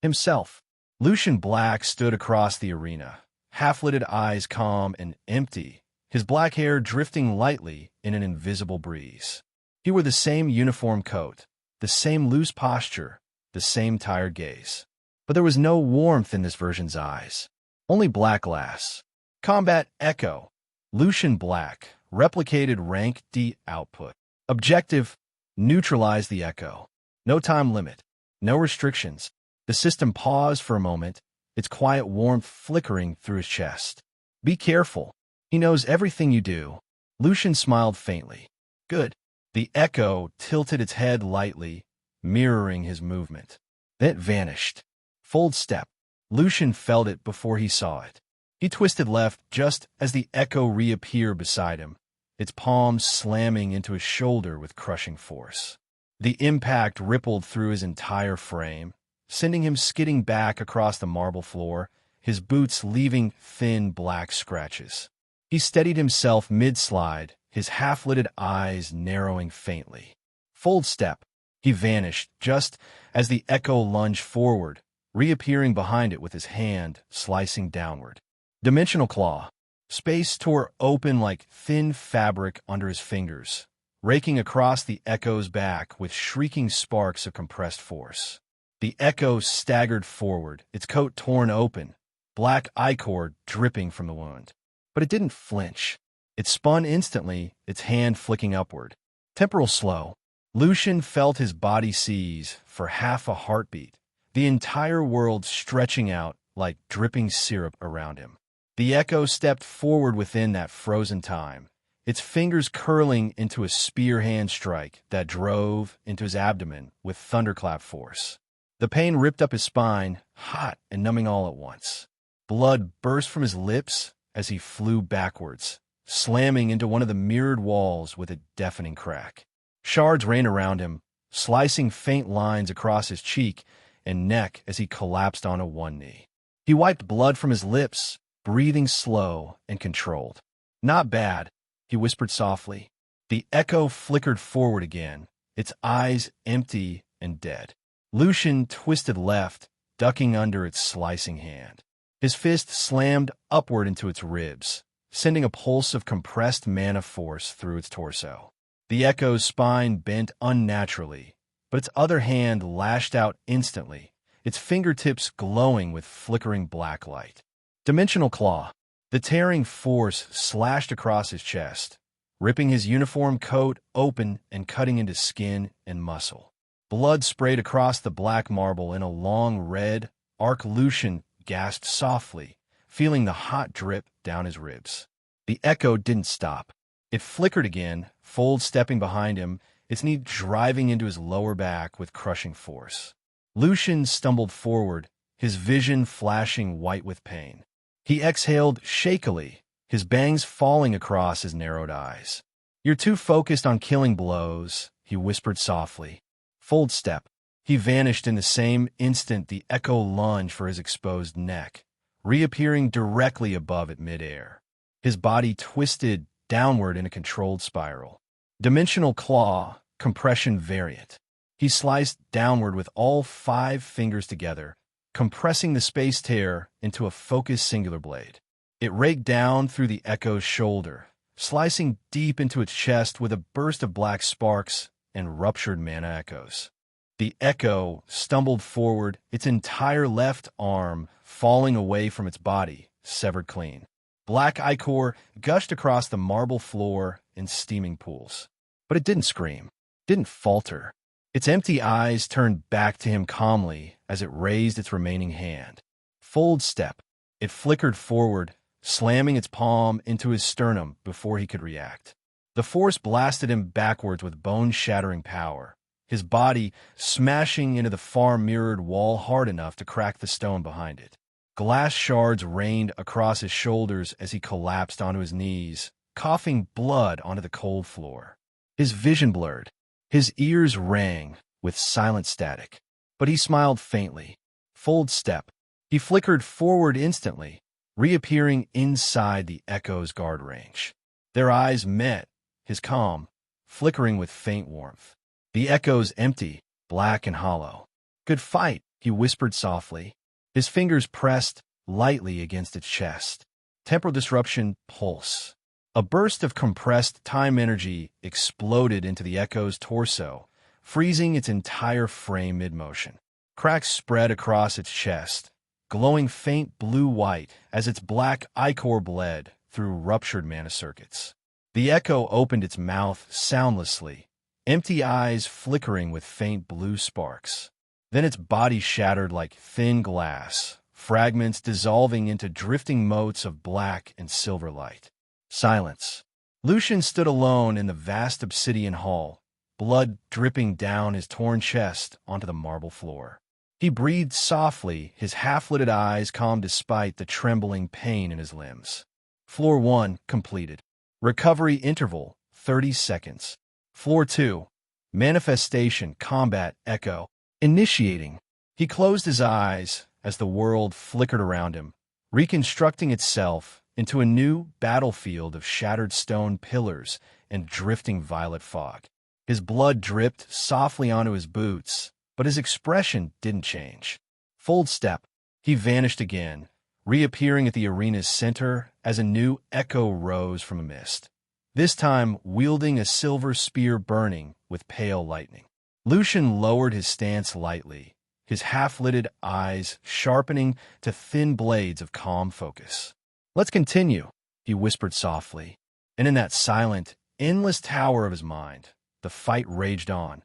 himself. Lucian Black stood across the arena, half-lidded eyes calm and empty, his black hair drifting lightly in an invisible breeze. He wore the same uniform coat, the same loose posture, the same tired gaze. But there was no warmth in this version's eyes, only black glass. Combat Echo. Lucian Black, replicated rank D output. Objective, neutralize the echo. No time limit, no restrictions. The system paused for a moment, its quiet warmth flickering through his chest. Be careful. He knows everything you do. Lucian smiled faintly. Good. The echo tilted its head lightly, mirroring his movement. Then it vanished. Fold step. Lucian felt it before he saw it. He twisted left just as the echo reappeared beside him, its palms slamming into his shoulder with crushing force. The impact rippled through his entire frame, sending him skidding back across the marble floor, his boots leaving thin black scratches. He steadied himself mid-slide, his half-lidded eyes narrowing faintly. Fold step. He vanished just as the echo lunged forward, reappearing behind it with his hand slicing downward. Dimensional claw. Space tore open like thin fabric under his fingers, raking across the echo's back with shrieking sparks of compressed force. The echo staggered forward, its coat torn open, black ichor dripping from the wound. But it didn't flinch. It spun instantly, its hand flicking upward. Temporal slow. Lucian felt his body seize for half a heartbeat, the entire world stretching out like dripping syrup around him. The echo stepped forward within that frozen time, its fingers curling into a spear hand strike that drove into his abdomen with thunderclap force. The pain ripped up his spine, hot and numbing all at once. Blood burst from his lips as he flew backwards, slamming into one of the mirrored walls with a deafening crack. Shards rained around him, slicing faint lines across his cheek and neck as he collapsed onto one knee. He wiped blood from his lips, breathing slow and controlled. Not bad, he whispered softly. The echo flickered forward again, its eyes empty and dead. Lucian twisted left, ducking under its slicing hand. His fist slammed upward into its ribs, sending a pulse of compressed mana force through its torso. The echo's spine bent unnaturally, but its other hand lashed out instantly, its fingertips glowing with flickering black light. Dimensional claw. The tearing force slashed across his chest, ripping his uniform coat open and cutting into skin and muscle. Blood sprayed across the black marble in a long red arc. Lucian gasped softly, feeling the hot drip down his ribs. The echo didn't stop. It flickered again, fold stepping behind him, its knee driving into his lower back with crushing force. Lucian stumbled forward, his vision flashing white with pain. He exhaled shakily, his bangs falling across his narrowed eyes. You're too focused on killing blows, he whispered softly. Fold step. He vanished in the same instant the echo lunged for his exposed neck, reappearing directly above it midair. His body twisted downward in a controlled spiral. Dimensional claw, compression variant. He sliced downward with all 5 fingers together, compressing the space tear into a focused singular blade. It raked down through the echo's shoulder, slicing deep into its chest with a burst of black sparks and ruptured mana echoes. The echo stumbled forward, its entire left arm falling away from its body, severed clean. Black ichor gushed across the marble floor in steaming pools. But it didn't scream, didn't falter. Its empty eyes turned back to him calmly as it raised its remaining hand. Fold step. It flickered forward, slamming its palm into his sternum before he could react. The force blasted him backwards with bone-shattering power, his body smashing into the far-mirrored wall hard enough to crack the stone behind it. Glass shards rained across his shoulders as he collapsed onto his knees, coughing blood onto the cold floor. His vision blurred. His ears rang with silent static. But he smiled faintly. Fold step. He flickered forward instantly, reappearing inside the echo's guard range. Their eyes met, his calm, flickering with faint warmth. The echo's empty, black and hollow. Good fight, he whispered softly. His fingers pressed lightly against its chest. Temporal disruption pulse. A burst of compressed time energy exploded into the echo's torso, freezing its entire frame mid-motion. Cracks spread across its chest, glowing faint blue-white as its black ichor bled through ruptured mana circuits. The echo opened its mouth soundlessly, empty eyes flickering with faint blue sparks. Then its body shattered like thin glass, fragments dissolving into drifting motes of black and silver light. Silence. Lucian stood alone in the vast obsidian hall, blood dripping down his torn chest onto the marble floor. He breathed softly, his half-lidded eyes calm despite the trembling pain in his limbs. Floor 1 completed. Recovery interval 30 seconds. Floor 2. Manifestation combat echo. Initiating. He closed his eyes as the world flickered around him, reconstructing itself into a new battlefield of shattered stone pillars and drifting violet fog. His blood dripped softly onto his boots, but his expression didn't change. Fold step. He vanished again, reappearing at the arena's center as a new echo rose from a mist, this time wielding a silver spear burning with pale lightning. Lucian lowered his stance lightly, his half-lidded eyes sharpening to thin blades of calm focus. Let's continue, he whispered softly, and in that silent, endless tower of his mind, the fight raged on,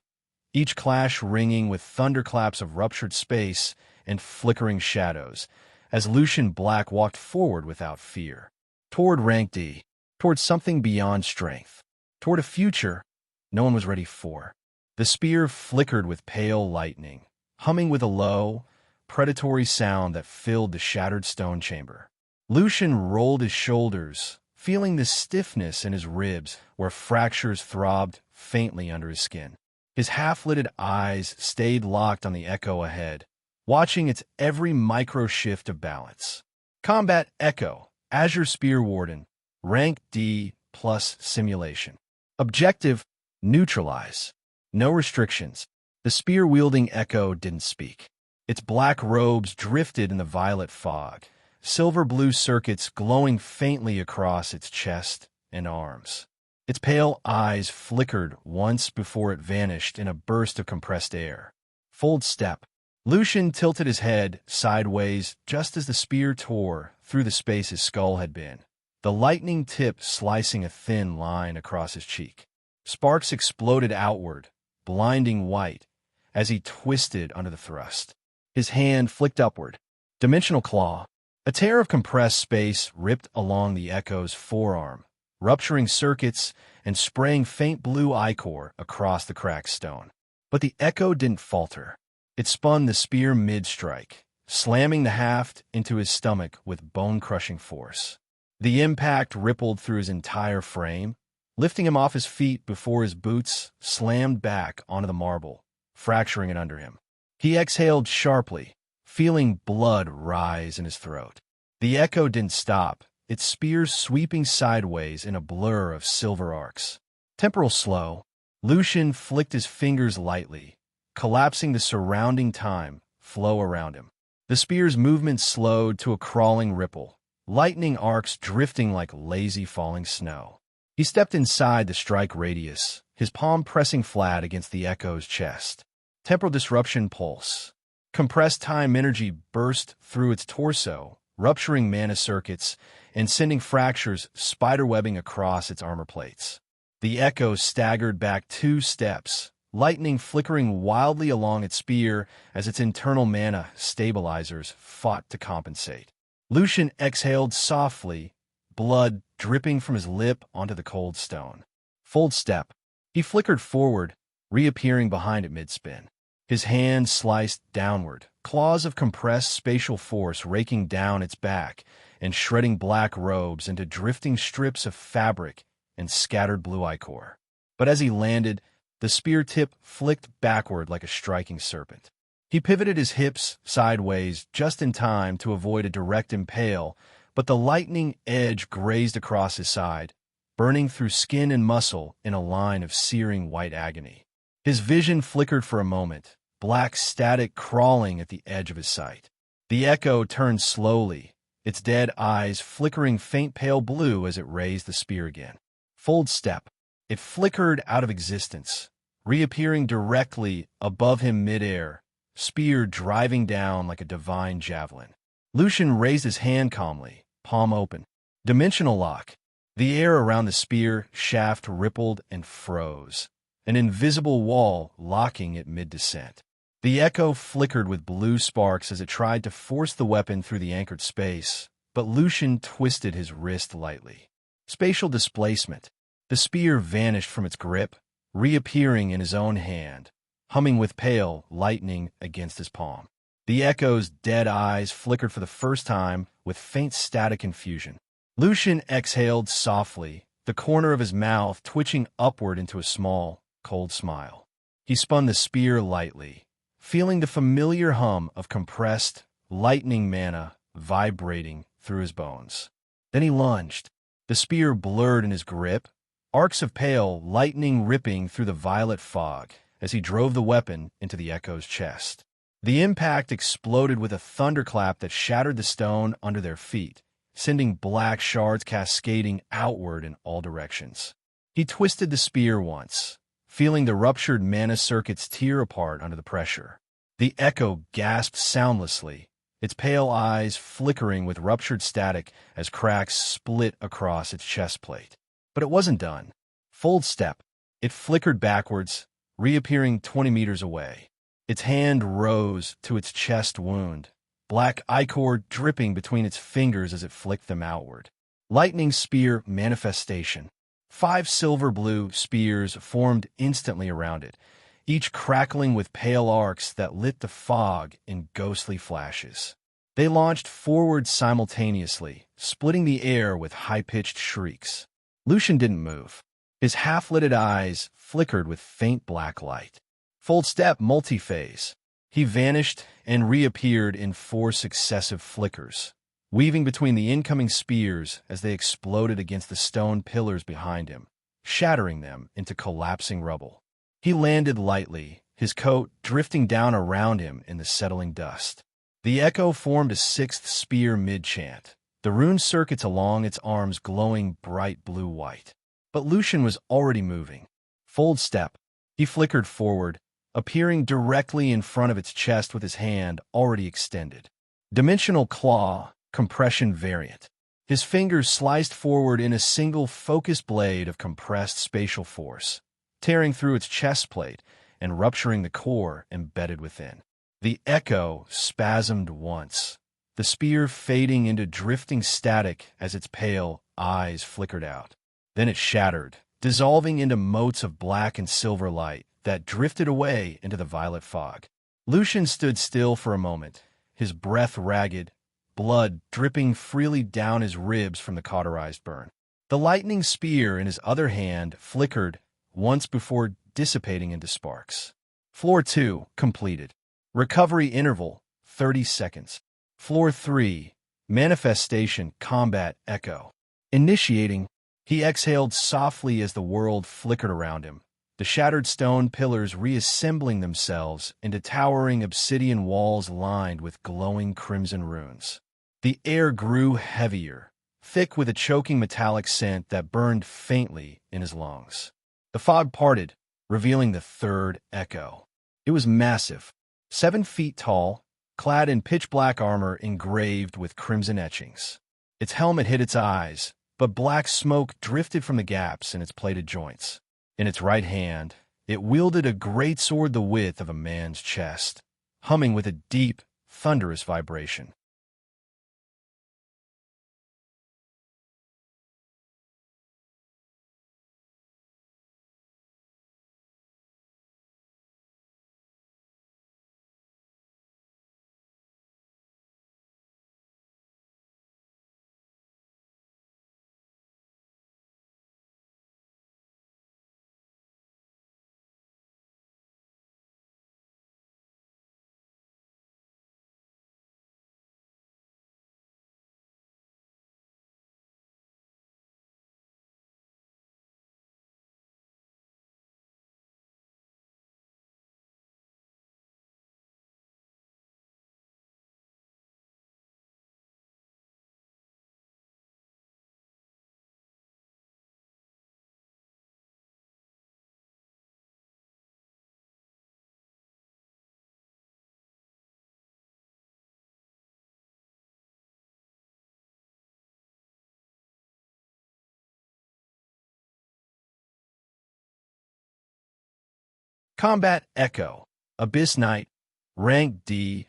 each clash ringing with thunderclaps of ruptured space and flickering shadows, as Lucian Black walked forward without fear, toward rank D, toward something beyond strength, toward a future no one was ready for. The spear flickered with pale lightning, humming with a low, predatory sound that filled the shattered stone chamber. Lucian rolled his shoulders, feeling the stiffness in his ribs where fractures throbbed faintly under his skin. His half-lidded eyes stayed locked on the echo ahead, watching its every micro-shift of balance. Combat Echo, Azure Spear Warden, Rank D plus Simulation. Objective, Neutralize. No restrictions. The spear-wielding echo didn't speak. Its black robes drifted in the violet fog, silver-blue circuits glowing faintly across its chest and arms. Its pale eyes flickered once before it vanished in a burst of compressed air. Fold step. Lucian tilted his head sideways just as the spear tore through the space his skull had been, the lightning tip slicing a thin line across his cheek. Sparks exploded outward, blinding white, as he twisted under the thrust. His hand flicked upward. Dimensional claw. A tear of compressed space ripped along the echo's forearm, rupturing circuits and spraying faint blue ichor across the cracked stone. But the echo didn't falter. It spun the spear mid-strike, slamming the haft into his stomach with bone-crushing force. The impact rippled through his entire frame, lifting him off his feet before his boots slammed back onto the marble, fracturing it under him. He exhaled sharply, feeling blood rise in his throat. The echo didn't stop, its spears sweeping sideways in a blur of silver arcs. Temporal slow, Lucian flicked his fingers lightly, collapsing the surrounding time flow around him. The spear's movement slowed to a crawling ripple, lightning arcs drifting like lazy falling snow. He stepped inside the strike radius, his palm pressing flat against the echo's chest. Temporal disruption pulse. Compressed time energy burst through its torso, rupturing mana circuits and sending fractures spiderwebbing across its armor plates. The echo staggered back 2 steps, lightning flickering wildly along its spear as its internal mana stabilizers fought to compensate. Lucian exhaled softly, blood dripping from his lip onto the cold stone. Fold step. He flickered forward, reappearing behind it mid-spin. His hand sliced downward, claws of compressed spatial force raking down its back and shredding black robes into drifting strips of fabric and scattered blue ichor. But as he landed, the spear tip flicked backward like a striking serpent. He pivoted his hips sideways just in time to avoid a direct impale, but the lightning edge grazed across his side, burning through skin and muscle in a line of searing white agony. His vision flickered for a moment, black static crawling at the edge of his sight. The echo turned slowly, its dead eyes flickering faint pale blue as it raised the spear again. Fold step. It flickered out of existence, reappearing directly above him midair, spear driving down like a divine javelin. Lucian raised his hand calmly, palm open. Dimensional lock. The air around the spear shaft rippled and froze, an invisible wall locking it mid-descent. The echo flickered with blue sparks as it tried to force the weapon through the anchored space, but Lucian twisted his wrist lightly. Spatial displacement. The spear vanished from its grip, reappearing in his own hand, humming with pale lightning against his palm. The echo's dead eyes flickered for the first time with faint static infusion. Lucian exhaled softly, the corner of his mouth twitching upward into a small, cold smile. He spun the spear lightly, feeling the familiar hum of compressed, lightning mana vibrating through his bones. Then he lunged. The spear blurred in his grip, arcs of pale lightning ripping through the violet fog as he drove the weapon into the echo's chest. The impact exploded with a thunderclap that shattered the stone under their feet, sending black shards cascading outward in all directions. He twisted the spear once, feeling the ruptured mana circuits tear apart under the pressure. The echo gasped soundlessly, its pale eyes flickering with ruptured static as cracks split across its chest plate. But it wasn't done. Fold step. It flickered backwards, reappearing 20 meters away. Its hand rose to its chest wound, black ichor dripping between its fingers as it flicked them outward. Lightning spear manifestation. 5 silver-blue spears formed instantly around it, each crackling with pale arcs that lit the fog in ghostly flashes. They launched forward simultaneously, splitting the air with high-pitched shrieks. Lucian didn't move. His half-lidded eyes flickered with faint black light. Fold step multi-phase. He vanished and reappeared in 4 successive flickers, weaving between the incoming spears as they exploded against the stone pillars behind him, shattering them into collapsing rubble. He landed lightly, his coat drifting down around him in the settling dust. The echo formed a 6th spear mid-chant, the rune circuits along its arms glowing bright blue-white. But Lucian was already moving. Fold step. He flickered forward, appearing directly in front of its chest with his hand already extended. Dimensional claw, compression variant. His fingers sliced forward in a single focused blade of compressed spatial force, tearing through its chest plate and rupturing the core embedded within. The echo spasmed once, the spear fading into drifting static as its pale eyes flickered out. Then it shattered, dissolving into motes of black and silver light that drifted away into the violet fog. Lucian stood still for a moment, his breath ragged, blood dripping freely down his ribs from the cauterized burn. The lightning spear in his other hand flickered once before dissipating into sparks. Floor 2, completed. Recovery interval, 30 seconds. Floor 3, manifestation combat echo. Initiating, he exhaled softly as the world flickered around him, the shattered stone pillars reassembling themselves into towering obsidian walls lined with glowing crimson runes. The air grew heavier, thick with a choking metallic scent that burned faintly in his lungs. The fog parted, revealing the third echo. It was massive, 7 feet tall, clad in pitch-black armor engraved with crimson etchings. Its helmet hid its eyes, but black smoke drifted from the gaps in its plated joints. In its right hand, it wielded a great sword the width of a man's chest, humming with a deep, thunderous vibration. Combat Echo, Abyss Knight, Rank D++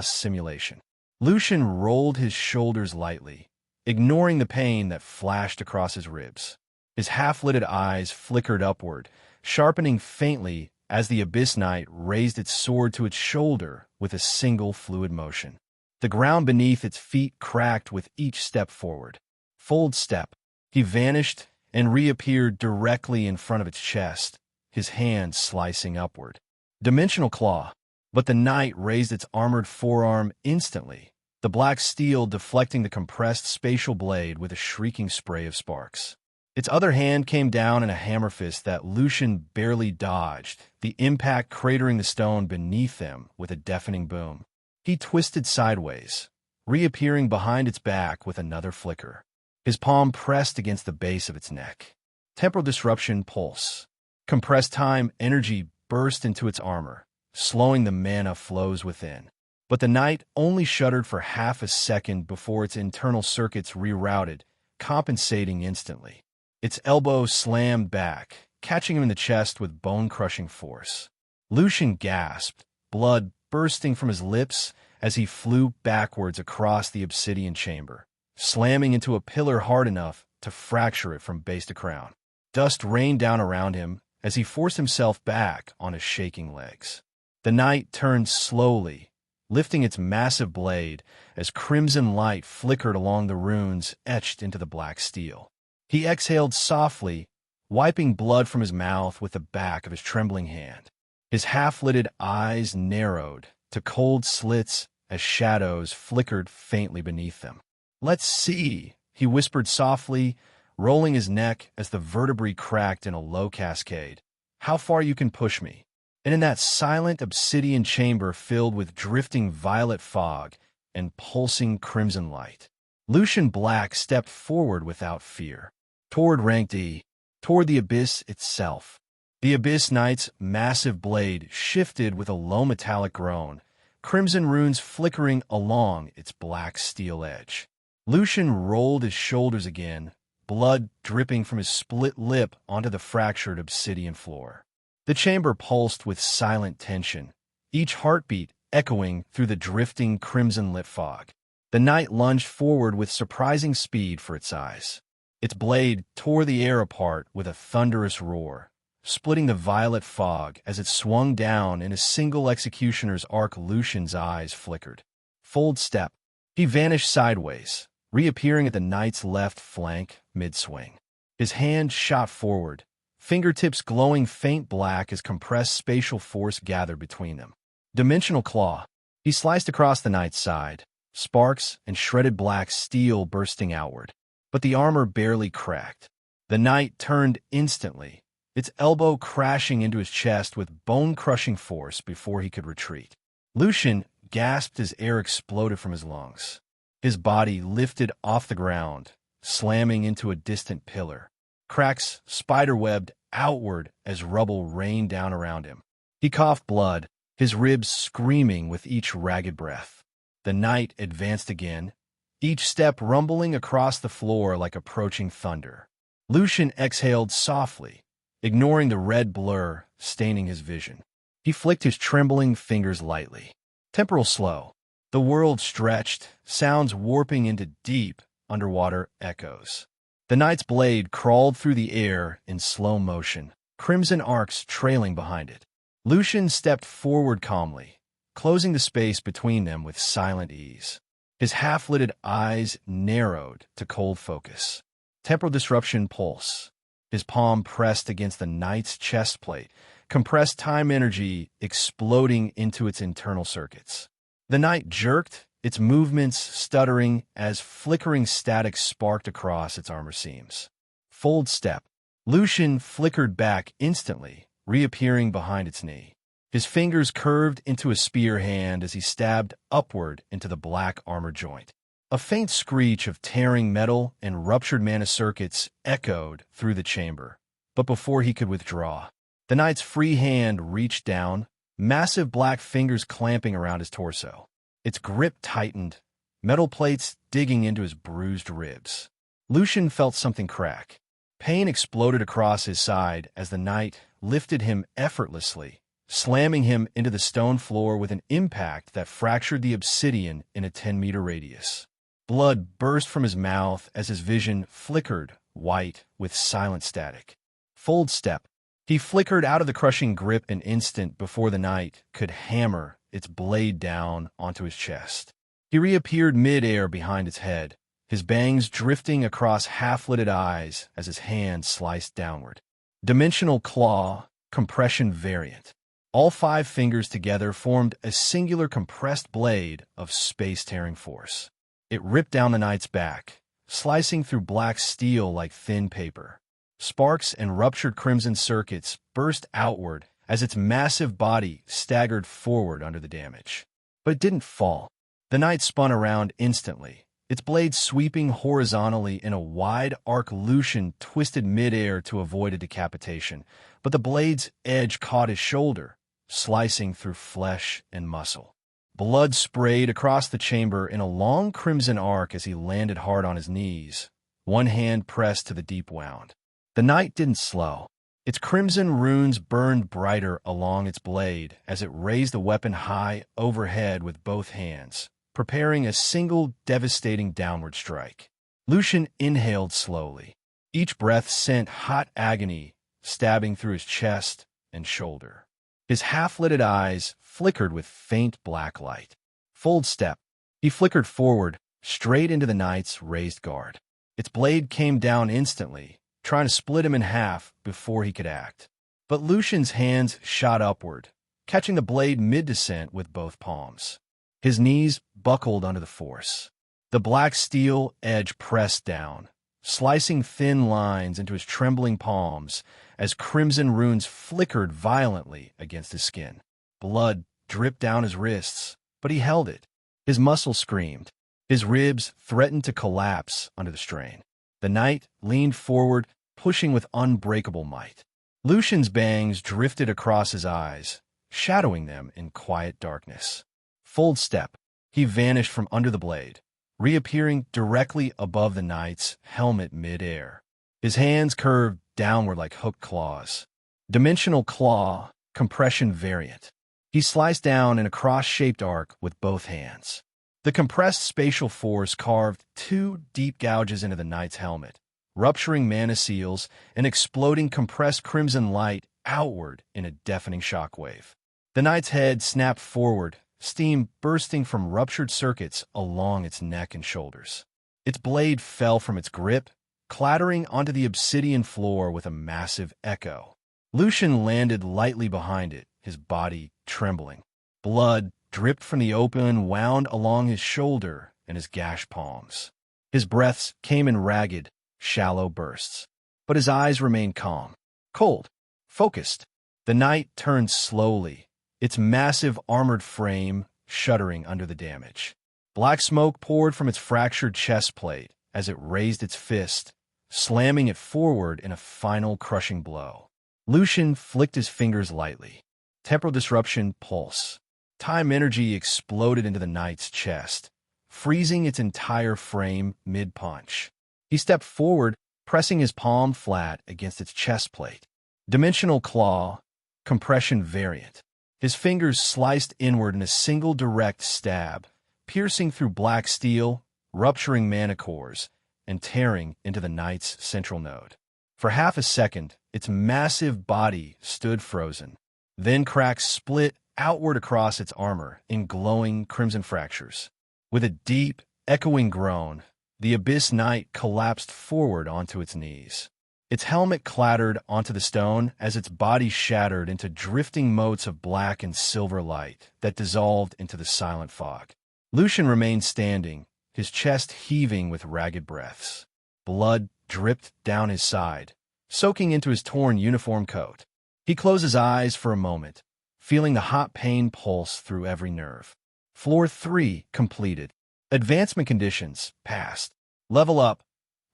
simulation. Lucian rolled his shoulders lightly, ignoring the pain that flashed across his ribs. His half-lidded eyes flickered upward, sharpening faintly as the Abyss Knight raised its sword to its shoulder with a single fluid motion. The ground beneath its feet cracked with each step forward. Fold step. He vanished and reappeared directly in front of its chest, his hand slicing upward. Dimensional claw. But the knight raised its armored forearm instantly, the black steel deflecting the compressed spatial blade with a shrieking spray of sparks. Its other hand came down in a hammer fist that Lucian barely dodged, the impact cratering the stone beneath them with a deafening boom. He twisted sideways, reappearing behind its back with another flicker. His palm pressed against the base of its neck. Temporal disruption pulse. Compressed time energy burst into its armor, slowing the mana flows within. But the knight only shuddered for half a second before its internal circuits rerouted, compensating instantly. Its elbow slammed back, catching him in the chest with bone-crushing force. Lucian gasped, blood bursting from his lips as he flew backwards across the obsidian chamber, slamming into a pillar hard enough to fracture it from base to crown. Dust rained down around him as he forced himself back on his shaking legs. The knight turned slowly, lifting its massive blade as crimson light flickered along the runes etched into the black steel. He exhaled softly, wiping blood from his mouth with the back of his trembling hand. His half-lidded eyes narrowed to cold slits as shadows flickered faintly beneath them. "Let's see," he whispered softly, rolling his neck as the vertebrae cracked in a low cascade. "How far you can push me?" And in that silent obsidian chamber filled with drifting violet fog and pulsing crimson light, Lucian Black stepped forward without fear, toward Rank D, toward the abyss itself. The Abyss Knight's massive blade shifted with a low metallic groan, crimson runes flickering along its black steel edge. Lucian rolled his shoulders again, blood dripping from his split lip onto the fractured obsidian floor. The chamber pulsed with silent tension, each heartbeat echoing through the drifting crimson-lit fog. The knight lunged forward with surprising speed for its size. Its blade tore the air apart with a thunderous roar, splitting the violet fog as it swung down in a single executioner's arc. Lucian's eyes flickered. Fold step. He vanished sideways, reappearing at the knight's left flank mid-swing. His hand shot forward, fingertips glowing faint black as compressed spatial force gathered between them. Dimensional claw. He sliced across the knight's side, sparks and shredded black steel bursting outward. But the armor barely cracked. The knight turned instantly, its elbow crashing into his chest with bone-crushing force before he could retreat. Lucian gasped as air exploded from his lungs. His body lifted off the ground, slamming into a distant pillar. Cracks spiderwebbed outward as rubble rained down around him. He coughed blood, his ribs screaming with each ragged breath. The knight advanced again, each step rumbling across the floor like approaching thunder. Lucian exhaled softly, ignoring the red blur staining his vision. He flicked his trembling fingers lightly. Temporal slow. The world stretched, sounds warping into deep, underwater echoes. The knight's blade crawled through the air in slow motion, crimson arcs trailing behind it. Lucian stepped forward calmly, closing the space between them with silent ease. His half-lidded eyes narrowed to cold focus. Temporal disruption pulse. His palm pressed against the knight's chest plate, compressed time energy exploding into its internal circuits. The knight jerked, its movements stuttering as flickering static sparked across its armor seams. Fold step. Lucian flickered back instantly, reappearing behind its knee. His fingers curved into a spear hand as he stabbed upward into the black armor joint. A faint screech of tearing metal and ruptured mana circuits echoed through the chamber. But before he could withdraw, the knight's free hand reached down, massive black fingers clamping around his torso. Its grip tightened, metal plates digging into his bruised ribs. Lucian felt something crack. Pain exploded across his side as the knight lifted him effortlessly, slamming him into the stone floor with an impact that fractured the obsidian in a 10-meter radius. Blood burst from his mouth as his vision flickered white with silent static. Fold step. He flickered out of the crushing grip an instant before the knight could hammer its blade down onto his chest. He reappeared mid-air behind its head, his bangs drifting across half-lidded eyes as his hand sliced downward. Dimensional claw, compression variant. All 5 fingers together formed a singular compressed blade of space-tearing force. It ripped down the knight's back, slicing through black steel like thin paper. Sparks and ruptured crimson circuits burst outward as its massive body staggered forward under the damage. But it didn't fall. The knight spun around instantly, its blade sweeping horizontally in a wide arc. Lucian twisted midair to avoid a decapitation, but the blade's edge caught his shoulder, slicing through flesh and muscle. Blood sprayed across the chamber in a long crimson arc as he landed hard on his knees, one hand pressed to the deep wound. The knight didn't slow. Its crimson runes burned brighter along its blade as it raised the weapon high overhead with both hands, preparing a single devastating downward strike. Lucian inhaled slowly. Each breath sent hot agony stabbing through his chest and shoulder. His half-lidded eyes flickered with faint black light. Fold step. He flickered forward, straight into the knight's raised guard. Its blade came down instantly, trying to split him in half before he could act. But Lucian's hands shot upward, catching the blade mid-descent with both palms. His knees buckled under the force. The black steel edge pressed down, slicing thin lines into his trembling palms as crimson runes flickered violently against his skin. Blood dripped down his wrists, but he held it. His muscles screamed. His ribs threatened to collapse under the strain. The knight leaned forward, pushing with unbreakable might. Lucian's bangs drifted across his eyes, shadowing them in quiet darkness. Fold step. He vanished from under the blade, reappearing directly above the knight's helmet mid-air. His hands curved downward like hooked claws. Dimensional claw, compression variant. He sliced down in a cross-shaped arc with both hands. The compressed spatial force carved 2 deep gouges into the knight's helmet, rupturing mana seals and exploding compressed crimson light outward in a deafening shockwave. The knight's head snapped forward, steam bursting from ruptured circuits along its neck and shoulders. Its blade fell from its grip, clattering onto the obsidian floor with a massive echo. Lucian landed lightly behind it, his body trembling. Blood dripped from the open, wound along his shoulder and his gashed palms. His breaths came in ragged, shallow bursts. But his eyes remained calm, cold, focused. The night turned slowly, its massive armored frame shuddering under the damage. Black smoke poured from its fractured chest plate as it raised its fist, slamming it forward in a final crushing blow. Lucian flicked his fingers lightly. Temporal disruption pulse. Time energy exploded into the knight's chest, freezing its entire frame mid-punch. He stepped forward, pressing his palm flat against its chest plate. Dimensional claw, compression variant. His fingers sliced inward in a single direct stab, piercing through black steel, rupturing mana cores, and tearing into the knight's central node. For half a second, its massive body stood frozen. Then cracks split outward across its armor in glowing crimson fractures. With a deep, echoing groan, the Abyss Knight collapsed forward onto its knees. Its helmet clattered onto the stone as its body shattered into drifting motes of black and silver light that dissolved into the silent fog. Lucian remained standing, his chest heaving with ragged breaths. Blood dripped down his side, soaking into his torn uniform coat. He closed his eyes for a moment, feeling the hot pain pulse through every nerve. Floor 3 completed. Advancement conditions passed. Level up.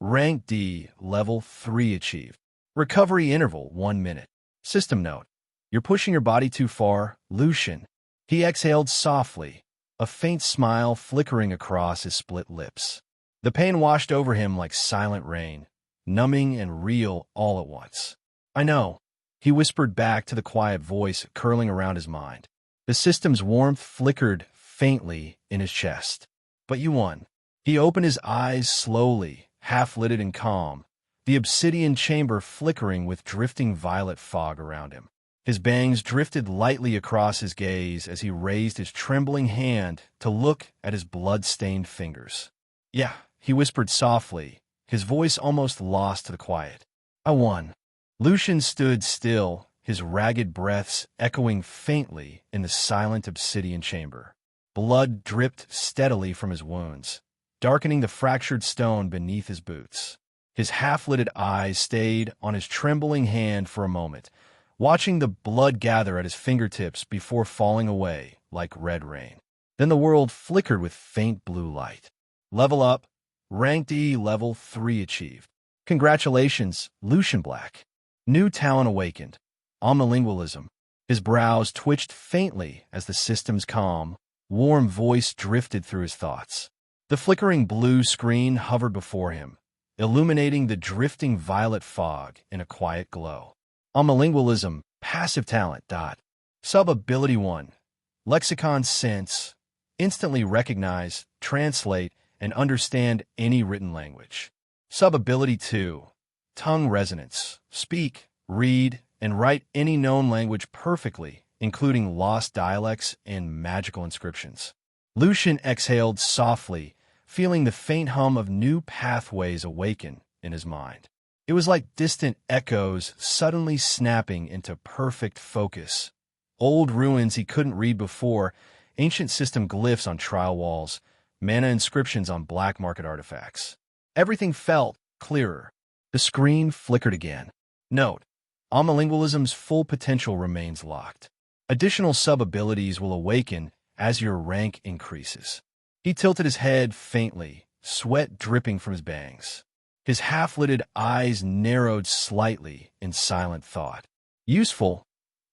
Rank D, level 3 achieved. Recovery interval 1 minute. System note. You're pushing your body too far, Lucian. He exhaled softly, a faint smile flickering across his split lips. The pain washed over him like silent rain, numbing and real all at once. I know, he whispered back to the quiet voice curling around his mind. The system's warmth flickered faintly in his chest. But you won. He opened his eyes slowly, half-lidded and calm, the obsidian chamber flickering with drifting violet fog around him. His bangs drifted lightly across his gaze as he raised his trembling hand to look at his blood-stained fingers. Yeah, he whispered softly, his voice almost lost to the quiet. I won. Lucian stood still, his ragged breaths echoing faintly in the silent obsidian chamber. Blood dripped steadily from his wounds, darkening the fractured stone beneath his boots. His half-lidded eyes stayed on his trembling hand for a moment, watching the blood gather at his fingertips before falling away like red rain. Then the world flickered with faint blue light. Level up. Rank D, level 3 achieved. Congratulations, Lucian Black. New talent awakened. Omnilingualism. His brows twitched faintly as the system's calm, warm voice drifted through his thoughts. The flickering blue screen hovered before him, illuminating the drifting violet fog in a quiet glow. Omnilingualism, passive talent. Sub-ability 1. Lexicon sense. Instantly recognize, translate, and understand any written language. Sub-ability 2. Tongue resonance. Speak, read, and write any known language perfectly, including lost dialects and magical inscriptions. Lucian exhaled softly, feeling the faint hum of new pathways awaken in his mind. It was like distant echoes suddenly snapping into perfect focus. Old ruins he couldn't read before, ancient system glyphs on trial walls, mana inscriptions on black market artifacts. Everything felt clearer. The screen flickered again. Note: Omnilingualism's full potential remains locked. Additional sub-abilities will awaken as your rank increases. He tilted his head faintly, sweat dripping from his bangs. His half-lidded eyes narrowed slightly in silent thought. Useful,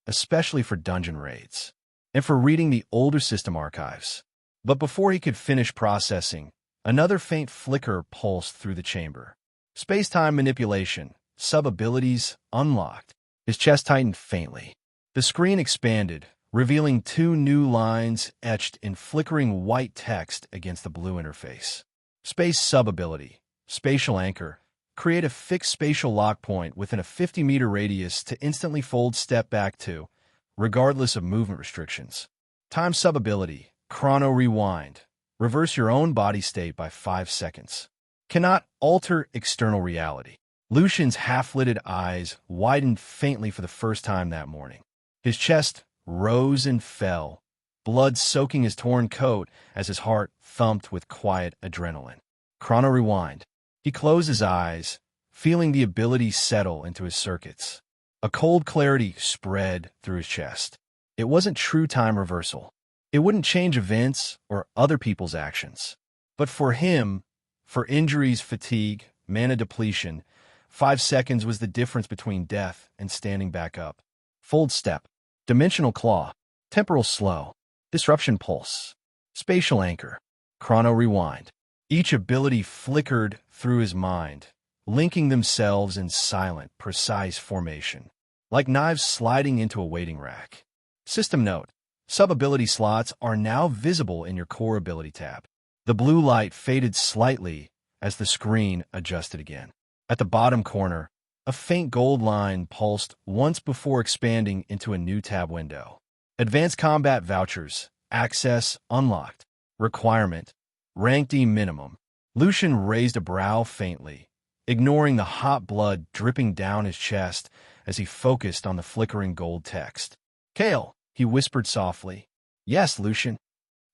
especially for dungeon raids, and for reading the older system archives. But before he could finish processing, another faint flicker pulsed through the chamber. Space-time manipulation, sub-abilities unlocked. His chest tightened faintly. The screen expanded, revealing 2 new lines etched in flickering white text against the blue interface. Space sub-ability, spatial anchor. Create a fixed spatial lock point within a 50-meter radius to instantly fold step back to, regardless of movement restrictions. Time sub-ability, chrono rewind. Reverse your own body state by 5 seconds. cannot alter external reality. Lucian's half-lidded eyes widened faintly for the first time that morning. His chest rose and fell, blood soaking his torn coat as his heart thumped with quiet adrenaline. Chrono rewind. He closed his eyes, feeling the ability settle into his circuits. A cold clarity spread through his chest. It wasn't true time reversal. It wouldn't change events or other people's actions. But for him, for injuries, fatigue, mana depletion, 5 seconds was the difference between death and standing back up. Fold step, dimensional claw, temporal slow, disruption pulse, spatial anchor, chrono rewind. Each ability flickered through his mind, linking themselves in silent, precise formation, like knives sliding into a waiting rack. System note: sub-ability slots are now visible in your core ability tab. The blue light faded slightly as the screen adjusted again. At the bottom corner, a faint gold line pulsed once before expanding into a new tab window. Advanced Combat Vouchers. Access unlocked. Requirement: Rank D minimum. Lucian raised a brow faintly, ignoring the hot blood dripping down his chest as he focused on the flickering gold text. "Kale," he whispered softly. "Yes, Lucian."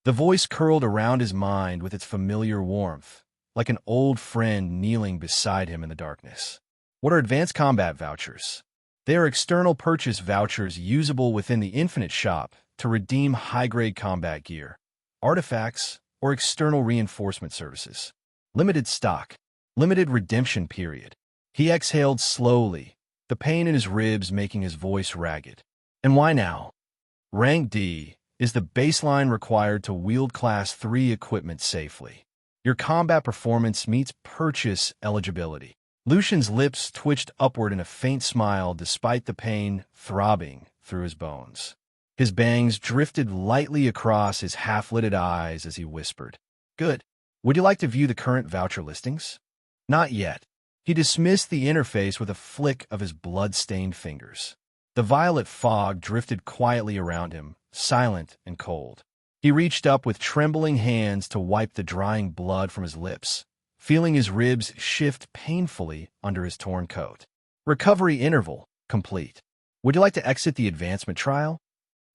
The voice curled around his mind with its familiar warmth, like an old friend kneeling beside him in the darkness. What are Advanced Combat Vouchers? They are external purchase vouchers usable within the Infinite Shop to redeem high-grade combat gear, artifacts, or external reinforcement services. Limited stock. Limited redemption period. He exhaled slowly, the pain in his ribs making his voice ragged. And why now? Rank D is the baseline required to wield Class 3 equipment safely. Your combat performance meets purchase eligibility. Lucian's lips twitched upward in a faint smile despite the pain throbbing through his bones. His bangs drifted lightly across his half-lidded eyes as he whispered, "Good. Would you like to view the current voucher listings?" "Not yet." He dismissed the interface with a flick of his blood-stained fingers. The violet fog drifted quietly around him, silent and cold. He reached up with trembling hands to wipe the drying blood from his lips, feeling his ribs shift painfully under his torn coat. Recovery interval complete. Would you like to exit the advancement trial?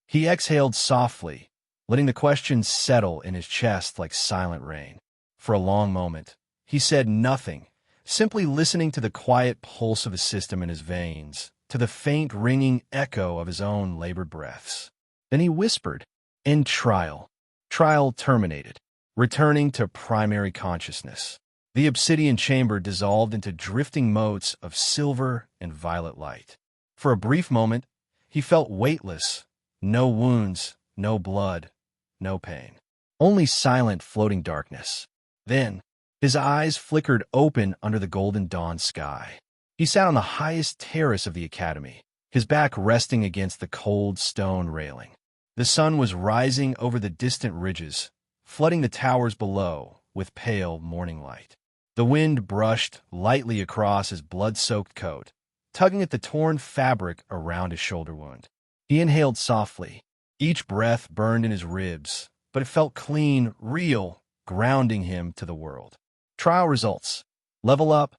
He exhaled softly, letting the questions settle in his chest like silent rain. For a long moment, he said nothing, simply listening to the quiet pulse of his system in his veins, to the faint ringing echo of his own labored breaths. Then he whispered, "End trial. Trial terminated. Returning to primary consciousness." The obsidian chamber dissolved into drifting motes of silver and violet light. For a brief moment, he felt weightless. No wounds, no blood, no pain. Only silent floating darkness. Then, his eyes flickered open under the golden dawn sky. He sat on the highest terrace of the academy, his back resting against the cold stone railing. The sun was rising over the distant ridges, flooding the towers below with pale morning light. The wind brushed lightly across his blood-soaked coat, tugging at the torn fabric around his shoulder wound. He inhaled softly. Each breath burned in his ribs, but it felt clean, real, grounding him to the world. Trial results. Level up.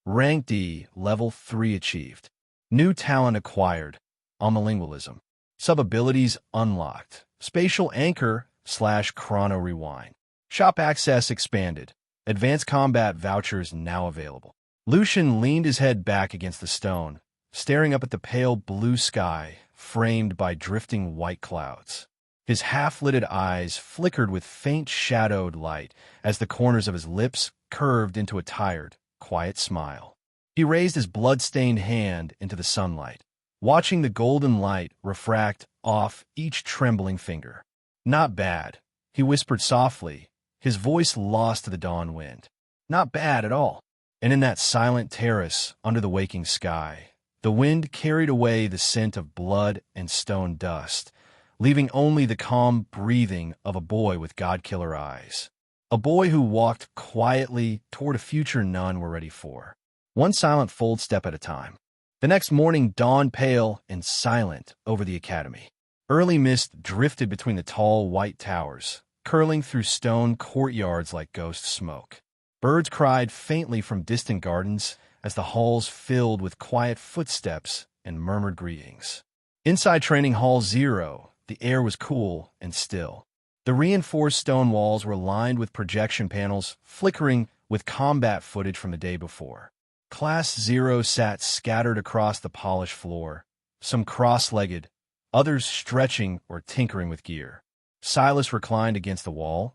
Rank D, level 3 achieved. New talent acquired. Omnilingualism. Sub-abilities unlocked. Spatial anchor / chrono rewind. Shop access expanded. Advanced combat vouchers now available. Lucian leaned his head back against the stone, staring up at the pale blue sky framed by drifting white clouds. His half-lidded eyes flickered with faint shadowed light as the corners of his lips curved into a tired, quiet smile. He raised his blood-stained hand into the sunlight, watching the golden light refract off each trembling finger. "Not bad," he whispered softly, his voice lost to the dawn wind. "Not bad at all." And in that silent terrace under the waking sky, the wind carried away the scent of blood and stone dust, leaving only the calm breathing of a boy with god-killer eyes. A boy who walked quietly toward a future none were ready for. One silent fold step at a time. The next morning dawned pale and silent over the academy. Early mist drifted between the tall white towers, curling through stone courtyards like ghost smoke. Birds cried faintly from distant gardens as the halls filled with quiet footsteps and murmured greetings. Inside Training Hall 0, the air was cool and still. The reinforced stone walls were lined with projection panels flickering with combat footage from the day before. Class 0 sat scattered across the polished floor, some cross-legged, others stretching or tinkering with gear. Silas reclined against the wall,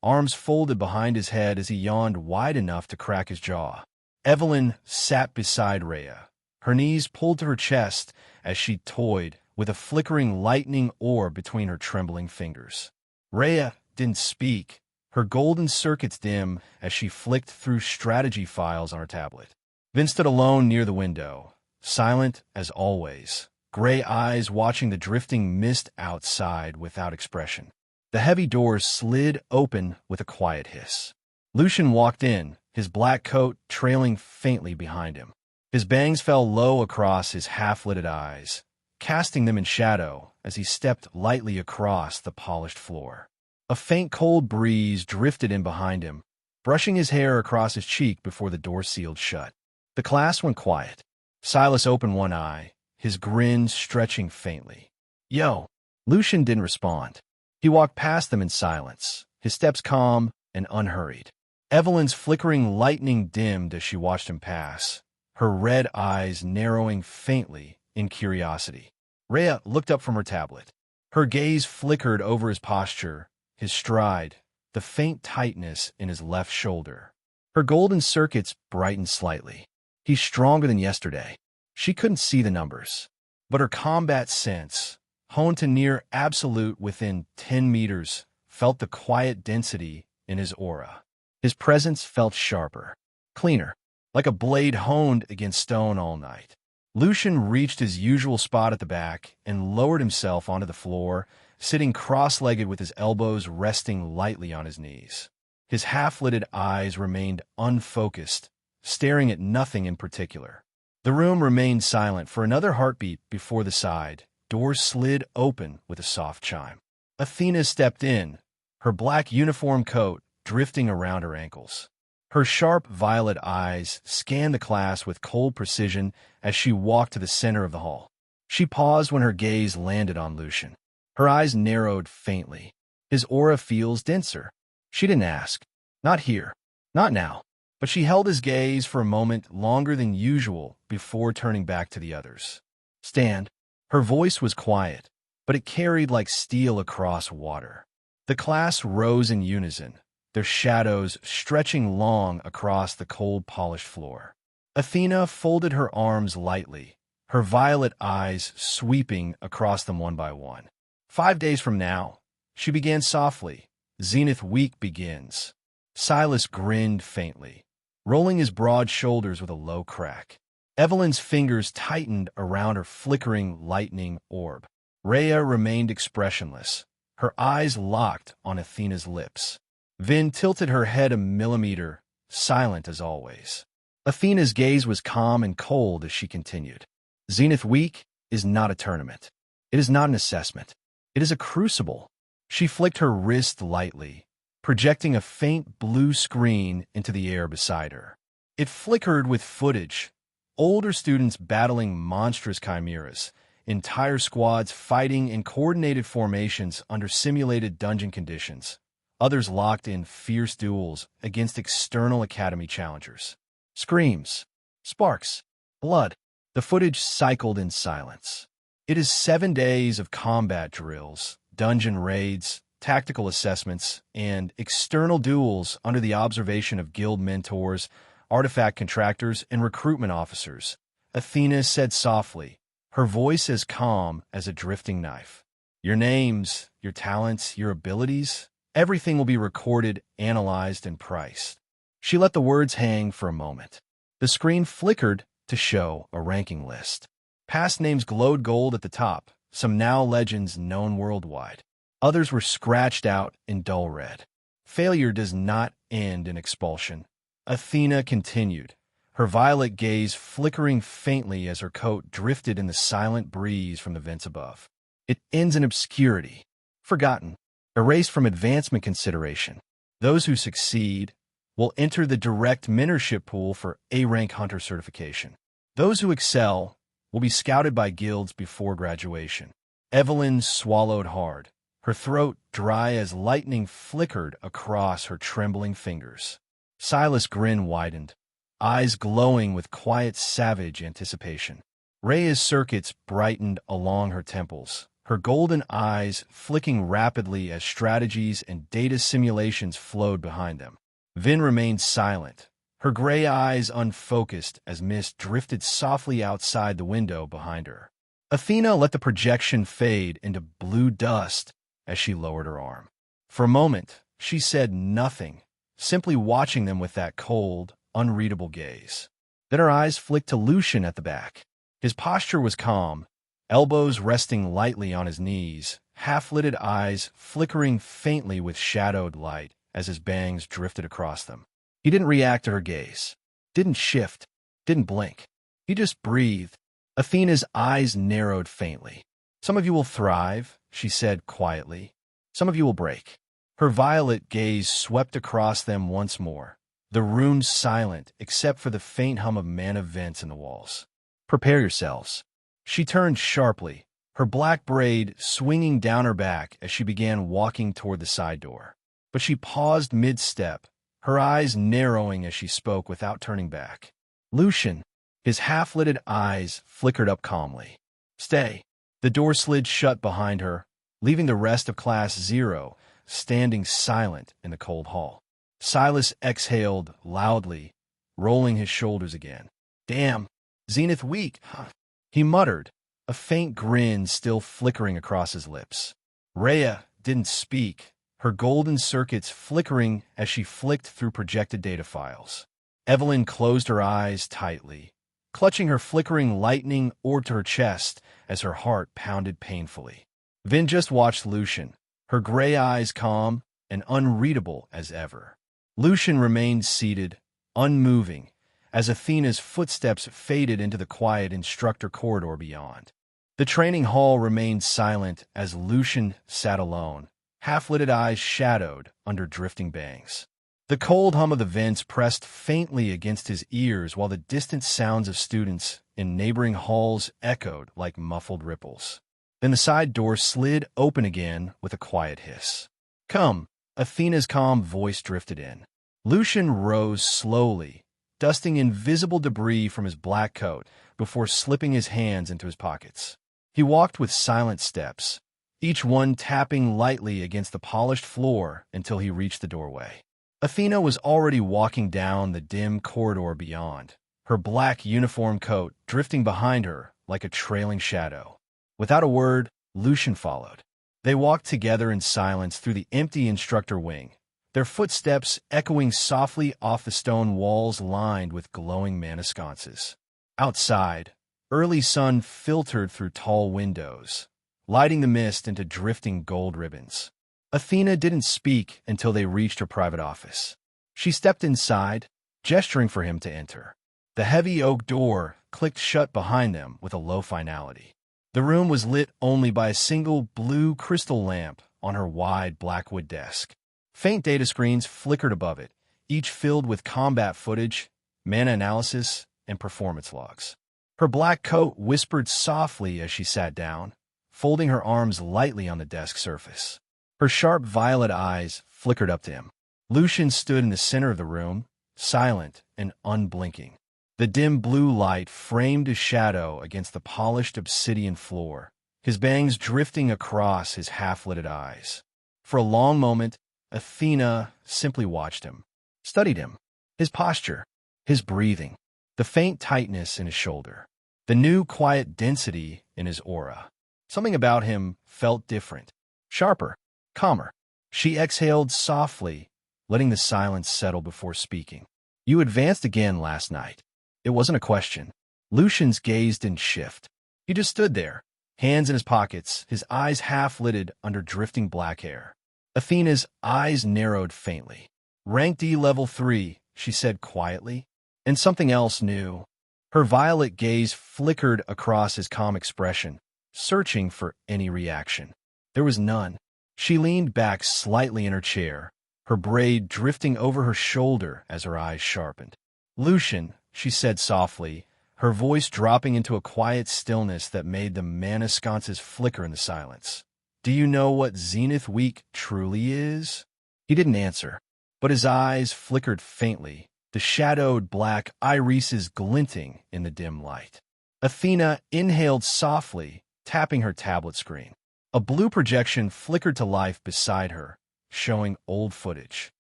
arms folded behind his head as he yawned wide enough to crack his jaw. Evelyn sat beside Rhea, her knees pulled to her chest as she toyed with a flickering lightning orb between her trembling fingers. Rhea didn't speak, her golden circuits dim as she flicked through strategy files on her tablet. Vin stood alone near the window, silent as always, gray eyes watching the drifting mist outside without expression. The heavy doors slid open with a quiet hiss. Lucian walked in, his black coat trailing faintly behind him. His bangs fell low across his half-lidded eyes, casting them in shadow as he stepped lightly across the polished floor. A faint cold breeze drifted in behind him, brushing his hair across his cheek before the door sealed shut. The class went quiet. Silas opened one eye, his grin stretching faintly. "Yo!" Lucian didn't respond. He walked past them in silence, his steps calm and unhurried. Evelyn's flickering lightning dimmed as she watched him pass, her red eyes narrowing faintly in curiosity. Rhea looked up from her tablet. Her gaze flickered over his posture, his stride, the faint tightness in his left shoulder. Her golden circuits brightened slightly. He's stronger than yesterday. She couldn't see the numbers, but her combat sense, honed to near absolute within 10 meters, felt the quiet density in his aura. His presence felt sharper, cleaner, like a blade honed against stone all night. Lucian reached his usual spot at the back and lowered himself onto the floor, sitting cross-legged with his elbows resting lightly on his knees. His half-lidded eyes remained unfocused, staring at nothing in particular. The room remained silent for another heartbeat before the side door slid open with a soft chime. Athena stepped in, her black uniform coat drifting around her ankles. Her sharp violet eyes scanned the class with cold precision as she walked to the center of the hall. She paused when her gaze landed on Lucian. Her eyes narrowed faintly. His aura feels denser. She didn't ask. Not here. Not now. But she held his gaze for a moment longer than usual before turning back to the others. "Stand." Her voice was quiet, but it carried like steel across water. The class rose in unison, their shadows stretching long across the cold, polished floor. Athena folded her arms lightly, her violet eyes sweeping across them one by one. 5 days from now, she began softly, Zenith Week begins. Silas grinned faintly, rolling his broad shoulders with a low crack. Evelyn's fingers tightened around her flickering lightning orb. Rhea remained expressionless, her eyes locked on Athena's lips. Vin tilted her head a millimeter, silent as always. Athena's gaze was calm and cold as she continued. Zenith Week is not a tournament. It is not an assessment. It is a crucible. She flicked her wrist lightly, projecting a faint blue screen into the air beside her. It flickered with footage, older students battling monstrous chimeras, entire squads fighting in coordinated formations under simulated dungeon conditions, others locked in fierce duels against external academy challengers. Screams, sparks, blood. The footage cycled in silence. It is 7 days of combat drills, dungeon raids, tactical assessments, and external duels under the observation of guild mentors, artifact contractors, and recruitment officers. Athena said softly, her voice as calm as a drifting knife. Your names, your talents, your abilities, everything will be recorded, analyzed, and priced. She let the words hang for a moment. The screen flickered to show a ranking list. Past names glowed gold at the top, some now legends known worldwide. Others were scratched out in dull red. Failure does not end in expulsion. Athena continued, her violet gaze flickering faintly as her coat drifted in the silent breeze from the vents above. It ends in obscurity, forgotten, erased from advancement consideration. Those who succeed, will enter the direct mentorship pool for A-rank hunter certification. Those who excel will be scouted by guilds before graduation. Evelyn swallowed hard. Her throat dry as lightning flickered across her trembling fingers. Silas' grin widened, eyes glowing with quiet, savage anticipation. Rhea's circuits brightened along her temples, her golden eyes flicking rapidly as strategies and data simulations flowed behind them. Vin remained silent, her gray eyes unfocused as mist drifted softly outside the window behind her. Athena let the projection fade into blue dust as she lowered her arm. For a moment, she said nothing, simply watching them with that cold, unreadable gaze. Then her eyes flicked to Lucian at the back. His posture was calm, elbows resting lightly on his knees, half-lidded eyes flickering faintly with shadowed light as his bangs drifted across them. He didn't react to her gaze, didn't shift, didn't blink. He just breathed. Athena's eyes narrowed faintly. "Some of you will thrive," she said quietly. "Some of you will break." Her violet gaze swept across them once more, the room silent except for the faint hum of mana vents in the walls. "Prepare yourselves." She turned sharply, her black braid swinging down her back as she began walking toward the side door. But she paused mid-step, her eyes narrowing as she spoke without turning back. "Lucian," his half-lidded eyes flickered up calmly. "Stay." The door slid shut behind her, leaving the rest of Class 0 standing silent in the cold hall. Silas exhaled loudly, rolling his shoulders again. "Damn, Zenith weak, huh?" he muttered, a faint grin still flickering across his lips. Rhea didn't speak, her golden circuits flickering as she flicked through projected data files. Evelyn closed her eyes tightly, clutching her flickering lightning orb to her chest as her heart pounded painfully. Vin just watched Lucian, her gray eyes calm and unreadable as ever. Lucian remained seated, unmoving, as Athena's footsteps faded into the quiet instructor corridor beyond. The training hall remained silent as Lucian sat alone, half-lidded eyes shadowed under drifting bangs. The cold hum of the vents pressed faintly against his ears while the distant sounds of students in neighboring halls echoed like muffled ripples. Then the side door slid open again with a quiet hiss. "Come," Athena's calm voice drifted in. Lucian rose slowly, dusting invisible debris from his black coat before slipping his hands into his pockets. He walked with silent steps, each one tapping lightly against the polished floor until he reached the doorway. Athena was already walking down the dim corridor beyond, her black uniform coat drifting behind her like a trailing shadow. Without a word, Lucian followed. They walked together in silence through the empty instructor wing, their footsteps echoing softly off the stone walls lined with glowing mana sconces. Outside, early sun filtered through tall windows, lighting the mist into drifting gold ribbons. Athena didn't speak until they reached her private office. She stepped inside, gesturing for him to enter. The heavy oak door clicked shut behind them with a low finality. The room was lit only by a single blue crystal lamp on her wide blackwood desk. Faint data screens flickered above it, each filled with combat footage, mana analysis, and performance logs. Her black coat whispered softly as she sat down, folding her arms lightly on the desk surface. Her sharp violet eyes flickered up to him. Lucian stood in the center of the room, silent and unblinking. The dim blue light framed his shadow against the polished obsidian floor, his bangs drifting across his half-lidded eyes. For a long moment, Athena simply watched him, studied him, his posture, his breathing, the faint tightness in his shoulder, the new quiet density in his aura. Something about him felt different, sharper, calmer. She exhaled softly, letting the silence settle before speaking. "You advanced again last night." It wasn't a question. Lucian's gaze didn't shift. He just stood there, hands in his pockets, his eyes half-lidded under drifting black hair. Athena's eyes narrowed faintly. "Rank D level 3, she said quietly. And something else new. Her violet gaze flickered across his calm expression, searching for any reaction. There was none. She leaned back slightly in her chair, her braid drifting over her shoulder as her eyes sharpened. "Lucian," she said softly, her voice dropping into a quiet stillness that made the mana sconces flicker in the silence. "Do you know what Zenith Week truly is?" He didn't answer, but his eyes flickered faintly, the shadowed black irises glinting in the dim light. Athena inhaled softly, tapping her tablet screen. A blue projection flickered to life beside her, showing old footage.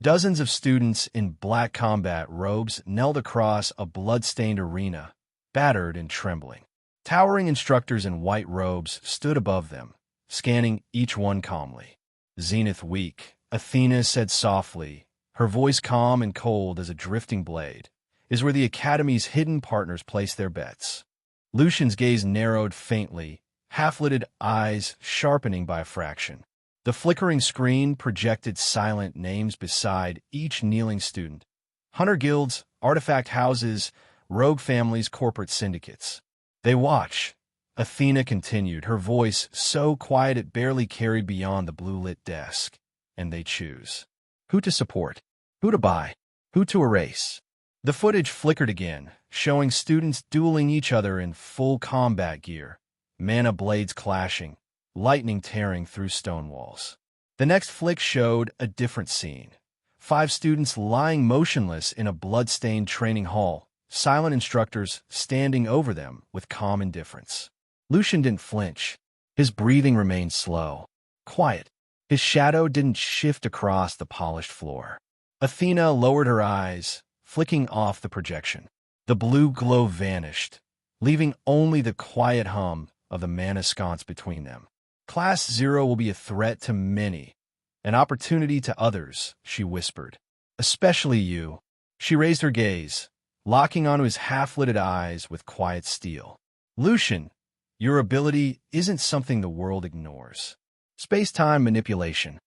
Dozens of students in black combat robes knelt across a blood-stained arena, battered and trembling. Towering instructors in white robes stood above them, scanning each one calmly. "Zenith Week," Athena said softly, her voice calm and cold as a drifting blade, "is where the Academy's hidden partners place their bets." Lucian's gaze narrowed faintly, half-lidded eyes sharpening by a fraction. The flickering screen projected silent names beside each kneeling student. Hunter guilds, artifact houses, rogue families, corporate syndicates. "They watch," Athena continued, her voice so quiet it barely carried beyond the blue-lit desk. "And they choose. Who to support, who to buy, who to erase." The footage flickered again, showing students dueling each other in full combat gear, mana blades clashing, lightning tearing through stone walls. The next flick showed a different scene. 5 students lying motionless in a blood-stained training hall, silent instructors standing over them with calm indifference. Lucian didn't flinch. His breathing remained slow, quiet. His shadow didn't shift across the polished floor. Athena lowered her eyes, flicking off the projection. The blue glow vanished, leaving only the quiet hum of the mana sconce between them. "Class 0 will be a threat to many, an opportunity to others," she whispered. "Especially you." She raised her gaze, locking onto his half-lidded eyes with quiet steel. "Lucian, your ability isn't something the world ignores. Space-time manipulation."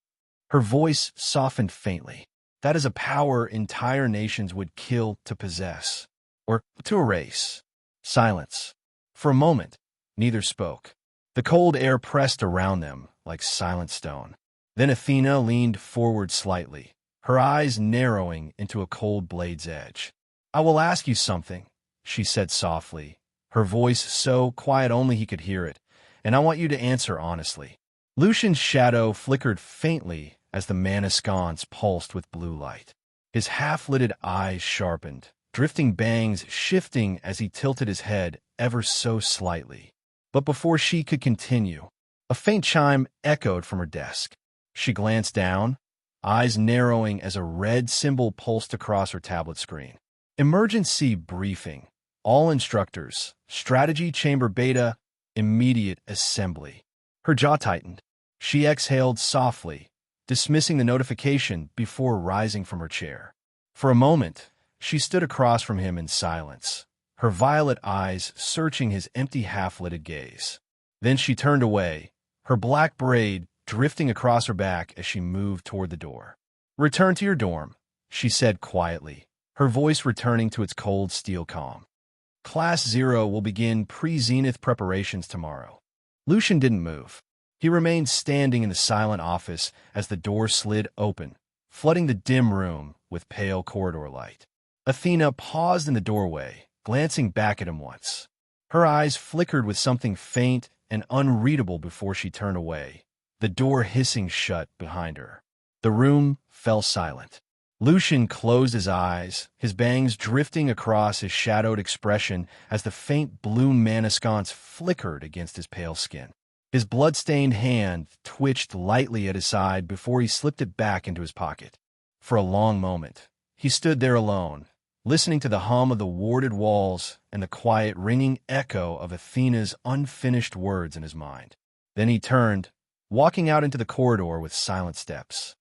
Her voice softened faintly. "That is a power entire nations would kill to possess, or to erase." Silence. For a moment, neither spoke. The cold air pressed around them like silent stone. Then Athena leaned forward slightly, her eyes narrowing into a cold blade's edge. "I will ask you something," she said softly, her voice so quiet only he could hear it, "and I want you to answer honestly." Lucian's shadow flickered faintly as the mana sconce pulsed with blue light. His half-lidded eyes sharpened, drifting bangs shifting as he tilted his head ever so slightly. But before she could continue, a faint chime echoed from her desk. She glanced down, eyes narrowing as a red symbol pulsed across her tablet screen. "Emergency briefing. All instructors. Strategy Chamber Beta. Immediate assembly." Her jaw tightened. She exhaled softly, dismissing the notification before rising from her chair. For a moment, she stood across from him in silence, her violet eyes searching his empty half-lidded gaze. Then she turned away, her black braid drifting across her back as she moved toward the door. "Return to your dorm," she said quietly, her voice returning to its cold steel calm. "Class 0 will begin pre-Zenith preparations tomorrow." Lucian didn't move. He remained standing in the silent office as the door slid open, flooding the dim room with pale corridor light. Athena paused in the doorway, glancing back at him once. Her eyes flickered with something faint and unreadable before she turned away, the door hissing shut behind her. The room fell silent. Lucian closed his eyes, his bangs drifting across his shadowed expression as the faint blue mana sconce flickered against his pale skin. His blood-stained hand twitched lightly at his side before he slipped it back into his pocket. For a long moment, he stood there alone, listening to the hum of the warded walls and the quiet ringing echo of Athena's unfinished words in his mind. Then he turned, walking out into the corridor with silent steps.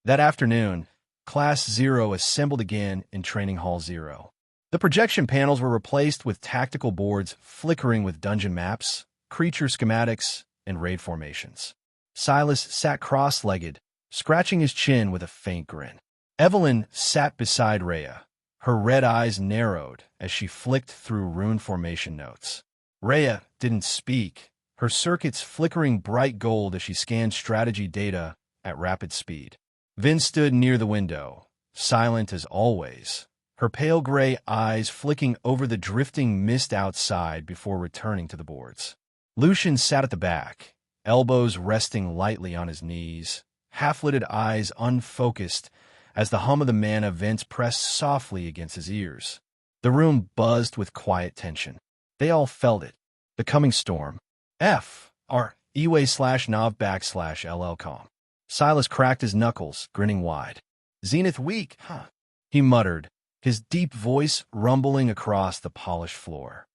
That afternoon, Class 0 assembled again in Training Hall 0. The projection panels were replaced with tactical boards flickering with dungeon maps, creature schematics, and raid formations. Silas sat cross-legged, scratching his chin with a faint grin. Evelyn sat beside Rhea, her red eyes narrowed as she flicked through rune formation notes. Rhea didn't speak, her circuits flickering bright gold as she scanned strategy data at rapid speed. Vin stood near the window, silent as always, her pale gray eyes flicking over the drifting mist outside before returning to the boards. Lucian sat at the back, elbows resting lightly on his knees, half-lidded eyes unfocused as the hum of the mana vents pressed softly against his ears. The room buzzed with quiet tension. They all felt it. The coming storm. Eway/nav/ll.com. Silas cracked his knuckles, grinning wide. Zenith weak, huh? He muttered, his deep voice rumbling across the polished floor.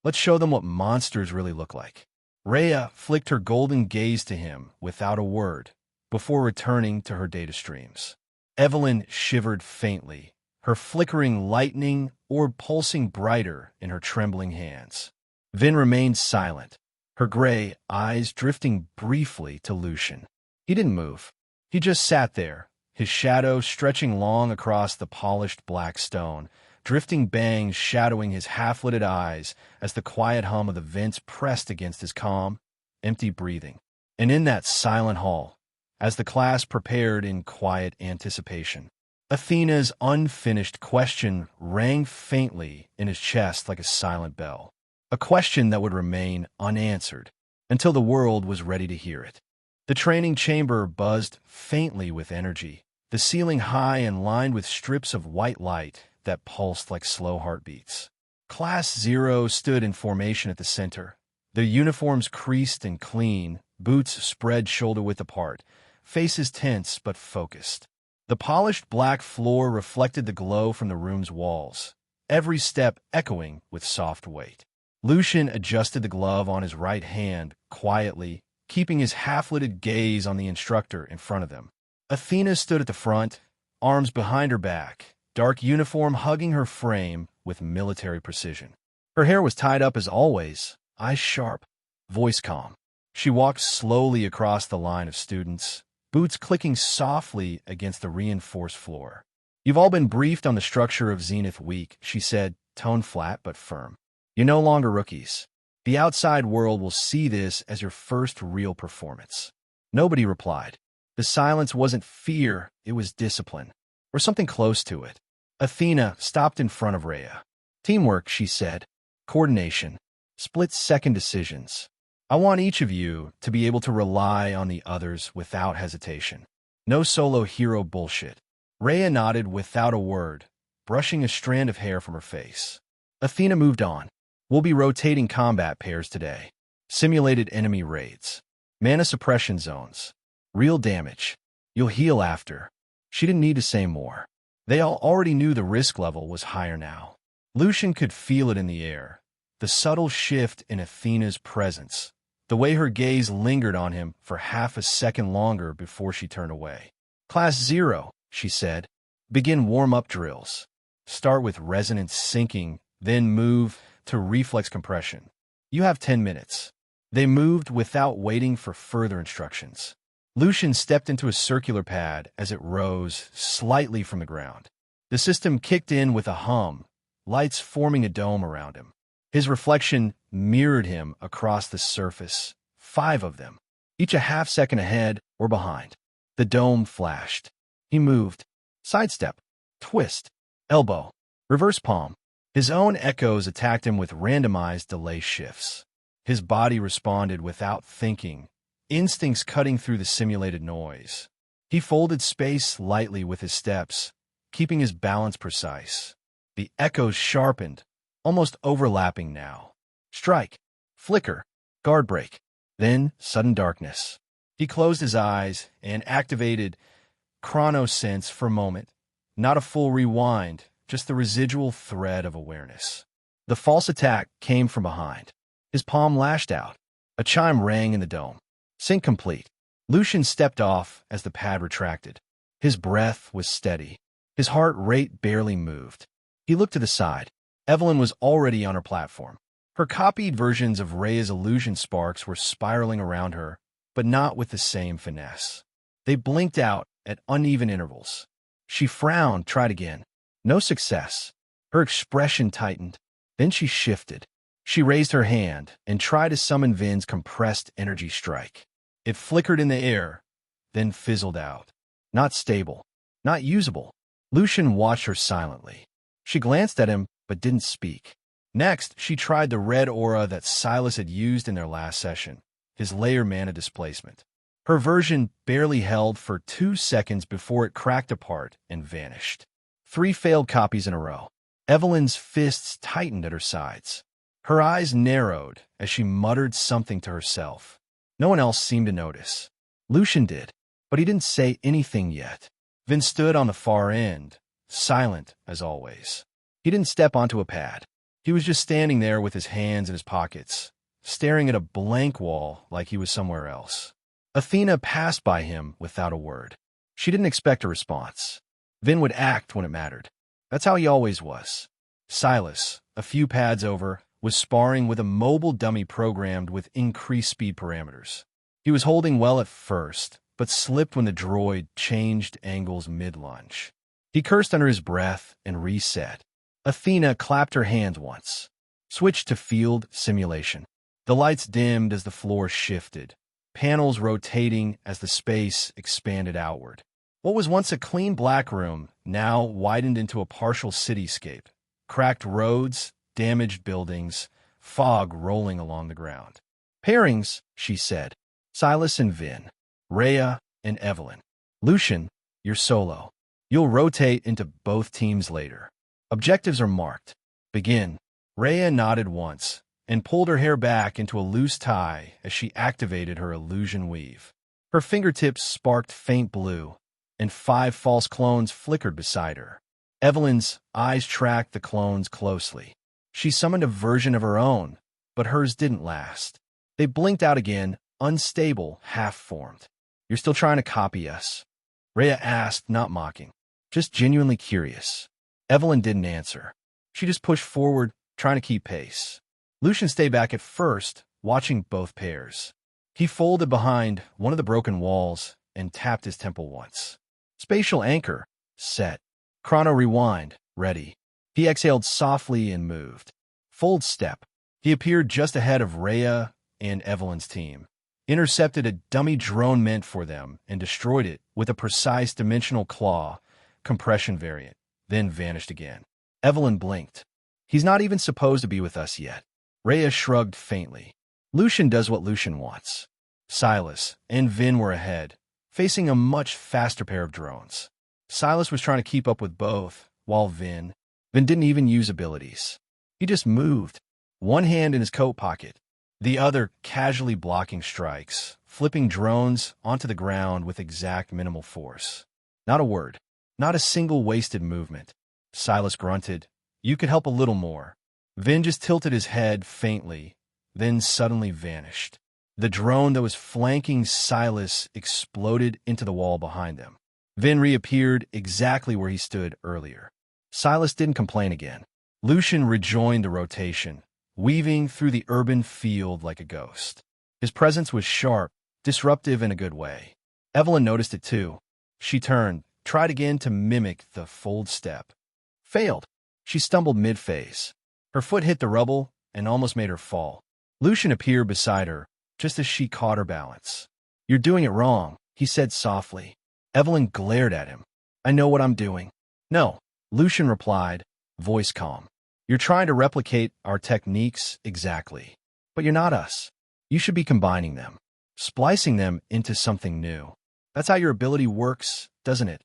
Let's show them what monsters really look like. Rhea flicked her golden gaze to him without a word, before returning to her data streams. Evelyn shivered faintly, her flickering lightning orb pulsing brighter in her trembling hands. Vin remained silent, her gray eyes drifting briefly to Lucian. He didn't move. He just sat there, his shadow stretching long across the polished black stone, drifting bangs shadowing his half-lidded eyes as the quiet hum of the vents pressed against his calm, empty breathing. And in that silent hall, as the class prepared in quiet anticipation, Athena's unfinished question rang faintly in his chest like a silent bell, a question that would remain unanswered until the world was ready to hear it. The training chamber buzzed faintly with energy, the ceiling high and lined with strips of white light that pulsed like slow heartbeats. Class 0 stood in formation at the center, their uniforms creased and clean, boots spread shoulder-width apart, faces tense but focused. The polished black floor reflected the glow from the room's walls, every step echoing with soft weight. Lucian adjusted the glove on his right hand quietly, keeping his half-lidded gaze on the instructor in front of them. Athena stood at the front, arms behind her back, dark uniform hugging her frame with military precision. Her hair was tied up as always, eyes sharp, voice calm. She walked slowly across the line of students, boots clicking softly against the reinforced floor. You've all been briefed on the structure of Zenith Week, she said, tone flat but firm. You're no longer rookies. The outside world will see this as your first real performance. Nobody replied. The silence wasn't fear, it was discipline, or something close to it. Athena stopped in front of Rhea. Teamwork, she said. Coordination. Split-second decisions. I want each of you to be able to rely on the others without hesitation. No solo hero bullshit. Rhea nodded without a word, brushing a strand of hair from her face. Athena moved on. We'll be rotating combat pairs today. Simulated enemy raids. Mana suppression zones. Real damage. You'll heal after. She didn't need to say more. They all already knew the risk level was higher now. Lucian could feel it in the air. The subtle shift in Athena's presence. The way her gaze lingered on him for half a second longer before she turned away. Class 0, she said. Begin warm-up drills. Start with resonance sinking, then move to reflex compression. You have 10 minutes. They moved without waiting for further instructions. Lucian stepped into a circular pad as it rose slightly from the ground. The system kicked in with a hum, lights forming a dome around him. His reflection mirrored him across the surface, 5 of them, each a half second ahead or behind. The dome flashed. He moved. Sidestep. Twist. Elbow. Reverse palm. His own echoes attacked him with randomized delay shifts. His body responded without thinking, instincts cutting through the simulated noise. He folded space lightly with his steps, keeping his balance precise. The echoes sharpened, almost overlapping now. Strike. Flicker. Guard break. Then sudden darkness. He closed his eyes and activated chronosense for a moment. Not a full rewind, just the residual thread of awareness. The false attack came from behind. His palm lashed out. A chime rang in the dome. Sync complete. Lucian stepped off as the pad retracted. His breath was steady. His heart rate barely moved. He looked to the side. Evelyn was already on her platform. Her copied versions of Rhea's illusion sparks were spiraling around her, but not with the same finesse. They blinked out at uneven intervals. She frowned, tried again. No success. Her expression tightened. Then she shifted. She raised her hand and tried to summon Vin's compressed energy strike. It flickered in the air, then fizzled out. Not stable. Not usable. Lucian watched her silently. She glanced at him, but didn't speak. Next, she tried the red aura that Silas had used in their last session, his layer mana displacement. Her version barely held for 2 seconds before it cracked apart and vanished. 3 failed copies in a row. Evelyn's fists tightened at her sides. Her eyes narrowed as she muttered something to herself. No one else seemed to notice. Lucian did, but he didn't say anything yet. Vin stood on the far end, silent as always. He didn't step onto a pad. He was just standing there with his hands in his pockets, staring at a blank wall like he was somewhere else. Athena passed by him without a word. She didn't expect a response. Vin would act when it mattered. That's how he always was. Silas, a few pads over, was sparring with a mobile dummy programmed with increased speed parameters. He was holding well at first, but slipped when the droid changed angles mid-lunge. He cursed under his breath and reset. Athena clapped her hands once. Switched to field simulation. The lights dimmed as the floor shifted, panels rotating as the space expanded outward. What was once a clean black room now widened into a partial cityscape. Cracked roads, damaged buildings, fog rolling along the ground. Pairings, she said. Silas and Vin. Rhea and Evelyn. Lucian, you're solo. You'll rotate into both teams later. Objectives are marked. Begin. Rhea nodded once and pulled her hair back into a loose tie as she activated her illusion weave. Her fingertips sparked faint blue, and 5 false clones flickered beside her. Evelyn's eyes tracked the clones closely. She summoned a version of her own, but hers didn't last. They blinked out again, unstable, half-formed. You're still trying to copy us? Rhea asked, not mocking, just genuinely curious. Evelyn didn't answer. She just pushed forward, trying to keep pace. Lucian stayed back at first, watching both pairs. He folded behind one of the broken walls and tapped his temple once. Spatial anchor, set. Chrono rewind, ready. He exhaled softly and moved. Fold step. He appeared just ahead of Rhea and Evelyn's team. Intercepted a dummy drone meant for them and destroyed it with a precise dimensional claw, compression variant, then vanished again. Evelyn blinked. He's not even supposed to be with us yet. Rhea shrugged faintly. Lucian does what Lucian wants. Silas and Vin were ahead, facing a much faster pair of drones. Silas was trying to keep up with both, while Vin didn't even use abilities. He just moved, one hand in his coat pocket, the other casually blocking strikes, flipping drones onto the ground with exact minimal force. Not a word, not a single wasted movement. Silas grunted, "You could help a little more." Vin just tilted his head faintly, then suddenly vanished. The drone that was flanking Silas exploded into the wall behind them. Vin reappeared exactly where he stood earlier. Silas didn't complain again. Lucian rejoined the rotation, weaving through the urban field like a ghost. His presence was sharp, disruptive in a good way. Evelyn noticed it too. She turned, tried again to mimic the fold step. Failed. She stumbled mid-phase. Her foot hit the rubble and almost made her fall. Lucian appeared beside her, just as she caught her balance. "You're doing it wrong," he said softly. Evelyn glared at him. "I know what I'm doing." "No," Lucian replied, voice calm. "You're trying to replicate our techniques exactly. But you're not us. You should be combining them, splicing them into something new. That's how your ability works, doesn't it?"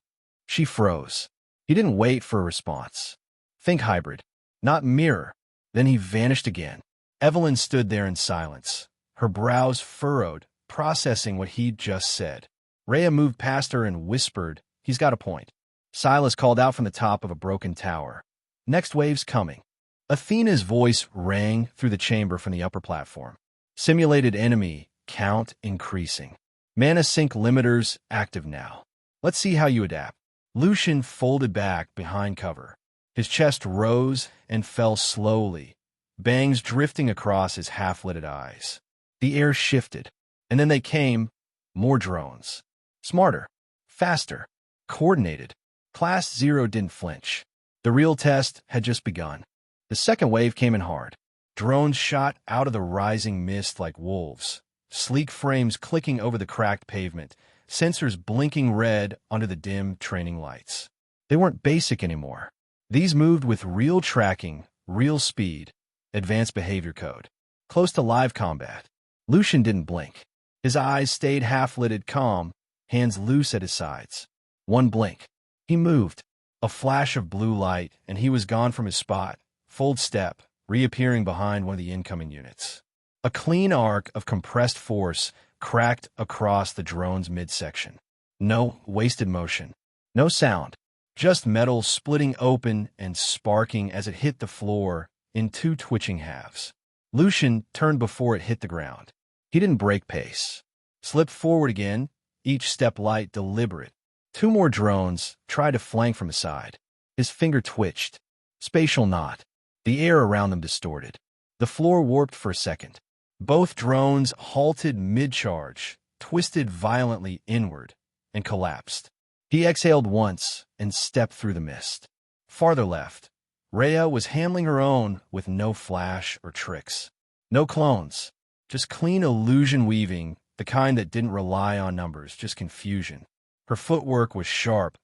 She froze. He didn't wait for a response. "Think hybrid, not mirror." Then he vanished again. Evelyn stood there in silence, her brows furrowed, processing what he'd just said. Rhea moved past her and whispered, "He's got a point." Silas called out from the top of a broken tower, "Next wave's coming." Athena's voice rang through the chamber from the upper platform. "Simulated enemy count increasing. Mana sync limiters active now. Let's see how you adapt." Lucian folded back behind cover. His chest rose and fell slowly, bangs drifting across his half-lidded eyes. The air shifted, and then they came, more drones. Smarter, faster, coordinated. Class 0 didn't flinch. The real test had just begun. The second wave came in hard. Drones shot out of the rising mist like wolves, sleek frames clicking over the cracked pavement, sensors blinking red under the dim training lights. They weren't basic anymore. These moved with real tracking, real speed, advanced behavior code. Close to live combat. Lucian didn't blink. His eyes stayed half-lidded calm, hands loose at his sides. One blink. He moved. A flash of blue light, and he was gone from his spot, full step, reappearing behind one of the incoming units. A clean arc of compressed force cracked across the drone's midsection. No wasted motion. No sound. Just metal splitting open and sparking as it hit the floor in two twitching halves. Lucian turned before it hit the ground. He didn't break pace. Slipped forward again, each step light, deliberate. Two more drones tried to flank from his side. His finger twitched. Spatial knot. The air around them distorted. The floor warped for a second. Both drones halted mid-charge, twisted violently inward, and collapsed. He exhaled once and stepped through the mist. Farther left, Rhea was handling her own with no flash or tricks. No clones, just clean illusion weaving, the kind that didn't rely on numbers, just confusion. Her footwork was sharp,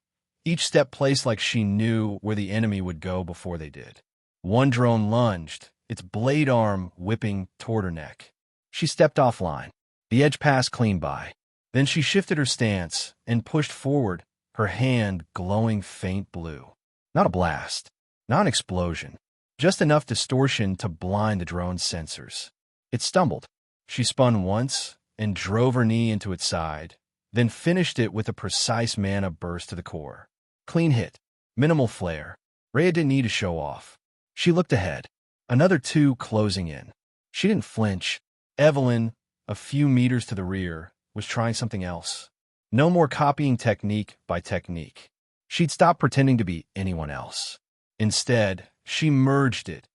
each step placed like she knew where the enemy would go before they did. One drone lunged, its blade arm whipping toward her neck. She stepped offline. The edge passed clean by. Then she shifted her stance and pushed forward, her hand glowing faint blue. Not a blast, not an explosion, just enough distortion to blind the drone's sensors. It stumbled. She spun once and drove her knee into its side, then finished it with a precise mana burst to the core. Clean hit, minimal flare. Rhea didn't need to show off. She looked ahead. Another two closing in. She didn't flinch. Evelyn, a few meters to the rear, was trying something else. No more copying technique by technique. She'd stopped pretending to be anyone else. Instead, she merged it.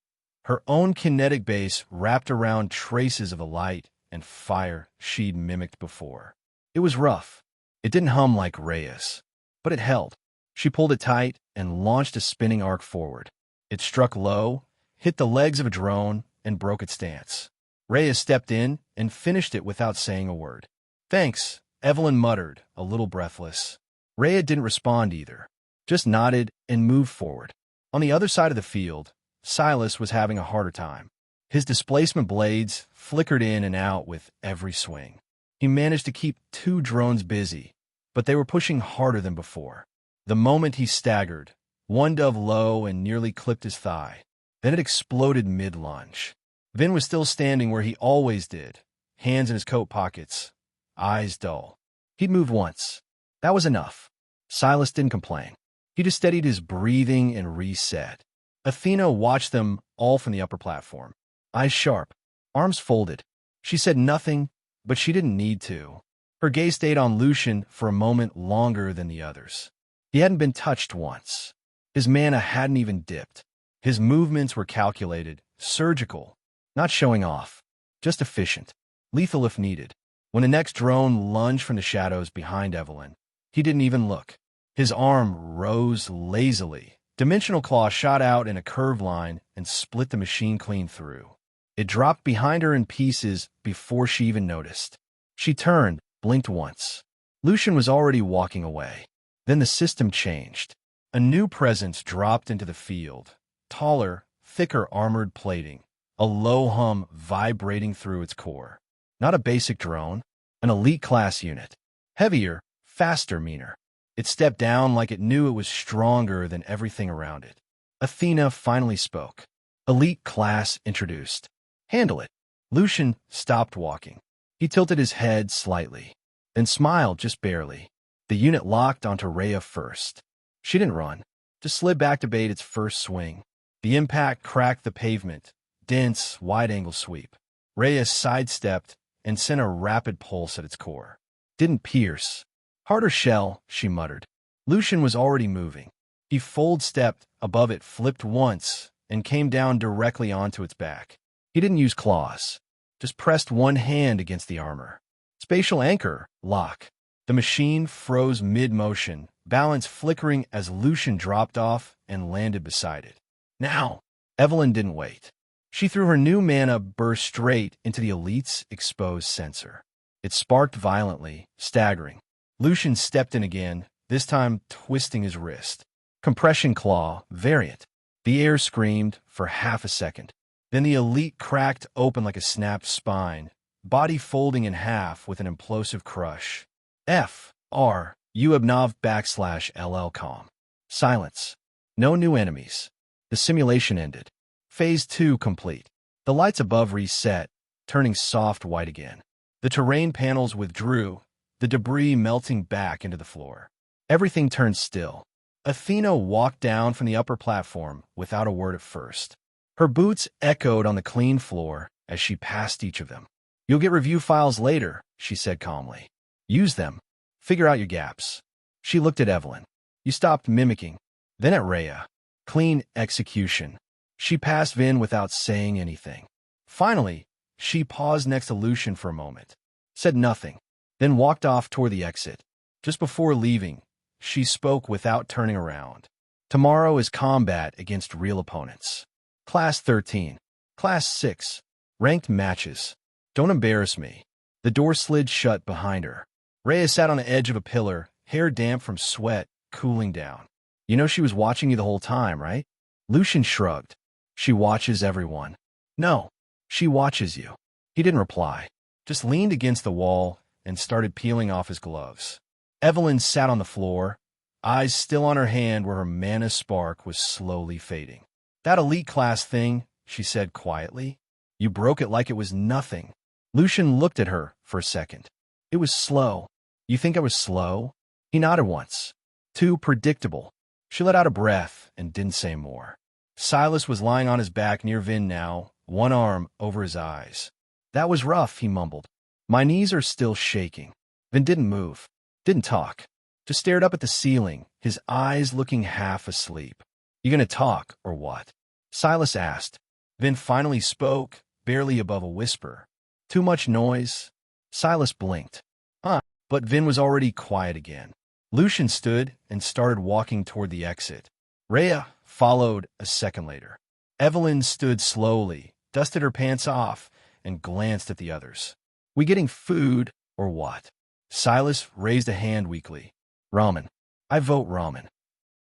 Her own kinetic base wrapped around traces of the light and fire she'd mimicked before. It was rough. It didn't hum like Rhea's, but it held. She pulled it tight and launched a spinning arc forward. It struck low, hit the legs of a drone, and broke its stance. Rhea stepped in and finished it without saying a word. "Thanks," Evelyn muttered, a little breathless. Rhea didn't respond either, just nodded and moved forward. On the other side of the field, Silas was having a harder time. His displacement blades flickered in and out with every swing. He managed to keep two drones busy, but they were pushing harder than before. The moment he staggered, one dove low and nearly clipped his thigh. Then it exploded mid-lunge. Vin was still standing where he always did, hands in his coat pockets, eyes dull. He'd moved once. That was enough. Silas didn't complain. He just steadied his breathing and reset. Athena watched them all from the upper platform. Eyes sharp, arms folded. She said nothing, but she didn't need to. Her gaze stayed on Lucian for a moment longer than the others. He hadn't been touched once. His mana hadn't even dipped. His movements were calculated, surgical, not showing off, just efficient, lethal if needed. When the next drone lunged from the shadows behind Evelyn, he didn't even look. His arm rose lazily. Dimensional Claw shot out in a curved line and split the machine clean through. It dropped behind her in pieces before she even noticed. She turned, blinked once. Lucian was already walking away. Then the system changed. A new presence dropped into the field. Taller, thicker armored plating. A low hum vibrating through its core. Not a basic drone, an elite class unit. Heavier, faster, meaner. It stepped down like it knew it was stronger than everything around it. Athena finally spoke. Elite class introduced. Handle it. Lucian stopped walking. He tilted his head slightly, then smiled just barely. The unit locked onto Rhea first. She didn't run, just slid back to bait its first swing. The impact cracked the pavement, dense, wide-angle sweep. Rhea sidestepped and sent a rapid pulse at its core. Didn't pierce. Harder shell, she muttered. Lucian was already moving. He fold-stepped above it, flipped once, and came down directly onto its back. He didn't use claws, just pressed one hand against the armor. Spatial anchor, lock. The machine froze mid-motion, balance flickering as Lucian dropped off and landed beside it. Now! Evelyn didn't wait. She threw her new mana burst straight into the Elite's exposed sensor. It sparked violently, staggering. Lucian stepped in again, this time twisting his wrist. Compression claw, variant. The air screamed for half a second. Then the elite cracked open like a snapped spine, body folding in half with an implosive crush. F.R. UABNOV /LL. Silence. No new enemies. The simulation ended. Phase 2 complete. The lights above reset, turning soft white again. The terrain panels withdrew, the debris melting back into the floor. Everything turned still. Athena walked down from the upper platform without a word at first. Her boots echoed on the clean floor as she passed each of them. "You'll get review files later," she said calmly. "Use them. Figure out your gaps." She looked at Evelyn. "You stopped mimicking." Then at Rhea. "Clean execution." She passed Vin without saying anything. Finally, she paused next to Lucian for a moment, said nothing, then walked off toward the exit. Just before leaving, she spoke without turning around. "Tomorrow is combat against real opponents. Class 13, Class 6, ranked matches. Don't embarrass me." The door slid shut behind her. Rhea sat on the edge of a pillar, hair damp from sweat, cooling down. "You know she was watching you the whole time, right?" Lucian shrugged. "She watches everyone." "No, she watches you." He didn't reply, just leaned against the wall and started peeling off his gloves. Evelyn sat on the floor, eyes still on her hand where her mana spark was slowly fading. "That elite class thing," she said quietly. "You broke it like it was nothing." Lucian looked at her for a second. "It was slow." "You think I was slow?" He nodded once. "Too predictable." She let out a breath and didn't say more. Silas was lying on his back near Vin now, one arm over his eyes. "That was rough," he mumbled. "My knees are still shaking." Vin didn't move, didn't talk, just stared up at the ceiling, his eyes looking half asleep. "You gonna talk, or what?" Silas asked. Vin finally spoke, barely above a whisper. "Too much noise?" Silas blinked. But Vin was already quiet again. Lucian stood and started walking toward the exit. Rhea followed a second later. Evelyn stood slowly, dusted her pants off, and glanced at the others. "We getting food, or what?" Silas raised a hand weakly. "Ramen. I vote ramen."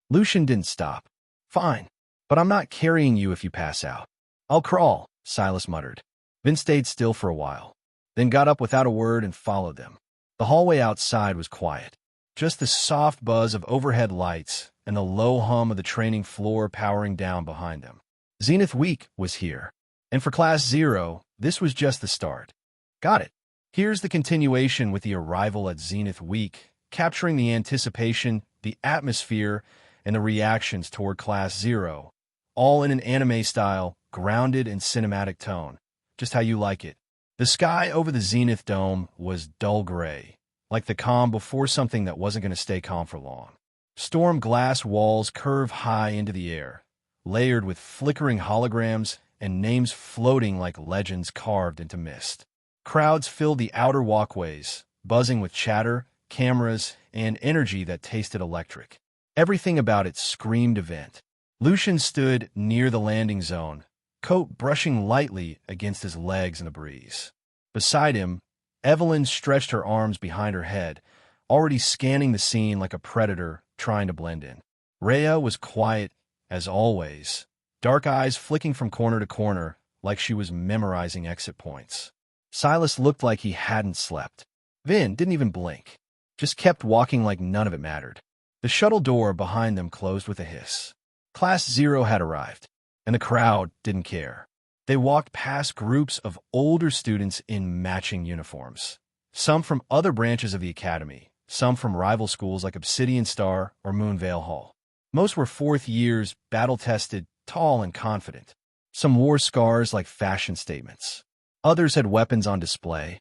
Lucian didn't stop. "Fine, but I'm not carrying you if you pass out." "I'll crawl," Silas muttered. Vin stayed still for a while, then got up without a word and followed them. The hallway outside was quiet. Just the soft buzz of overhead lights and the low hum of the training floor powering down behind them. Zenith Week was here, and for Class 0, this was just the start. Got it. Here's the continuation with the arrival at Zenith Week, capturing the anticipation, the atmosphere, and the reactions toward Class 0, all in an anime style, grounded in cinematic tone, just how you like it. The sky over the Zenith Dome was dull gray, like the calm before something that wasn't going to stay calm for long. Storm glass walls curve high into the air, layered with flickering holograms and names floating like legends carved into mist. Crowds filled the outer walkways, buzzing with chatter, cameras, and energy that tasted electric. Everything about it screamed event. Lucian stood near the landing zone, coat brushing lightly against his legs in the breeze. Beside him, Evelyn stretched her arms behind her head, already scanning the scene like a predator trying to blend in. Rhea was quiet, as always, dark eyes flicking from corner to corner like she was memorizing exit points. Silas looked like he hadn't slept. Vin didn't even blink, just kept walking like none of it mattered. The shuttle door behind them closed with a hiss. Class 0 had arrived, and the crowd didn't care. They walked past groups of older students in matching uniforms, some from other branches of the academy, some from rival schools like Obsidian Star or Moonvale Hall. Most were fourth years, battle-tested, tall and confident. Some wore scars like fashion statements. Others had weapons on display,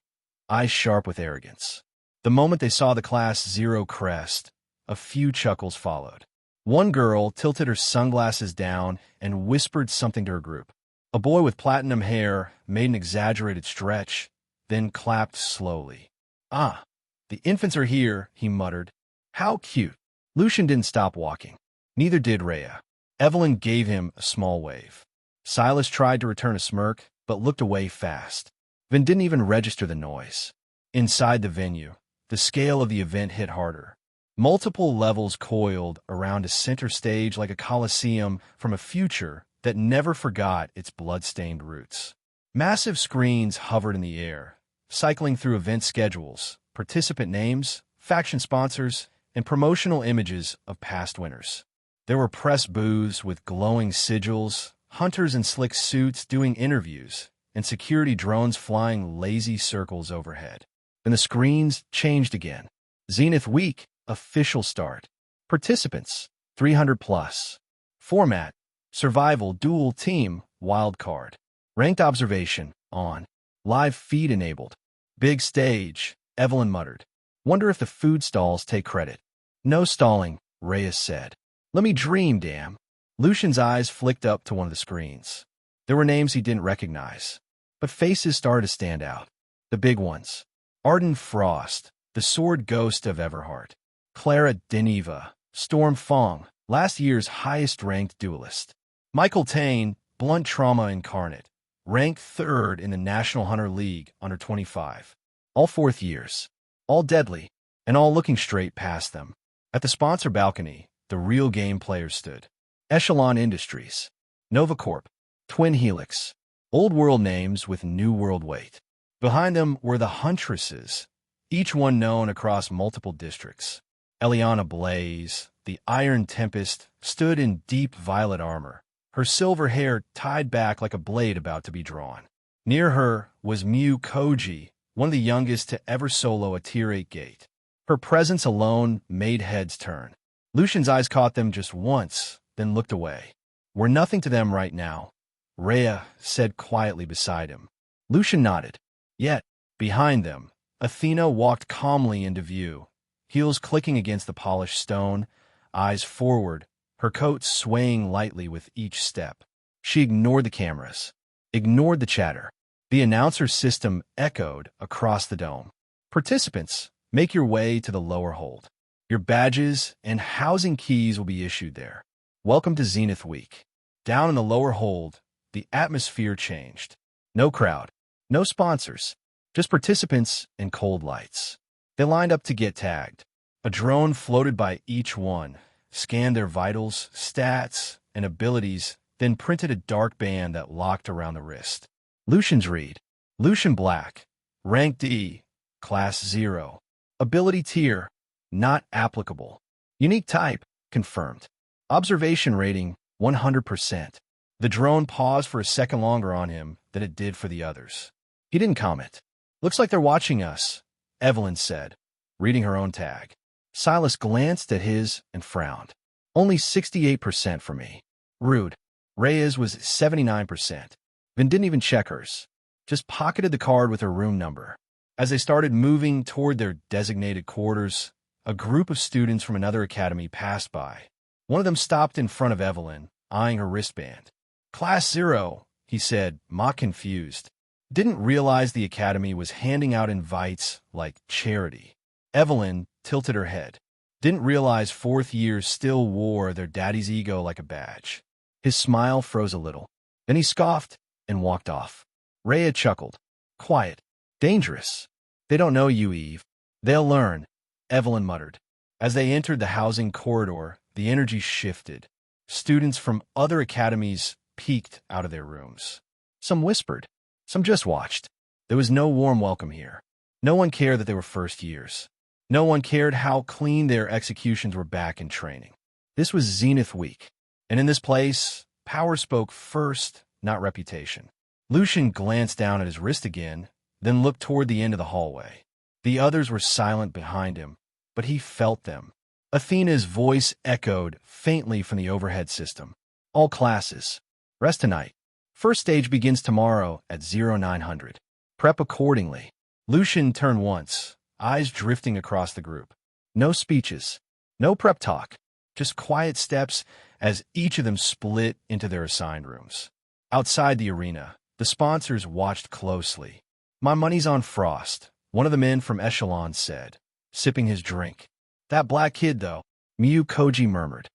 eyes sharp with arrogance. The moment they saw the Class 0 crest, a few chuckles followed. One girl tilted her sunglasses down and whispered something to her group. A boy with platinum hair made an exaggerated stretch, then clapped slowly. "Ah, the infants are here," he muttered. "How cute." Lucian didn't stop walking. Neither did Rhea. Evelyn gave him a small wave. Silas tried to return a smirk, but looked away fast. Vin didn't even register the noise. Inside the venue, the scale of the event hit harder. Multiple levels coiled around a center stage like a coliseum from a future that never forgot its blood-stained roots. Massive screens hovered in the air, cycling through event schedules, participant names, faction sponsors, and promotional images of past winners. There were press booths with glowing sigils, hunters in slick suits doing interviews, and security drones flying lazy circles overhead. Then the screens changed again. Zenith Week, official start. Participants, 300 plus. Format, survival, dual team, wild card. Ranked observation, on. Live feed enabled. Big stage, Evelyn muttered. Wonder if the food stalls take credit. No stalling, Reyes said. Let me dream, damn. Lucian's eyes flicked up to one of the screens. There were names he didn't recognize, but faces started to stand out. The big ones. Arden Frost, the sword ghost of Everheart. Clara Deneva, Storm Fong, last year's highest-ranked duelist. Michael Tane, blunt trauma incarnate, ranked 3rd in the National Hunter League under 25. All 4th years. All deadly, and all looking straight past them. At the sponsor balcony, the real game players stood. Echelon Industries, Novacorp, Twin Helix, old world names with new world weight. Behind them were the Huntresses, each one known across multiple districts. Eliana Blaze, the Iron Tempest, stood in deep violet armor, her silver hair tied back like a blade about to be drawn. Near her was Miu Koji, one of the youngest to ever solo a Tier 8 gate. Her presence alone made heads turn. Lucian's eyes caught them just once, then looked away. We're nothing to them right now, Rhea said quietly beside him. Lucian nodded. Yet, behind them, Athena walked calmly into view, heels clicking against the polished stone, eyes forward, her coat swaying lightly with each step. She ignored the cameras, ignored the chatter. The announcer system echoed across the dome. Participants, make your way to the lower hold. Your badges and housing keys will be issued there. Welcome to Zenith Week. Down in the lower hold, the atmosphere changed. No crowd, no sponsors, just participants and cold lights. They lined up to get tagged. A drone floated by each one, scanned their vitals, stats, and abilities, then printed a dark band that locked around the wrist. Lucian's read. Lucian Black, Rank D, Class 0. Ability tier, not applicable. Unique type, confirmed. Observation rating, 100%. The drone paused for a second longer on him than it did for the others. He didn't comment. Looks like they're watching us, Evelyn said, reading her own tag. Silas glanced at his and frowned. Only 68% for me. Rude. Reyes was 79%. Then didn't even check hers. Just pocketed the card with her room number. As they started moving toward their designated quarters, a group of students from another academy passed by. One of them stopped in front of Evelyn, eyeing her wristband. Class 0, he said, mock confused. Didn't realize the academy was handing out invites like charity. Evelyn tilted her head. Didn't realize 4th years still wore their daddy's ego like a badge. His smile froze a little. Then he scoffed and walked off. Rhea chuckled. Quiet. Dangerous. They don't know you, Eve. They'll learn, Evelyn muttered. As they entered the housing corridor, the energy shifted. Students from other academies peeked out of their rooms. Some whispered. Some just watched. There was no warm welcome here. No one cared that they were first years. No one cared how clean their executions were back in training. This was Zenith Week. And in this place, power spoke first, not reputation. Lucian glanced down at his wrist again, then looked toward the end of the hallway. The others were silent behind him, but he felt them. Athena's voice echoed faintly from the overhead system. All classes. Rest tonight. First stage begins tomorrow at 0900. Prep accordingly. Lucian turned once, eyes drifting across the group. No speeches. No prep talk. Just quiet steps as each of them split into their assigned rooms. Outside the arena, the sponsors watched closely. My money's on Frost, one of the men from Echelon said, sipping his drink. That black kid, though, Miu Koji murmured.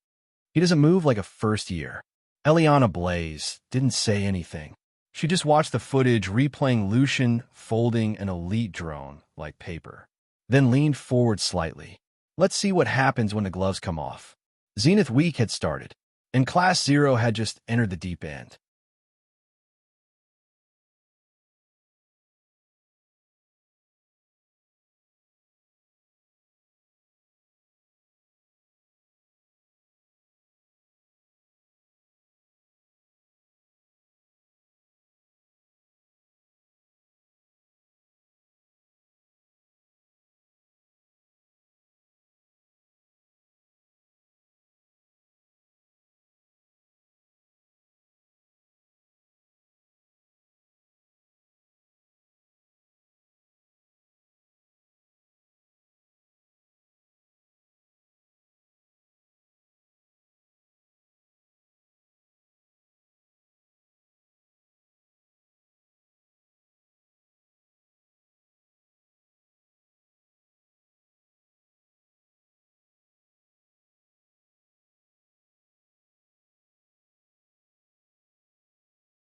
He doesn't move like a first year. Eliana Blaze didn't say anything. She just watched the footage replaying Lucian folding an elite drone like paper. then leaned forward slightly. Let's see what happens when the gloves come off. Zenith Week had started, and Class 0 had just entered the deep end.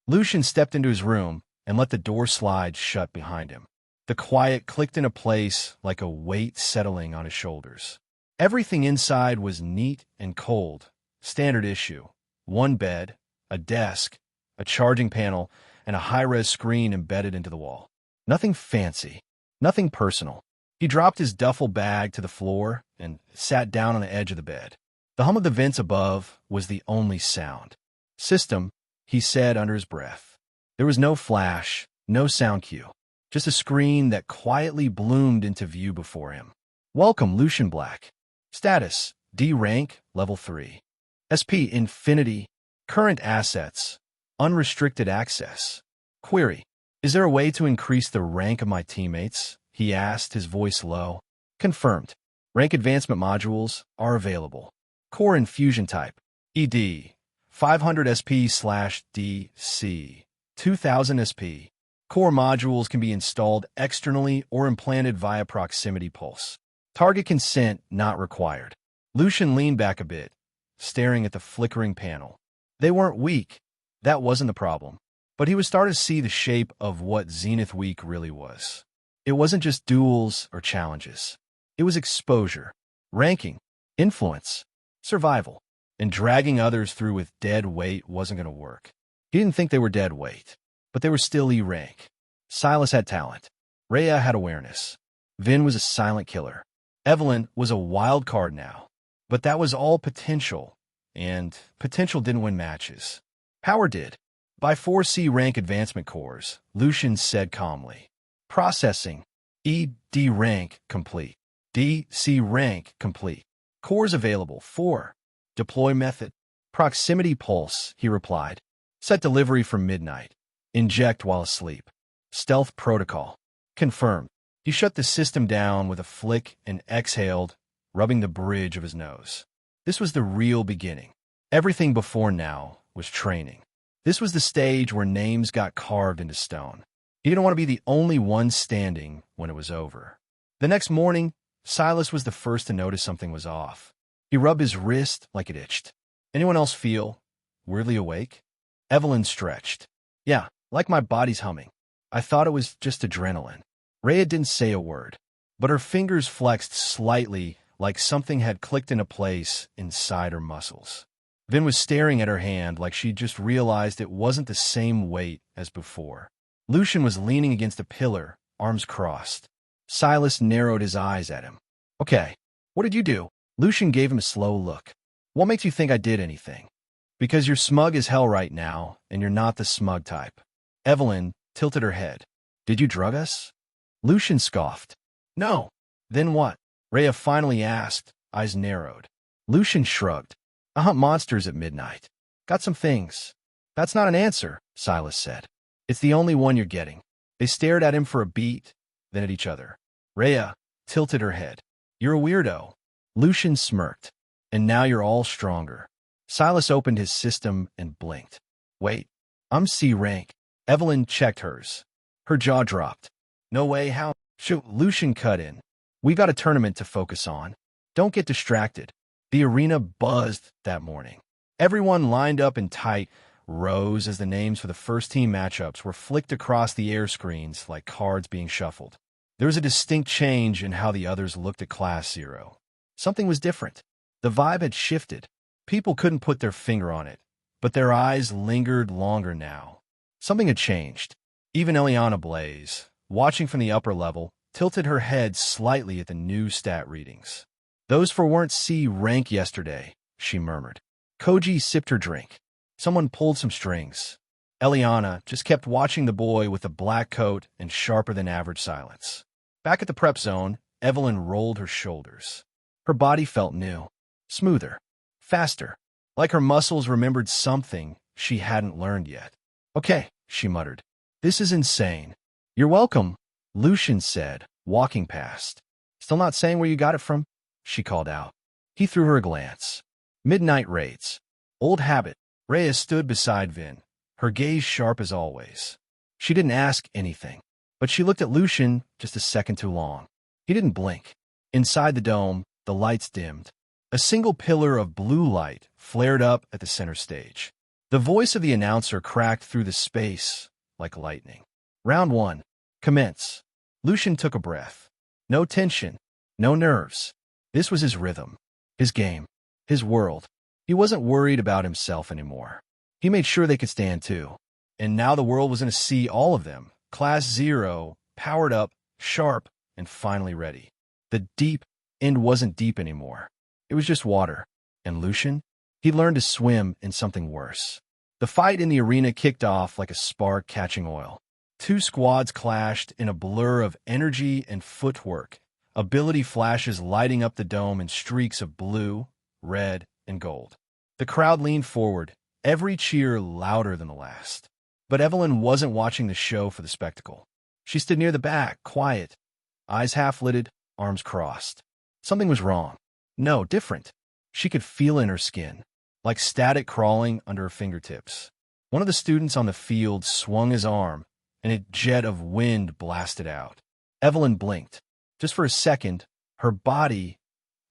Lucian stepped into his room and let the door slide shut behind him. The quiet clicked into place like a weight settling on his shoulders. Everything inside was neat and cold, standard issue. One bed, a desk, a charging panel, and a high-res screen embedded into the wall. Nothing fancy, nothing personal. He dropped his duffel bag to the floor and sat down on the edge of the bed. The hum of the vents above was the only sound. System, he said under his breath. There was no flash, no sound cue, just a screen that quietly bloomed into view before him. Welcome, Lucian Black. Status, D rank, level 3. SP, Infinity. Current assets, unrestricted access. Query, is there a way to increase the rank of my teammates? He asked, his voice low. Confirmed. Rank advancement modules are available. Core infusion type, ED. 500 SP/DC, 2000 SP. Core modules can be installed externally or implanted via proximity pulse. Target consent not required. Lucian leaned back a bit, staring at the flickering panel. They weren't weak. That wasn't the problem. But he was starting to see the shape of what Zenith Week really was. It wasn't just duels or challenges. It was exposure, ranking, influence, survival. And dragging others through with dead weight wasn't going to work. He didn't think they were dead weight, but they were still E-rank. Silas had talent. Rhea had awareness. Vin was a silent killer. Evelyn was a wild card now. But that was all potential, and potential didn't win matches. Power did. By 4C rank advancement cores, Lucian said calmly. Processing. ED rank complete. DC rank complete. Cores available. 4. Deploy method. Proximity pulse, he replied. Set delivery for midnight. Inject while asleep. Stealth protocol. Confirmed. He shut the system down with a flick and exhaled, rubbing the bridge of his nose. This was the real beginning. Everything before now was training. This was the stage where names got carved into stone. He didn't want to be the only one standing when it was over. The next morning, Silas was the first to notice something was off. He rubbed his wrist like it itched. Anyone else feel weirdly awake? Evelyn stretched. Yeah, like my body's humming. I thought it was just adrenaline. Rhea didn't say a word, but her fingers flexed slightly like something had clicked into place inside her muscles. Vin was staring at her hand like she'd just realized it wasn't the same weight as before. Lucian was leaning against a pillar, arms crossed. Silas narrowed his eyes at him. Okay, what did you do? Lucian gave him a slow look. What makes you think I did anything? Because you're smug as hell right now, and you're not the smug type. Evelyn tilted her head. Did you drug us? Lucian scoffed. No. Then what? Rhea finally asked, eyes narrowed. Lucian shrugged. I hunt monsters at midnight. Got some things. That's not an answer, Silas said. It's the only one you're getting. They stared at him for a beat, then at each other. Rhea tilted her head. You're a weirdo. Lucian smirked. And now you're all stronger. Silas opened his system and blinked. Wait, I'm C rank. Evelyn checked hers. Her jaw dropped. No way, how? Shoot, Lucian cut in. We got a tournament to focus on. Don't get distracted. The arena buzzed that morning. Everyone lined up in tight rows as the names for the first team matchups were flicked across the air screens like cards being shuffled. There was a distinct change in how the others looked at Class 0. Something was different. The vibe had shifted. People couldn't put their finger on it, but their eyes lingered longer now. Something had changed. Even Eliana Blaze, watching from the upper level, tilted her head slightly at the new stat readings. "Those four weren't C rank yesterday," she murmured. Koji sipped her drink. Someone pulled some strings. Eliana just kept watching the boy with the black coat and sharper-than-average silence. Back at the prep zone, Evelyn rolled her shoulders. Her body felt new, smoother, faster, like her muscles remembered something she hadn't learned yet. "Okay," she muttered. "This is insane." "You're welcome," Lucian said, walking past. "Still not saying where you got it from?" she called out. He threw her a glance. Midnight raids. Old habit. Rhea stood beside Vin, her gaze sharp as always. She didn't ask anything, but she looked at Lucian just a second too long. He didn't blink. Inside the dome, the lights dimmed. A single pillar of blue light flared up at the center stage. The voice of the announcer cracked through the space like lightning. "Round 1. Commence." Lucian took a breath. No tension, no nerves. This was his rhythm, his game, his world. He wasn't worried about himself anymore. He made sure they could stand too. And now the world was going to see all of them, Class 0, powered up, sharp, and finally ready. The deep end wasn't deep anymore. It was just water. And Lucian? He learned to swim in something worse. The fight in the arena kicked off like a spark catching oil. Two squads clashed in a blur of energy and footwork, ability flashes lighting up the dome in streaks of blue, red, and gold. The crowd leaned forward, every cheer louder than the last. But Evelyn wasn't watching the show for the spectacle. She stood near the back, quiet, eyes half-lidded, arms crossed. Something was wrong. No, different. She could feel it in her skin, like static crawling under her fingertips. One of the students on the field swung his arm, and a jet of wind blasted out. Evelyn blinked. Just for a second, her body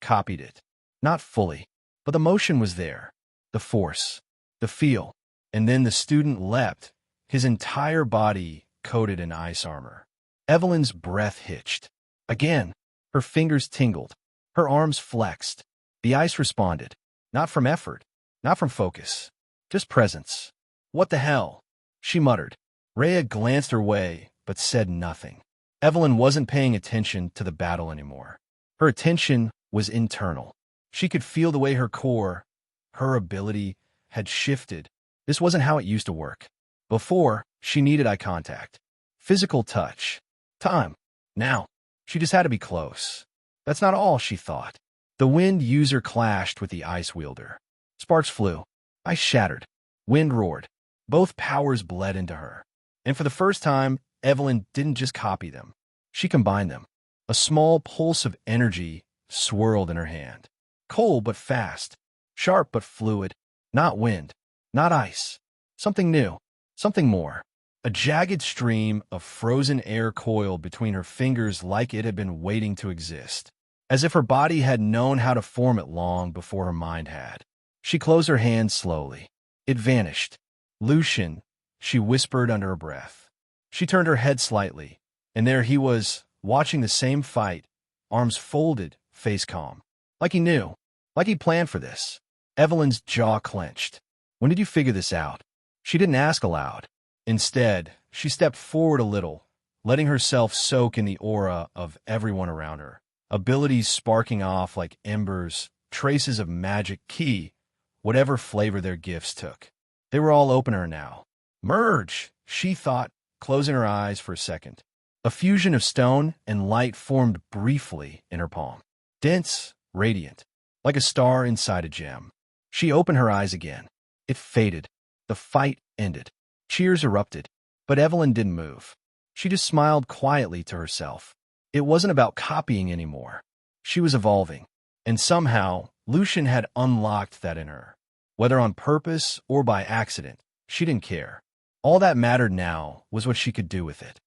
copied it. Not fully, but the motion was there. The force, the feel. And then the student leapt, his entire body coated in ice armor. Evelyn's breath hitched. Again, her fingers tingled. Her arms flexed. The ice responded. Not from effort, not from focus, just presence. "What the hell?" she muttered. Rhea glanced her way, but said nothing. Evelyn wasn't paying attention to the battle anymore. Her attention was internal. She could feel the way her core, her ability, had shifted. This wasn't how it used to work. Before, she needed eye contact, physical touch, time. Now, she just had to be close. That's not all, she thought. The wind user clashed with the ice wielder. Sparks flew. Ice shattered. Wind roared. Both powers bled into her. And for the first time, Evelyn didn't just copy them. She combined them. A small pulse of energy swirled in her hand. Cold but fast. Sharp but fluid. Not wind. Not ice. Something new. Something more. A jagged stream of frozen air coiled between her fingers like it had been waiting to exist, as if her body had known how to form it long before her mind had. She closed her hand slowly. It vanished. "Lucian," she whispered under her breath. She turned her head slightly, and there he was, watching the same fight, arms folded, face calm. Like he knew. Like he planned for this. Evelyn's jaw clenched. "When did you figure this out?" She didn't ask aloud. Instead, she stepped forward a little, letting herself soak in the aura of everyone around her, abilities sparking off like embers, traces of magic key, whatever flavor their gifts took. They were all open to her now. "Merge," she thought, closing her eyes for a second. A fusion of stone and light formed briefly in her palm. Dense, radiant, like a star inside a gem. She opened her eyes again. It faded. The fight ended. Cheers erupted, but Evelyn didn't move. She just smiled quietly to herself. It wasn't about copying anymore. She was evolving, and somehow Lucian had unlocked that in her. Whether on purpose or by accident, she didn't care. All that mattered now was what she could do with it.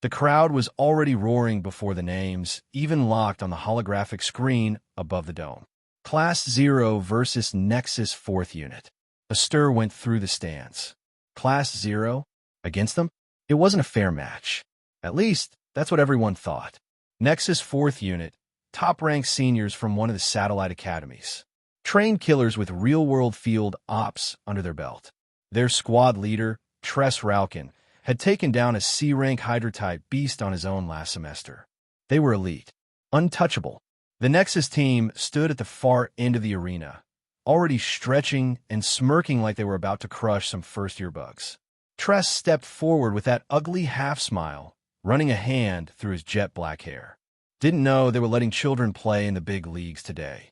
The crowd was already roaring before the names, even locked on the holographic screen above the dome. Class 0 versus Nexus 4th Unit. A stir went through the stands. Class 0? Against them? It wasn't a fair match. At least, that's what everyone thought. Nexus 4th Unit, top-ranked seniors from one of the satellite academies. Trained killers with real-world field ops under their belt. Their squad leader, Tress Raukin, had taken down a C-rank Hydra-type beast on his own last semester. They were elite, untouchable. The Nexus team stood at the far end of the arena, already stretching and smirking like they were about to crush some first-year bugs. Tress stepped forward with that ugly half-smile, running a hand through his jet black hair. Didn't know they were letting children play in the big leagues today.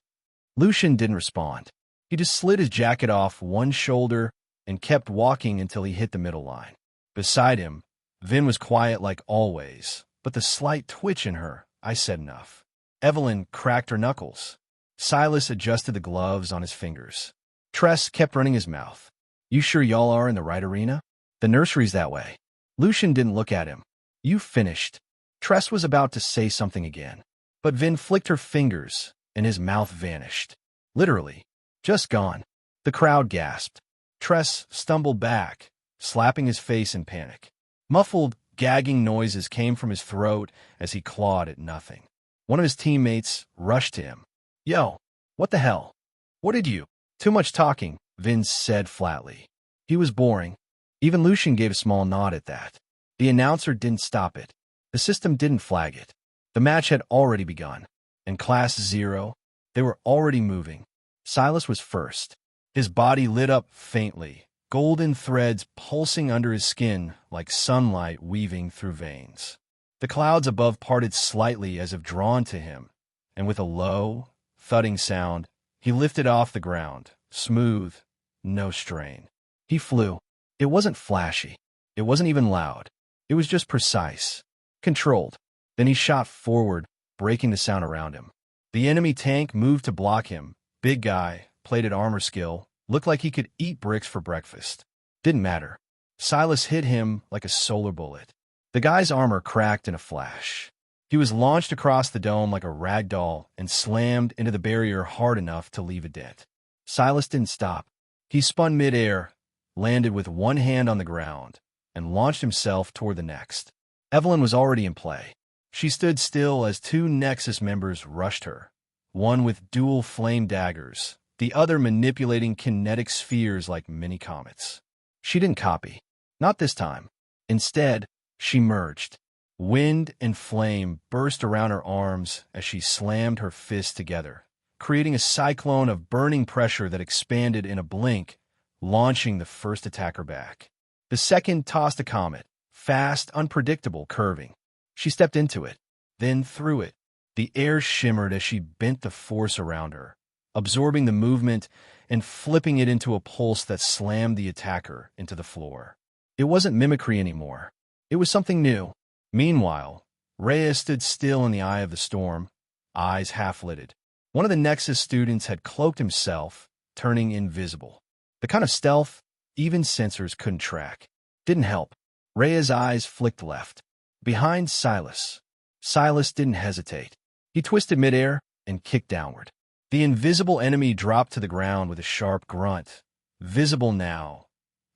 Lucian didn't respond. He just slid his jacket off one shoulder and kept walking until he hit the middle line. Beside him, Vin was quiet like always, but the slight twitch in her, I said enough. Evelyn cracked her knuckles. Silas adjusted the gloves on his fingers. Tress kept running his mouth. You sure y'all are in the right arena? The nursery's that way. Lucian didn't look at him. You finished. Tress was about to say something again, but Vin flicked her fingers, and his mouth vanished. Literally. Just gone. The crowd gasped. Tress stumbled back, slapping his face in panic. Muffled, gagging noises came from his throat as he clawed at nothing. One of his teammates rushed to him. Yo, what the hell? What did you? Too much talking, Vin said flatly. He was boring. Even Lucian gave a small nod at that. The announcer didn't stop it. The system didn't flag it. The match had already begun. In Class 0, they were already moving. Silas was first. His body lit up faintly, golden threads pulsing under his skin like sunlight weaving through veins. The clouds above parted slightly as if drawn to him, and with a low, thudding sound, he lifted off the ground, smooth, no strain. He flew. It wasn't flashy. It wasn't even loud. It was just precise, controlled. Then he shot forward, breaking the sound around him. The enemy tank moved to block him. Big guy, plated armor skill, looked like he could eat bricks for breakfast. Didn't matter. Silas hit him like a solar bullet. The guy's armor cracked in a flash. He was launched across the dome like a rag doll and slammed into the barrier hard enough to leave a dent. Silas didn't stop. He spun midair, landed with one hand on the ground, and launched himself toward the next. Evelyn was already in play. She stood still as two Nexus members rushed her, one with dual flame daggers, the other manipulating kinetic spheres like mini comets. She didn't copy. Not this time. Instead, she merged. Wind and flame burst around her arms as she slammed her fists together, creating a cyclone of burning pressure that expanded in a blink, launching the first attacker back. The second tossed a comet, fast, unpredictable, curving. She stepped into it, then through it. The air shimmered as she bent the force around her, absorbing the movement and flipping it into a pulse that slammed the attacker into the floor. It wasn't mimicry anymore. It was something new. Meanwhile, Reyes stood still in the eye of the storm, eyes half-lidded. One of the Nexus students had cloaked himself, turning invisible. The kind of stealth even sensors couldn't track. Didn't help. Reyes' eyes flicked left. Behind Silas. Silas didn't hesitate. He twisted midair and kicked downward. The invisible enemy dropped to the ground with a sharp grunt. Visible now.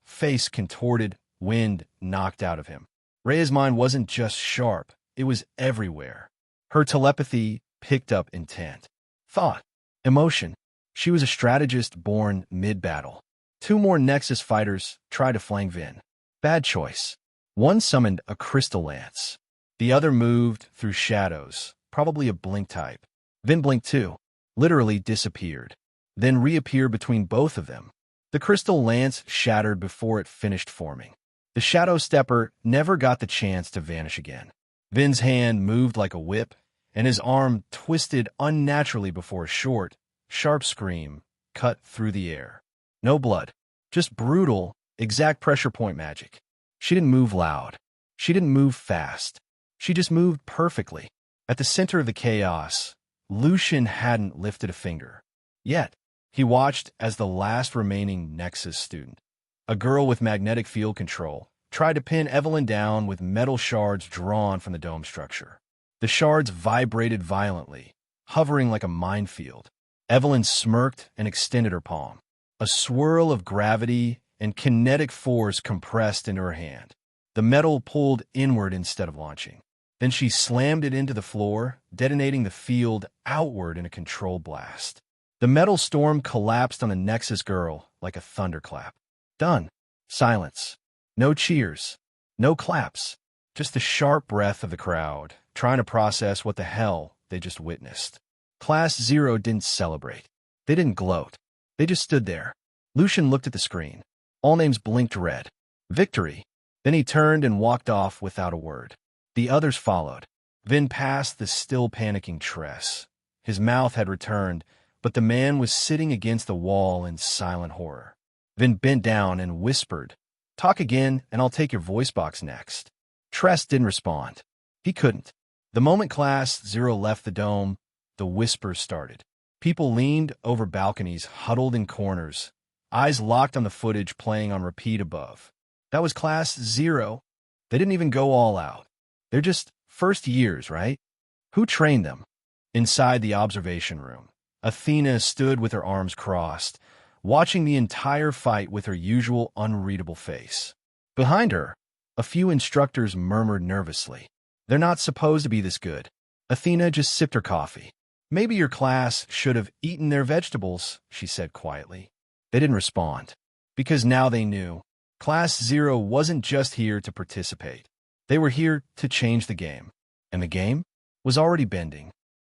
Face contorted, wind knocked out of him. Reyes' mind wasn't just sharp, it was everywhere. Her telepathy picked up intent. Thought. Emotion. She was a strategist born mid-battle. Two more Nexus fighters tried to flank Vin. Bad choice. One summoned a crystal lance. The other moved through shadows, probably a blink type. Vin blinked too, literally disappeared, then reappeared between both of them. The crystal lance shattered before it finished forming. The shadow stepper never got the chance to vanish again. Vin's hand moved like a whip, and his arm twisted unnaturally before a short, sharp scream cut through the air. No blood, just brutal, exact pressure point magic. She didn't move loud. She didn't move fast. She just moved perfectly. At the center of the chaos, Lucian hadn't lifted a finger. Yet, he watched as the last remaining Nexus student, a girl with magnetic field control, tried to pin Evelyn down with metal shards drawn from the dome structure. The shards vibrated violently, hovering like a minefield. Evelyn smirked and extended her palm. A swirl of gravity and kinetic force compressed into her hand. The metal pulled inward instead of launching. Then she slammed it into the floor, detonating the field outward in a controlled blast. The metal storm collapsed on the Nexus girl like a thunderclap. Done. Silence. No cheers. No claps. Just the sharp breath of the crowd, trying to process what the hell they just witnessed. Class 0 didn't celebrate. They didn't gloat. They just stood there. Lucian looked at the screen. All names blinked red. Victory. Then he turned and walked off without a word. The others followed. Vin passed the still panicking Tress. His mouth had returned, but the man was sitting against the wall in silent horror. Vin bent down and whispered, "Talk again, and I'll take your voice box next." Tress didn't respond. He couldn't. The moment Class 0 left the dome, the whispers started. People leaned over balconies, huddled in corners, eyes locked on the footage playing on repeat above. That was Class 0. They didn't even go all out. They're just first years, right? Who trained them? Inside the observation room, Athena stood with her arms crossed, watching the entire fight with her usual unreadable face. Behind her, a few instructors murmured nervously. "They're not supposed to be this good." Athena just sipped her coffee. "Maybe your class should have eaten their vegetables," she said quietly. They didn't respond, because now they knew. Class 0 wasn't just here to participate. They were here to change the game. And the game was already bending.